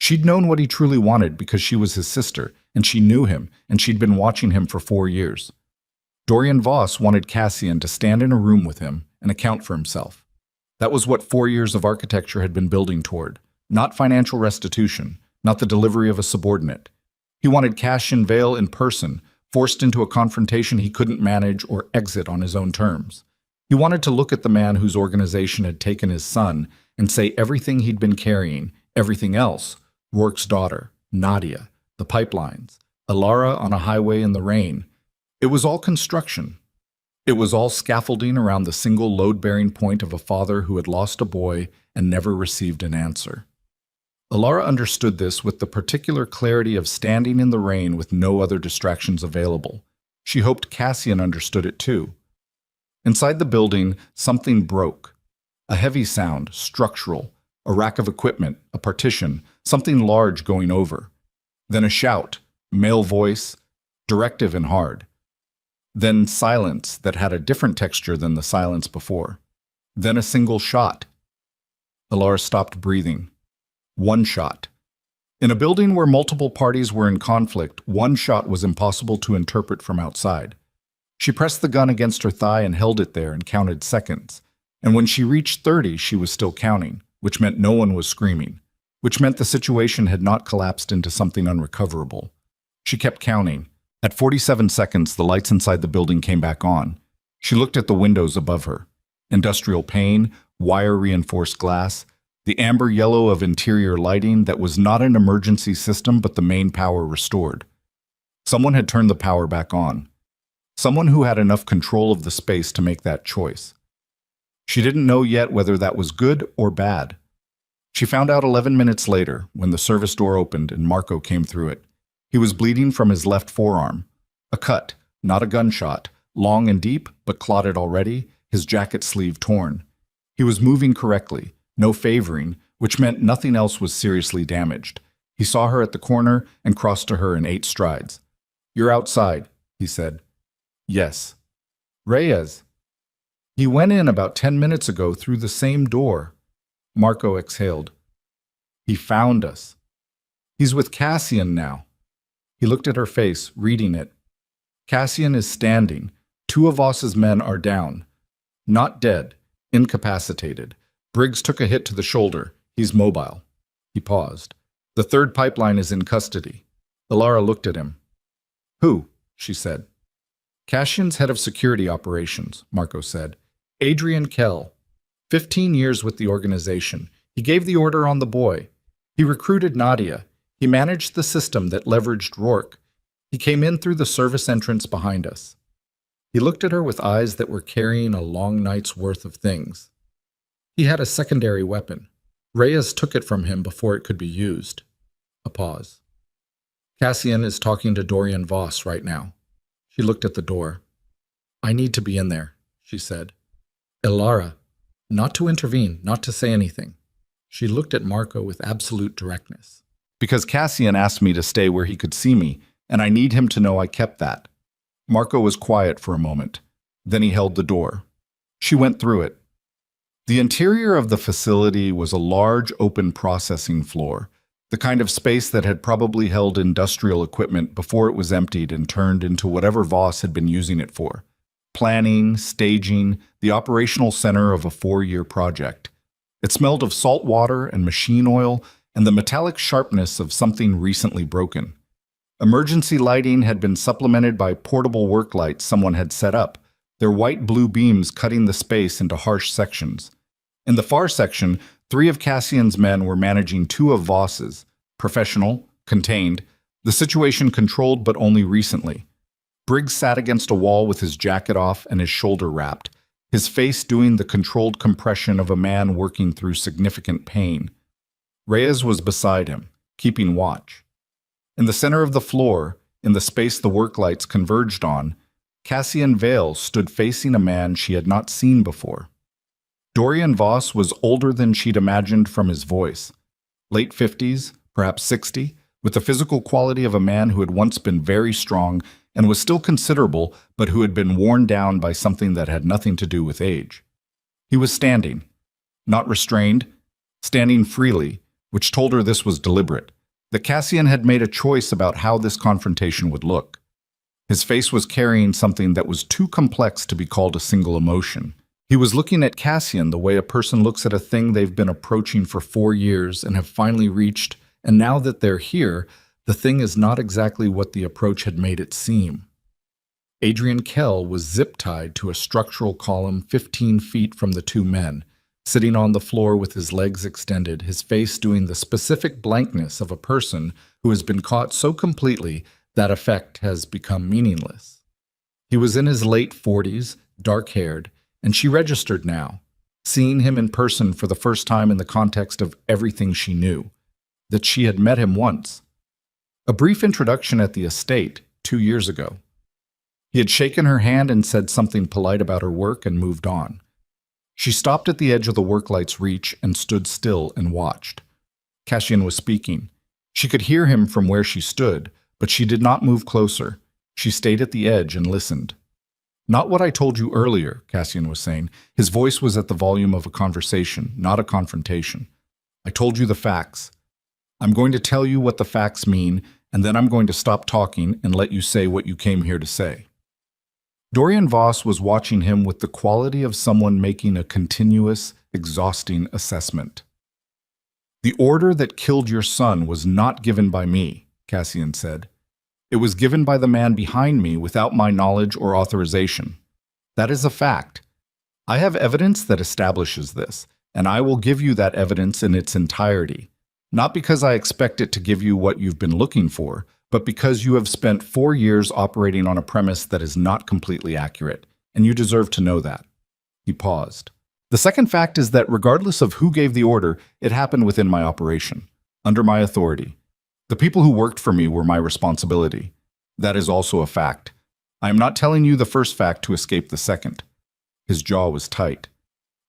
She'd known what he truly wanted because she was his sister, and she knew him, and she'd been watching him for 4 years. Dorian Voss wanted Cassian to stand in a room with him and account for himself. That was what 4 years of architecture had been building toward, not financial restitution, not the delivery of a subordinate. He wanted Cassian Vale in person, forced into a confrontation he couldn't manage or exit on his own terms. He wanted to look at the man whose organization had taken his son and say everything he'd been carrying, everything else, Rourke's daughter, Nadia, the pipelines, Alara on a highway in the rain. It was all construction. It was all scaffolding around the single load-bearing point of a father who had lost a boy and never received an answer. Alara understood this with the particular clarity of standing in the rain with no other distractions available. She hoped Cassian understood it too. Inside the building, something broke. A heavy sound, structural, a rack of equipment, a partition, something large going over. Then a shout, male voice, directive and hard. Then silence that had a different texture than the silence before. Then a single shot. Elara stopped breathing. One shot. In a building where multiple parties were in conflict, one shot was impossible to interpret from outside. She pressed the gun against her thigh and held it there and counted seconds. And when she reached 30, she was still counting, which meant no one was screaming, which meant the situation had not collapsed into something unrecoverable. She kept counting. At 47 seconds, the lights inside the building came back on. She looked at the windows above her. Industrial pane, wire-reinforced glass, the amber yellow of interior lighting that was not an emergency system but the main power restored. Someone had turned the power back on. Someone who had enough control of the space to make that choice. She didn't know yet whether that was good or bad. She found out 11 minutes later when the service door opened and Marco came through it. He was bleeding from his left forearm. A cut, not a gunshot, long and deep but clotted already, his jacket sleeve torn. He was moving correctly, no favoring, which meant nothing else was seriously damaged. He saw her at the corner and crossed to her in 8 strides. "You're outside," he said. "Yes." "Reyes." "He went in about 10 minutes ago through the same door." Marco exhaled. "He found us. He's with Cassian now." He looked at her face, reading it. "Cassian is standing. 2 of Voss's men are down. Not dead, incapacitated. Briggs took a hit to the shoulder. He's mobile." He paused. "The 3rd pipeline is in custody." Elara looked at him. "Who?" she said. "Cassian's head of security operations," Marco said. "Adrian Kell. 15 years with the organization. He gave the order on the boy. He recruited Nadia. He managed the system that leveraged Rourke. He came in through the service entrance behind us." He looked at her with eyes that were carrying a long night's worth of things. "He had a secondary weapon. Reyes took it from him before it could be used." A pause. "Cassian is talking to Dorian Voss right now." She looked at the door. "I need to be in there," she said. "Elara, not to intervene, not to say anything." She looked at Marco with absolute directness. "Because Cassian asked me to stay where he could see me, and I need him to know I kept that." Marco was quiet for a moment. Then he held the door. She went through it. The interior of the facility was a large open processing floor, the kind of space that had probably held industrial equipment before it was emptied and turned into whatever Voss had been using it for. Planning, staging, the operational center of a 4-year project. It smelled of salt water and machine oil and the metallic sharpness of something recently broken. Emergency lighting had been supplemented by portable work lights someone had set up, their white-blue beams cutting the space into harsh sections. In the far section, 3 of Cassian's men were managing 2 of Voss's, professional, contained, the situation controlled but only recently. Briggs sat against a wall with his jacket off and his shoulder wrapped, his face doing the controlled compression of a man working through significant pain. Reyes was beside him, keeping watch. In the center of the floor, in the space the work lights converged on, Cassian Vale stood facing a man she had not seen before. Dorian Voss was older than she'd imagined from his voice. Late 50s, perhaps 60, with the physical quality of a man who had once been very strong and was still considerable, but who had been worn down by something that had nothing to do with age. He was standing, not restrained, standing freely, which told her this was deliberate, that Cassian had made a choice about how this confrontation would look. His face was carrying something that was too complex to be called a single emotion. He was looking at Cassian the way a person looks at a thing they've been approaching for 4 years and have finally reached, and now that they're here, the thing is not exactly what the approach had made it seem. Adrian Kell was zip-tied to a structural column 15 feet from the 2 men, sitting on the floor with his legs extended, his face doing the specific blankness of a person who has been caught so completely that effect has become meaningless. He was in his late 40s, dark-haired, and she registered now, seeing him in person for the first time in the context of everything she knew, that she had met him once. A brief introduction at the estate 2 years ago. He had shaken her hand and said something polite about her work and moved on. She stopped at the edge of the work light's reach and stood still and watched. Cassian was speaking. She could hear him from where she stood, but she did not move closer. She stayed at the edge and listened. Not what I told you earlier, Cassian was saying. His voice was at the volume of a conversation, not a confrontation. I told you the facts. I'm going to tell you what the facts mean, and then I'm going to stop talking and let you say what you came here to say. Dorian Voss was watching him with the quality of someone making a continuous, exhausting assessment. The order that killed your son was not given by me, Cassian said. It was given by the man behind me without my knowledge or authorization. That is a fact. I have evidence that establishes this, and I will give you that evidence in its entirety. Not because I expect it to give you what you've been looking for, but because you have spent 4 years operating on a premise that is not completely accurate, and you deserve to know that. He paused. The second fact is that regardless of who gave the order, it happened within my operation, under my authority. The people who worked for me were my responsibility. That is also a fact. I am not telling you the first fact to escape the second. His jaw was tight.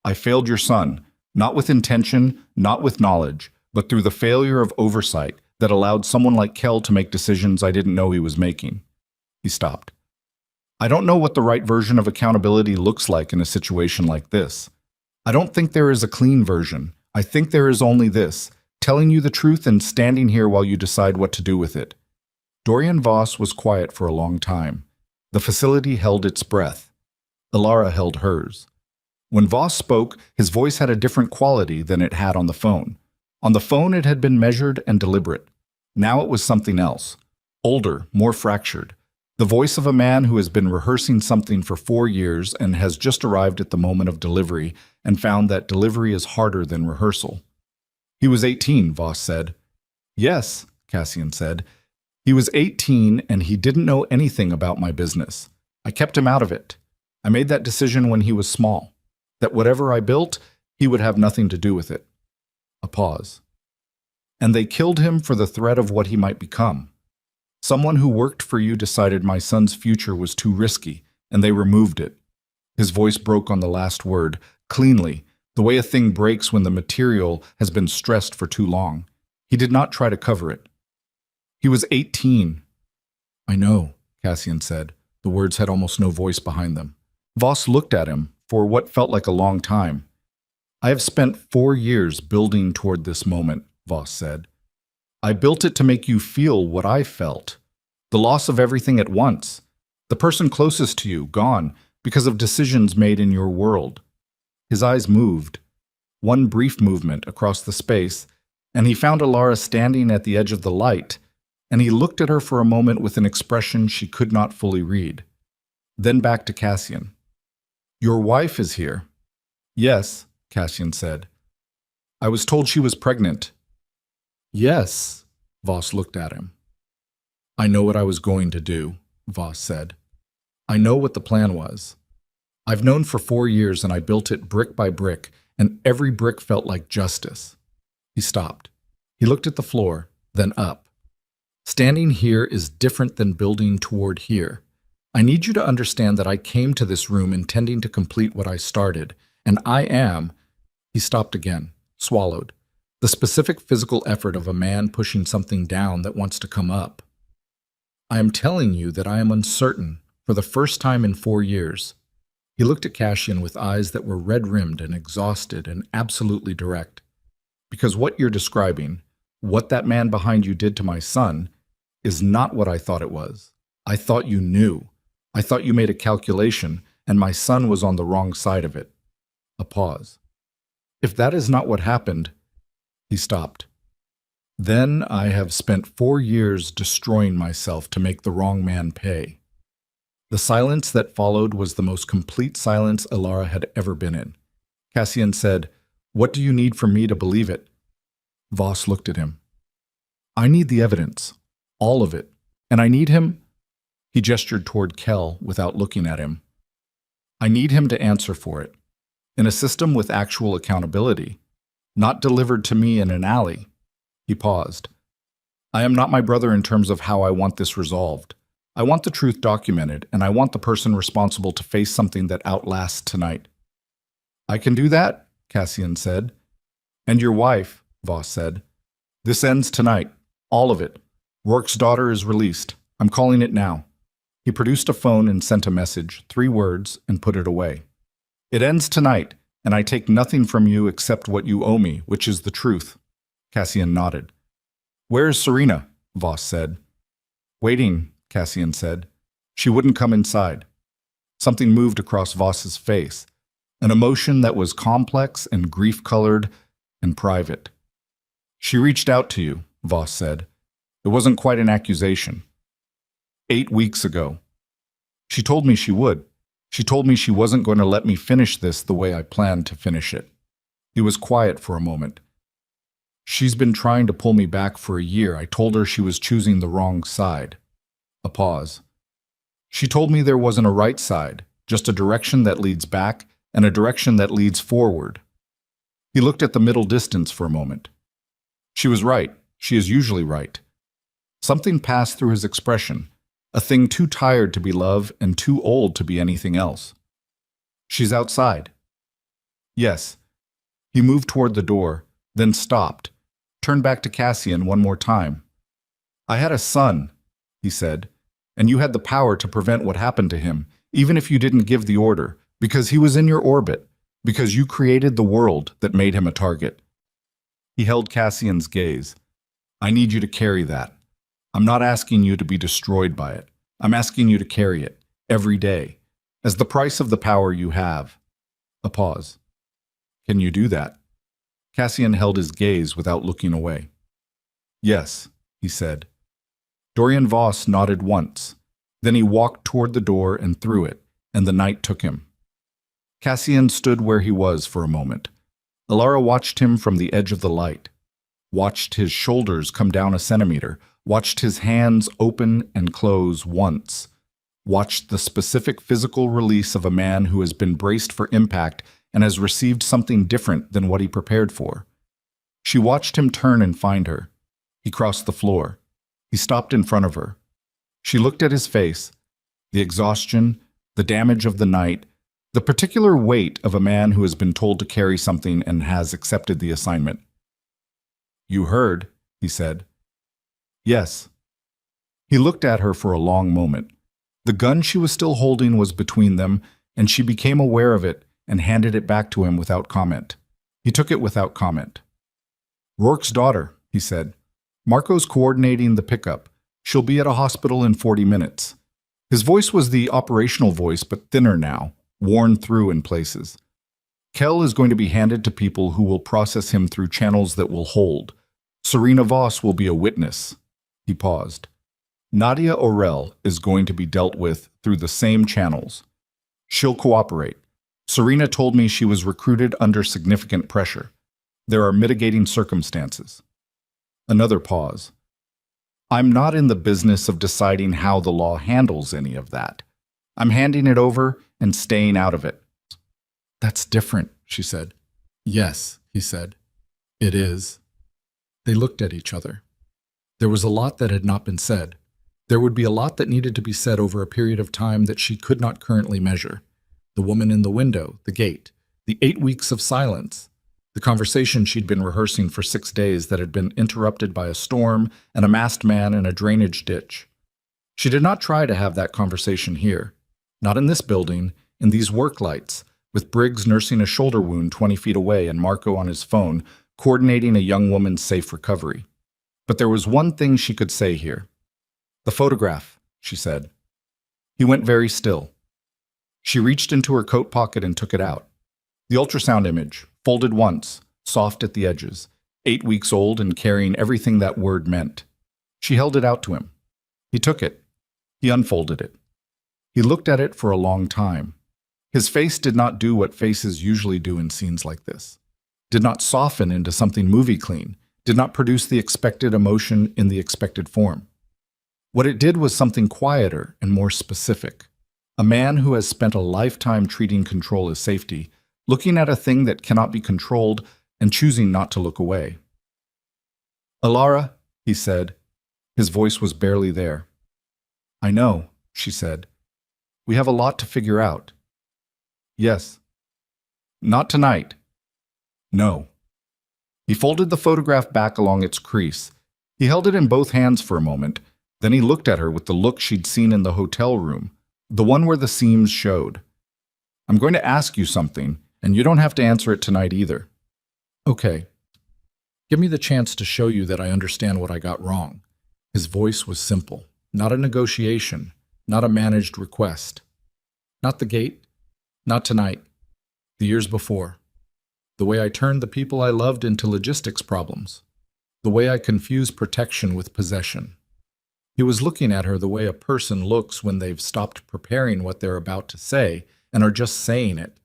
I failed your son, not with intention, not with knowledge, but through the failure of oversight that allowed someone like Kel to make decisions I didn't know he was making. He stopped. I don't know what the right version of accountability looks like in a situation like this. I don't think there is a clean version. I think there is only this, telling you the truth and standing here while you decide what to do with it. Dorian Voss was quiet for a long time. The facility held its breath. Ilara held hers. When Voss spoke, his voice had a different quality than it had on the phone. On the phone, it had been measured and deliberate. Now it was something else. Older, more fractured. The voice of a man who has been rehearsing something for 4 years and has just arrived at the moment of delivery and found that delivery is harder than rehearsal. He was 18, Voss said. Yes, Cassian said. He was 18 and he didn't know anything about my business. I kept him out of it. I made that decision when he was small, that whatever I built, he would have nothing to do with it. A pause. And they killed him for the threat of what he might become. Someone who worked for you decided my son's future was too risky, and they removed it. His voice broke on the last word, cleanly, the way a thing breaks when the material has been stressed for too long. He did not try to cover it. He was 18. I know, Cassian said. The words had almost no voice behind them. Voss looked at him for what felt like a long time. I have spent 4 years building toward this moment, Voss said. I built it to make you feel what I felt. The loss of everything at once. The person closest to you, gone, because of decisions made in your world. His eyes moved. One brief movement across the space, and he found Ilara standing at the edge of the light, and he looked at her for a moment with an expression she could not fully read. Then back to Cassian. Your wife is here. Yes, Cassian said. I was told she was pregnant. Yes, Voss looked at him. I know what I was going to do, Voss said. I know what the plan was. I've known for 4 years and I built it brick by brick, and every brick felt like justice. He stopped. He looked at the floor, then up. Standing here is different than building toward here. I need you to understand that I came to this room intending to complete what I started, and I am— He stopped again, swallowed. The specific physical effort of a man pushing something down that wants to come up. I am telling you that I am uncertain for the first time in 4 years. He looked at Cassian with eyes that were red-rimmed and exhausted and absolutely direct. Because what you're describing, what that man behind you did to my son, is not what I thought it was. I thought you knew. I thought you made a calculation, and my son was on the wrong side of it. A pause. If that is not what happened— He stopped. Then I have spent 4 years destroying myself to make the wrong man pay. The silence that followed was the most complete silence Ilara had ever been in. Cassian said, What do you need from me to believe it? Voss looked at him. I need the evidence, all of it, and I need him— He gestured toward Kel without looking at him. I need him to answer for it, in a system with actual accountability, not delivered to me in an alley. He paused. I am not my brother in terms of how I want this resolved. I want the truth documented, and I want the person responsible to face something that outlasts tonight. I can do that, Cassian said. And your wife, Voss said. This ends tonight, all of it. Rourke's daughter is released. I'm calling it now. He produced a phone and sent a message, 3 words, and put it away. It ends tonight, and I take nothing from you except what you owe me, which is the truth. Cassian nodded. Where is Serena? Voss said. Waiting, Cassian said. She wouldn't come inside. Something moved across Voss's face, an emotion that was complex and grief-colored and private. She reached out to you, Voss said. It wasn't quite an accusation. 8 weeks ago. She told me she would. She told me she wasn't going to let me finish this the way I planned to finish it. He was quiet for a moment. She's been trying to pull me back for a year. I told her she was choosing the wrong side. A pause. She told me there wasn't a right side, just a direction that leads back and a direction that leads forward. He looked at the middle distance for a moment. She was right. She is usually right. Something passed through his expression, a thing too tired to be love and too old to be anything else. She's outside. Yes. He moved toward the door, then stopped, turned back to Cassian one more time. I had a son, he said, and you had the power to prevent what happened to him, even if you didn't give the order, because he was in your orbit, because you created the world that made him a target. He held Cassian's gaze. I need you to carry that. I'm not asking you to be destroyed by it. I'm asking you to carry it, every day, as the price of the power you have. A pause. Can you do that? Cassian held his gaze without looking away. Yes, he said. Dorian Voss nodded once. Then he walked toward the door and through it, and the night took him. Cassian stood where he was for a moment. Alara watched him from the edge of the light, watched his shoulders come down a centimeter, watched his hands open and close once, watched the specific physical release of a man who has been braced for impact and has received something different than what he prepared for. She watched him turn and find her. He crossed the floor. He stopped in front of her. She looked at his face, the exhaustion, the damage of the night, the particular weight of a man who has been told to carry something and has accepted the assignment. You heard, he said. Yes. He looked at her for a long moment. The gun she was still holding was between them, and she became aware of it and handed it back to him without comment. He took it without comment. Rourke's daughter, he said. Marco's coordinating the pickup. She'll be at a hospital in 40 minutes. His voice was the operational voice, but thinner now, worn through in places. Kell is going to be handed to people who will process him through channels that will hold. Serena Voss will be a witness. He paused. Nadia Orel is going to be dealt with through the same channels. She'll cooperate. Serena told me she was recruited under significant pressure. There are mitigating circumstances. Another pause. I'm not in the business of deciding how the law handles any of that. I'm handing it over and staying out of it. That's different, she said. Yes, he said. It is. They looked at each other. There was a lot that had not been said. There would be a lot that needed to be said over a period of time that she could not currently measure. The woman in the window, the gate, the 8 weeks of silence, the conversation she'd been rehearsing for 6 days that had been interrupted by a storm and a masked man in a drainage ditch. She did not try to have that conversation here. Not in this building, in these work lights, with Briggs nursing a shoulder wound 20 feet away and Marco on his phone, coordinating a young woman's safe recovery. But there was one thing she could say here. The photograph, she said. He went very still. She reached into her coat pocket and took it out. The ultrasound image, folded once, soft at the edges, 8 weeks old and carrying everything that word meant. She held it out to him. He took it. He unfolded it. He looked at it for a long time. His face did not do what faces usually do in scenes like this. Did not soften into something movie clean. Did not produce the expected emotion in the expected form. What it did was something quieter and more specific. A man who has spent a lifetime treating control as safety, looking at a thing that cannot be controlled and choosing not to look away. Alara, he said. His voice was barely there. I know, she said. We have a lot to figure out. Yes. Not tonight. No. He folded the photograph back along its crease, He held it in both hands for a moment. Then he looked at her with the look she'd seen in the hotel room, the one where the seams showed. I'm going to ask you something, and you don't have to answer it tonight either. Okay. Give me the chance to show you that I understand what I got wrong. His voice was simple, not a negotiation, not a managed request. Not the gate, not tonight, the years before. The way I turned the people I loved into logistics problems. The way I confused protection with possession. He was looking at her the way a person looks when they've stopped preparing what they're about to say and are just saying it.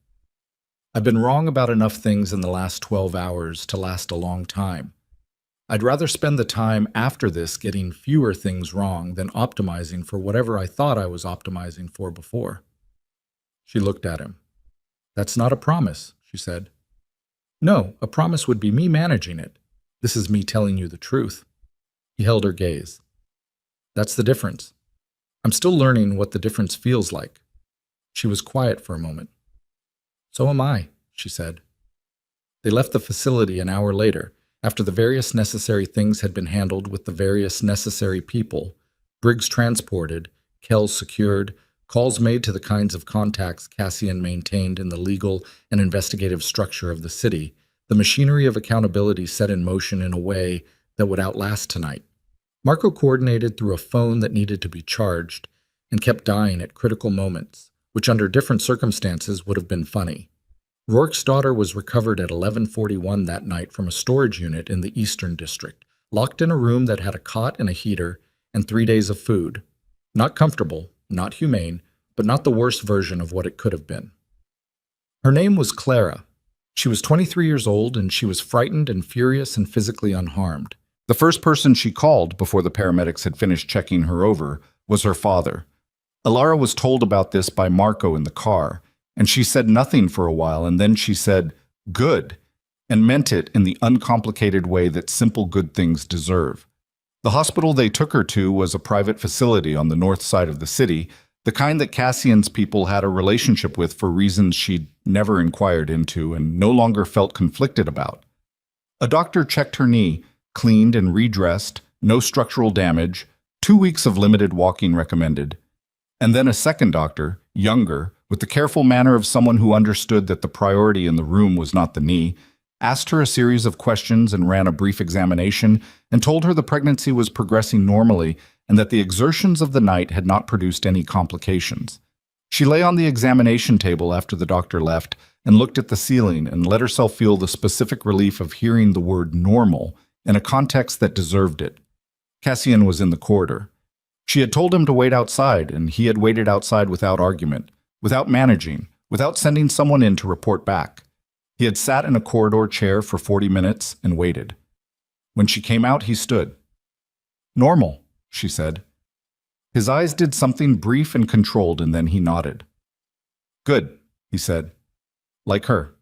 I've been wrong about enough things in the last 12 hours to last a long time. I'd rather spend the time after this getting fewer things wrong than optimizing for whatever I thought I was optimizing for before. She looked at him. That's not a promise, she said. No, a promise would be me managing it. This is me telling you the truth. He held her gaze. That's the difference. I'm still learning what the difference feels like. She was quiet for a moment. So am I, she said. They left the facility an hour later, after the various necessary things had been handled with the various necessary people, Briggs transported, Kells secured, calls made to the kinds of contacts Cassian maintained in the legal and investigative structure of the city, the machinery of accountability set in motion in a way that would outlast tonight. Marco coordinated through a phone that needed to be charged and kept dying at critical moments, which under different circumstances would have been funny. Rourke's daughter was recovered at 11:41 that night from a storage unit in the Eastern District, locked in a room that had a cot and a heater and 3 days of food. Not comfortable, not humane, but not the worst version of what it could have been. Her name was Clara. She was 23 years old, and she was frightened and furious and physically unharmed. The first person she called before the paramedics had finished checking her over was her father. Alara was told about this by Marco in the car, and she said nothing for a while, and then she said, "Good," and meant it in the uncomplicated way that simple good things deserve. The hospital they took her to was a private facility on the north side of the city, the kind that Cassian's people had a relationship with for reasons she'd never inquired into and no longer felt conflicted about. A doctor checked her knee, cleaned and redressed, no structural damage, 2 weeks of limited walking recommended. And then a second doctor, younger, with the careful manner of someone who understood that the priority in the room was not the knee, asked her a series of questions and ran a brief examination and told her the pregnancy was progressing normally and that the exertions of the night had not produced any complications. She lay on the examination table after the doctor left and looked at the ceiling and let herself feel the specific relief of hearing the word normal in a context that deserved it. Cassian was in the corridor. She had told him to wait outside, and he had waited outside without argument, without managing, without sending someone in to report back. He had sat in a corridor chair for 40 minutes and waited. When she came out, he stood. "Normal," she said. His eyes did something brief and controlled, and then he nodded. "Good," he said. "Like her.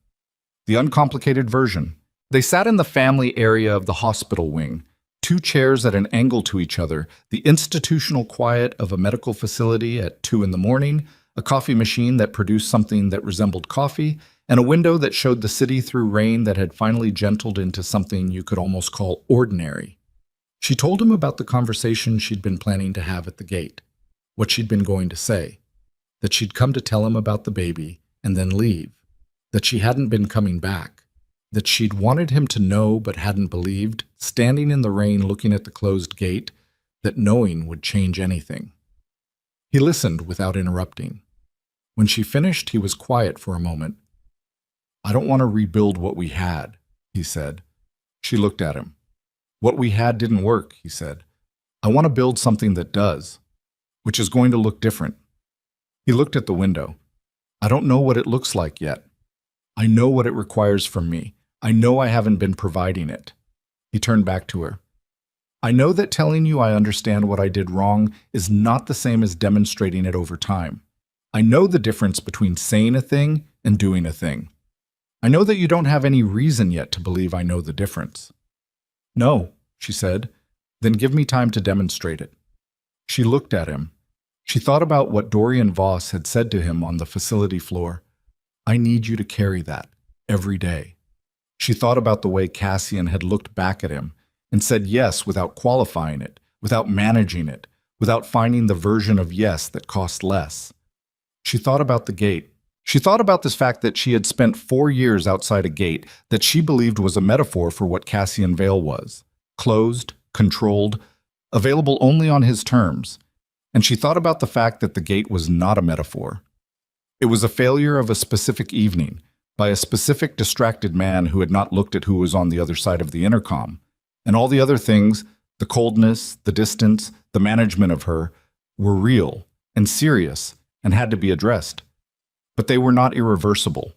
The uncomplicated version." They sat in the family area of the hospital wing, 2 chairs at an angle to each other, the institutional quiet of a medical facility at 2 in the morning, a coffee machine that produced something that resembled coffee, and a window that showed the city through rain that had finally gentled into something you could almost call ordinary. She told him about the conversation she'd been planning to have at the gate, what she'd been going to say, that she'd come to tell him about the baby and then leave, that she hadn't been coming back, that she'd wanted him to know but hadn't believed, standing in the rain looking at the closed gate, that knowing would change anything. He listened without interrupting. When she finished, he was quiet for a moment. "I don't want to rebuild what we had," he said. She looked at him. "What we had didn't work," he said. "I want to build something that does, which is going to look different." He looked at the window. "I don't know what it looks like yet. I know what it requires from me. I know I haven't been providing it." He turned back to her. "I know that telling you I understand what I did wrong is not the same as demonstrating it over time. I know the difference between saying a thing and doing a thing. I know that you don't have any reason yet to believe I know the difference." "No," she said. "Then give me time to demonstrate it." She looked at him. She thought about what Dorian Voss had said to him on the facility floor. "I need you to carry that every day." She thought about the way Cassian had looked back at him, and said yes without qualifying it, without managing it, without finding the version of yes that cost less. She thought about the gate. She thought about this fact that she had spent 4 years outside a gate that she believed was a metaphor for what Cassian Vale was. Closed, controlled, available only on his terms. And she thought about the fact that the gate was not a metaphor. It was a failure of a specific evening, by a specific distracted man who had not looked at who was on the other side of the intercom. And all the other things, the coldness, the distance, the management of her, were real and serious and had to be addressed. But they were not irreversible.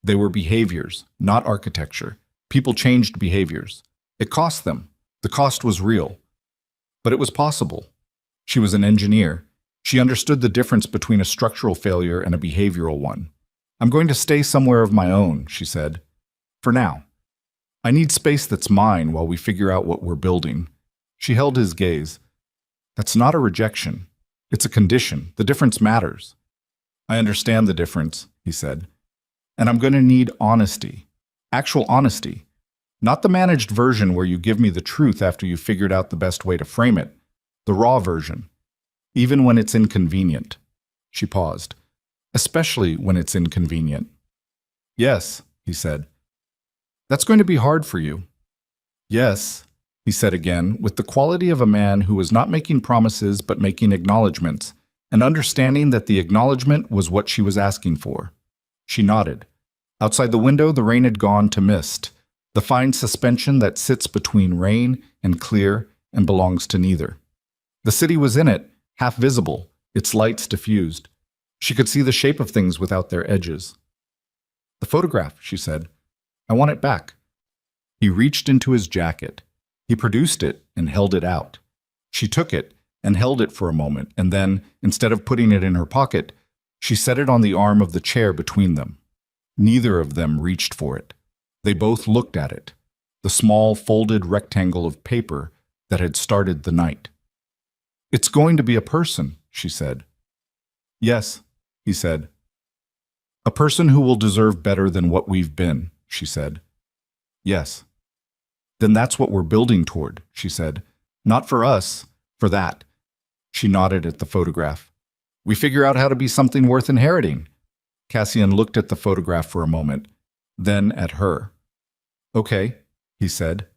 They were behaviors, not architecture. People changed behaviors. It cost them. The cost was real. But it was possible. She was an engineer. She understood the difference between a structural failure and a behavioral one. "I'm going to stay somewhere of my own," she said. "For now. I need space that's mine while we figure out what we're building." She held his gaze. "That's not a rejection. It's a condition. The difference matters." "I understand the difference," he said. "And I'm going to need honesty. Actual honesty. Not the managed version where you give me the truth after you've figured out the best way to frame it. The raw version. Even when it's inconvenient." She paused. "Especially when it's inconvenient." "Yes," he said. "That's going to be hard for you." "Yes," he said again, with the quality of a man who was not making promises but making acknowledgments, and understanding that the acknowledgment was what she was asking for. She nodded. Outside the window, the rain had gone to mist, the fine suspension that sits between rain and clear and belongs to neither. The city was in it, half visible, its lights diffused. She could see the shape of things without their edges. "The photograph," she said. "I want it back." He reached into his jacket. He produced it and held it out. She took it and held it for a moment, and then, instead of putting it in her pocket, she set it on the arm of the chair between them. Neither of them reached for it. They both looked at it, the small folded rectangle of paper that had started the night. "It's going to be a person," she said. "Yes," he said. "A person who will deserve better than what we've been," she said. "Yes." "Then that's what we're building toward," she said. "Not for us, for that." She nodded at the photograph. "We figure out how to be something worth inheriting." Cassian looked at the photograph for a moment, then at her. "Okay," he said.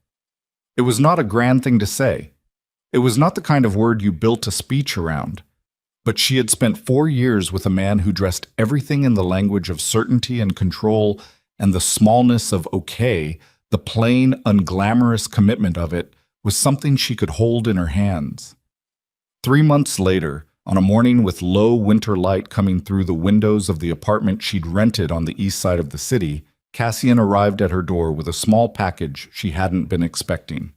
It was not a grand thing to say. It was not the kind of word you built a speech around. But she had spent 4 years with a man who dressed everything in the language of certainty and control, and the smallness of okay, the plain, unglamorous commitment of it, was something she could hold in her hands. 3 months later, on a morning with low winter light coming through the windows of the apartment she'd rented on the east side of the city, Cassian arrived at her door with a small package she hadn't been expecting.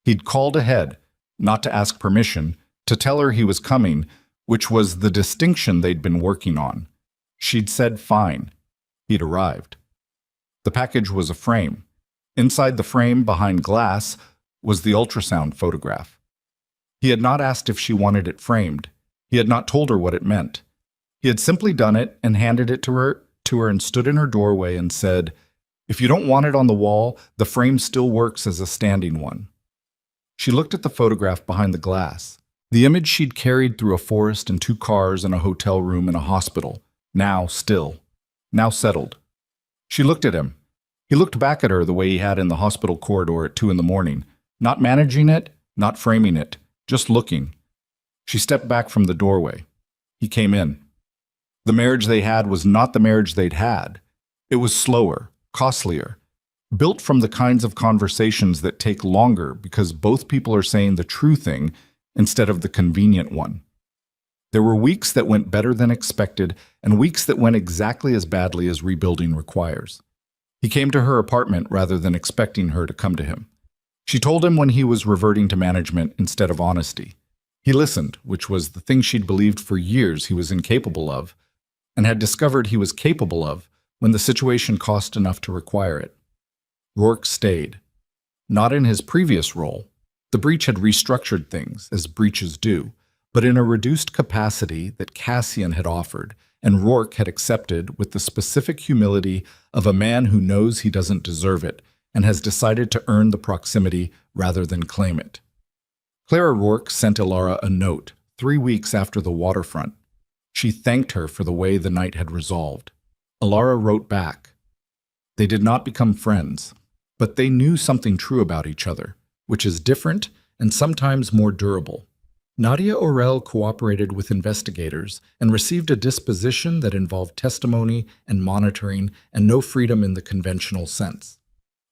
He'd called ahead, not to ask permission, to tell her he was coming, which was the distinction they'd been working on. She'd said fine. He'd arrived. The package was a frame. Inside the frame, behind glass, was the ultrasound photograph. He had not asked if she wanted it framed. He had not told her what it meant. He had simply done it and handed it to her and stood in her doorway and said, "If you don't want it on the wall, the frame still works as a standing one." She looked at the photograph behind the glass. The image she'd carried through a forest and 2 cars and a hotel room and a hospital, now still, now settled. She looked at him. He looked back at her the way he had in the hospital corridor at 2 a.m, not managing it, not framing it, just looking. She stepped back from the doorway. He came in. The marriage they had was not the marriage they'd had. It was slower, costlier, built from the kinds of conversations that take longer because both people are saying the true thing instead of the convenient one. There were weeks that went better than expected and weeks that went exactly as badly as rebuilding requires. He came to her apartment rather than expecting her to come to him. She told him when he was reverting to management instead of honesty. He listened, which was the thing she'd believed for years he was incapable of, and had discovered he was capable of when the situation cost enough to require it. Rourke stayed. Not in his previous role. The breach had restructured things, as breaches do, but in a reduced capacity that Cassian had offered, and Rourke had accepted with the specific humility of a man who knows he doesn't deserve it and has decided to earn the proximity rather than claim it. Clara Rourke sent Ilara a note 3 weeks after the waterfront. She thanked her for the way the night had resolved. Ilara wrote back. They did not become friends, but they knew something true about each other, which is different and sometimes more durable. Nadia Aurel cooperated with investigators and received a disposition that involved testimony and monitoring and no freedom in the conventional sense.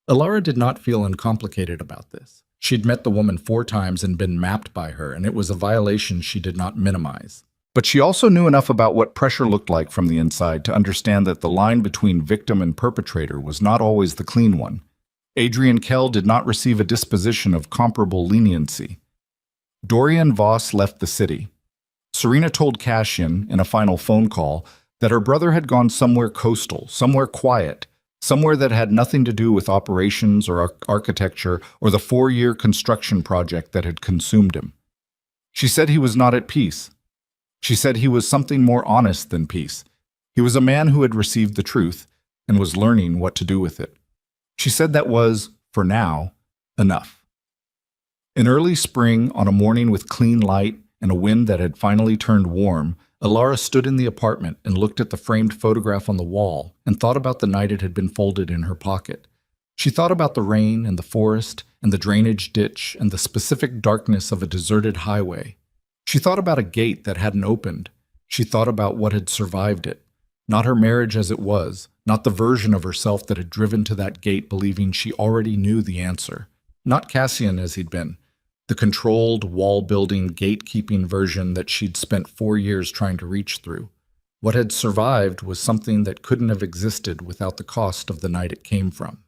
Ilara did not feel uncomplicated about this. She'd met the woman 4 times and been mapped by her, and it was a violation she did not minimize. But she also knew enough about what pressure looked like from the inside to understand that the line between victim and perpetrator was not always the clean one. Adrian Kell did not receive a disposition of comparable leniency. Dorian Voss left the city. Serena told Cassian, in a final phone call, that her brother had gone somewhere coastal, somewhere quiet, somewhere that had nothing to do with operations or architecture or the 4-year construction project that had consumed him. She said he was not at peace. She said he was something more honest than peace. He was a man who had received the truth and was learning what to do with it. She said that was, for now, enough. In early spring, on a morning with clean light and a wind that had finally turned warm, Ilara stood in the apartment and looked at the framed photograph on the wall and thought about the night it had been folded in her pocket. She thought about the rain and the forest and the drainage ditch and the specific darkness of a deserted highway. She thought about a gate that hadn't opened. She thought about what had survived it. Not her marriage as it was, not the version of herself that had driven to that gate believing she already knew the answer. Not Cassian as he'd been. The controlled, wall-building, gatekeeping version that she'd spent 4 years trying to reach through. What had survived was something that couldn't have existed without the cost of the night it came from.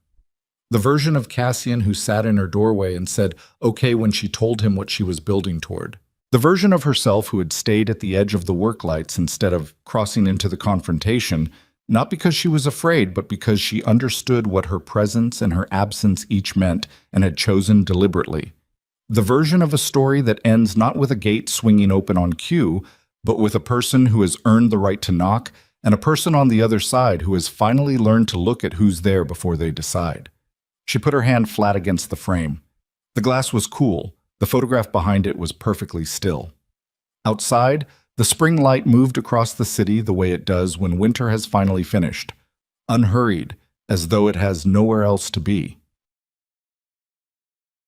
The version of Cassian who sat in her doorway and said, okay, when she told him what she was building toward. The version of herself who had stayed at the edge of the work lights instead of crossing into the confrontation, not because she was afraid, but because she understood what her presence and her absence each meant and had chosen deliberately. The version of a story that ends not with a gate swinging open on cue, but with a person who has earned the right to knock and a person on the other side who has finally learned to look at who's there before they decide. She put her hand flat against the frame. The glass was cool. The photograph behind it was perfectly still. Outside, the spring light moved across the city the way it does when winter has finally finished, unhurried, as though it has nowhere else to be.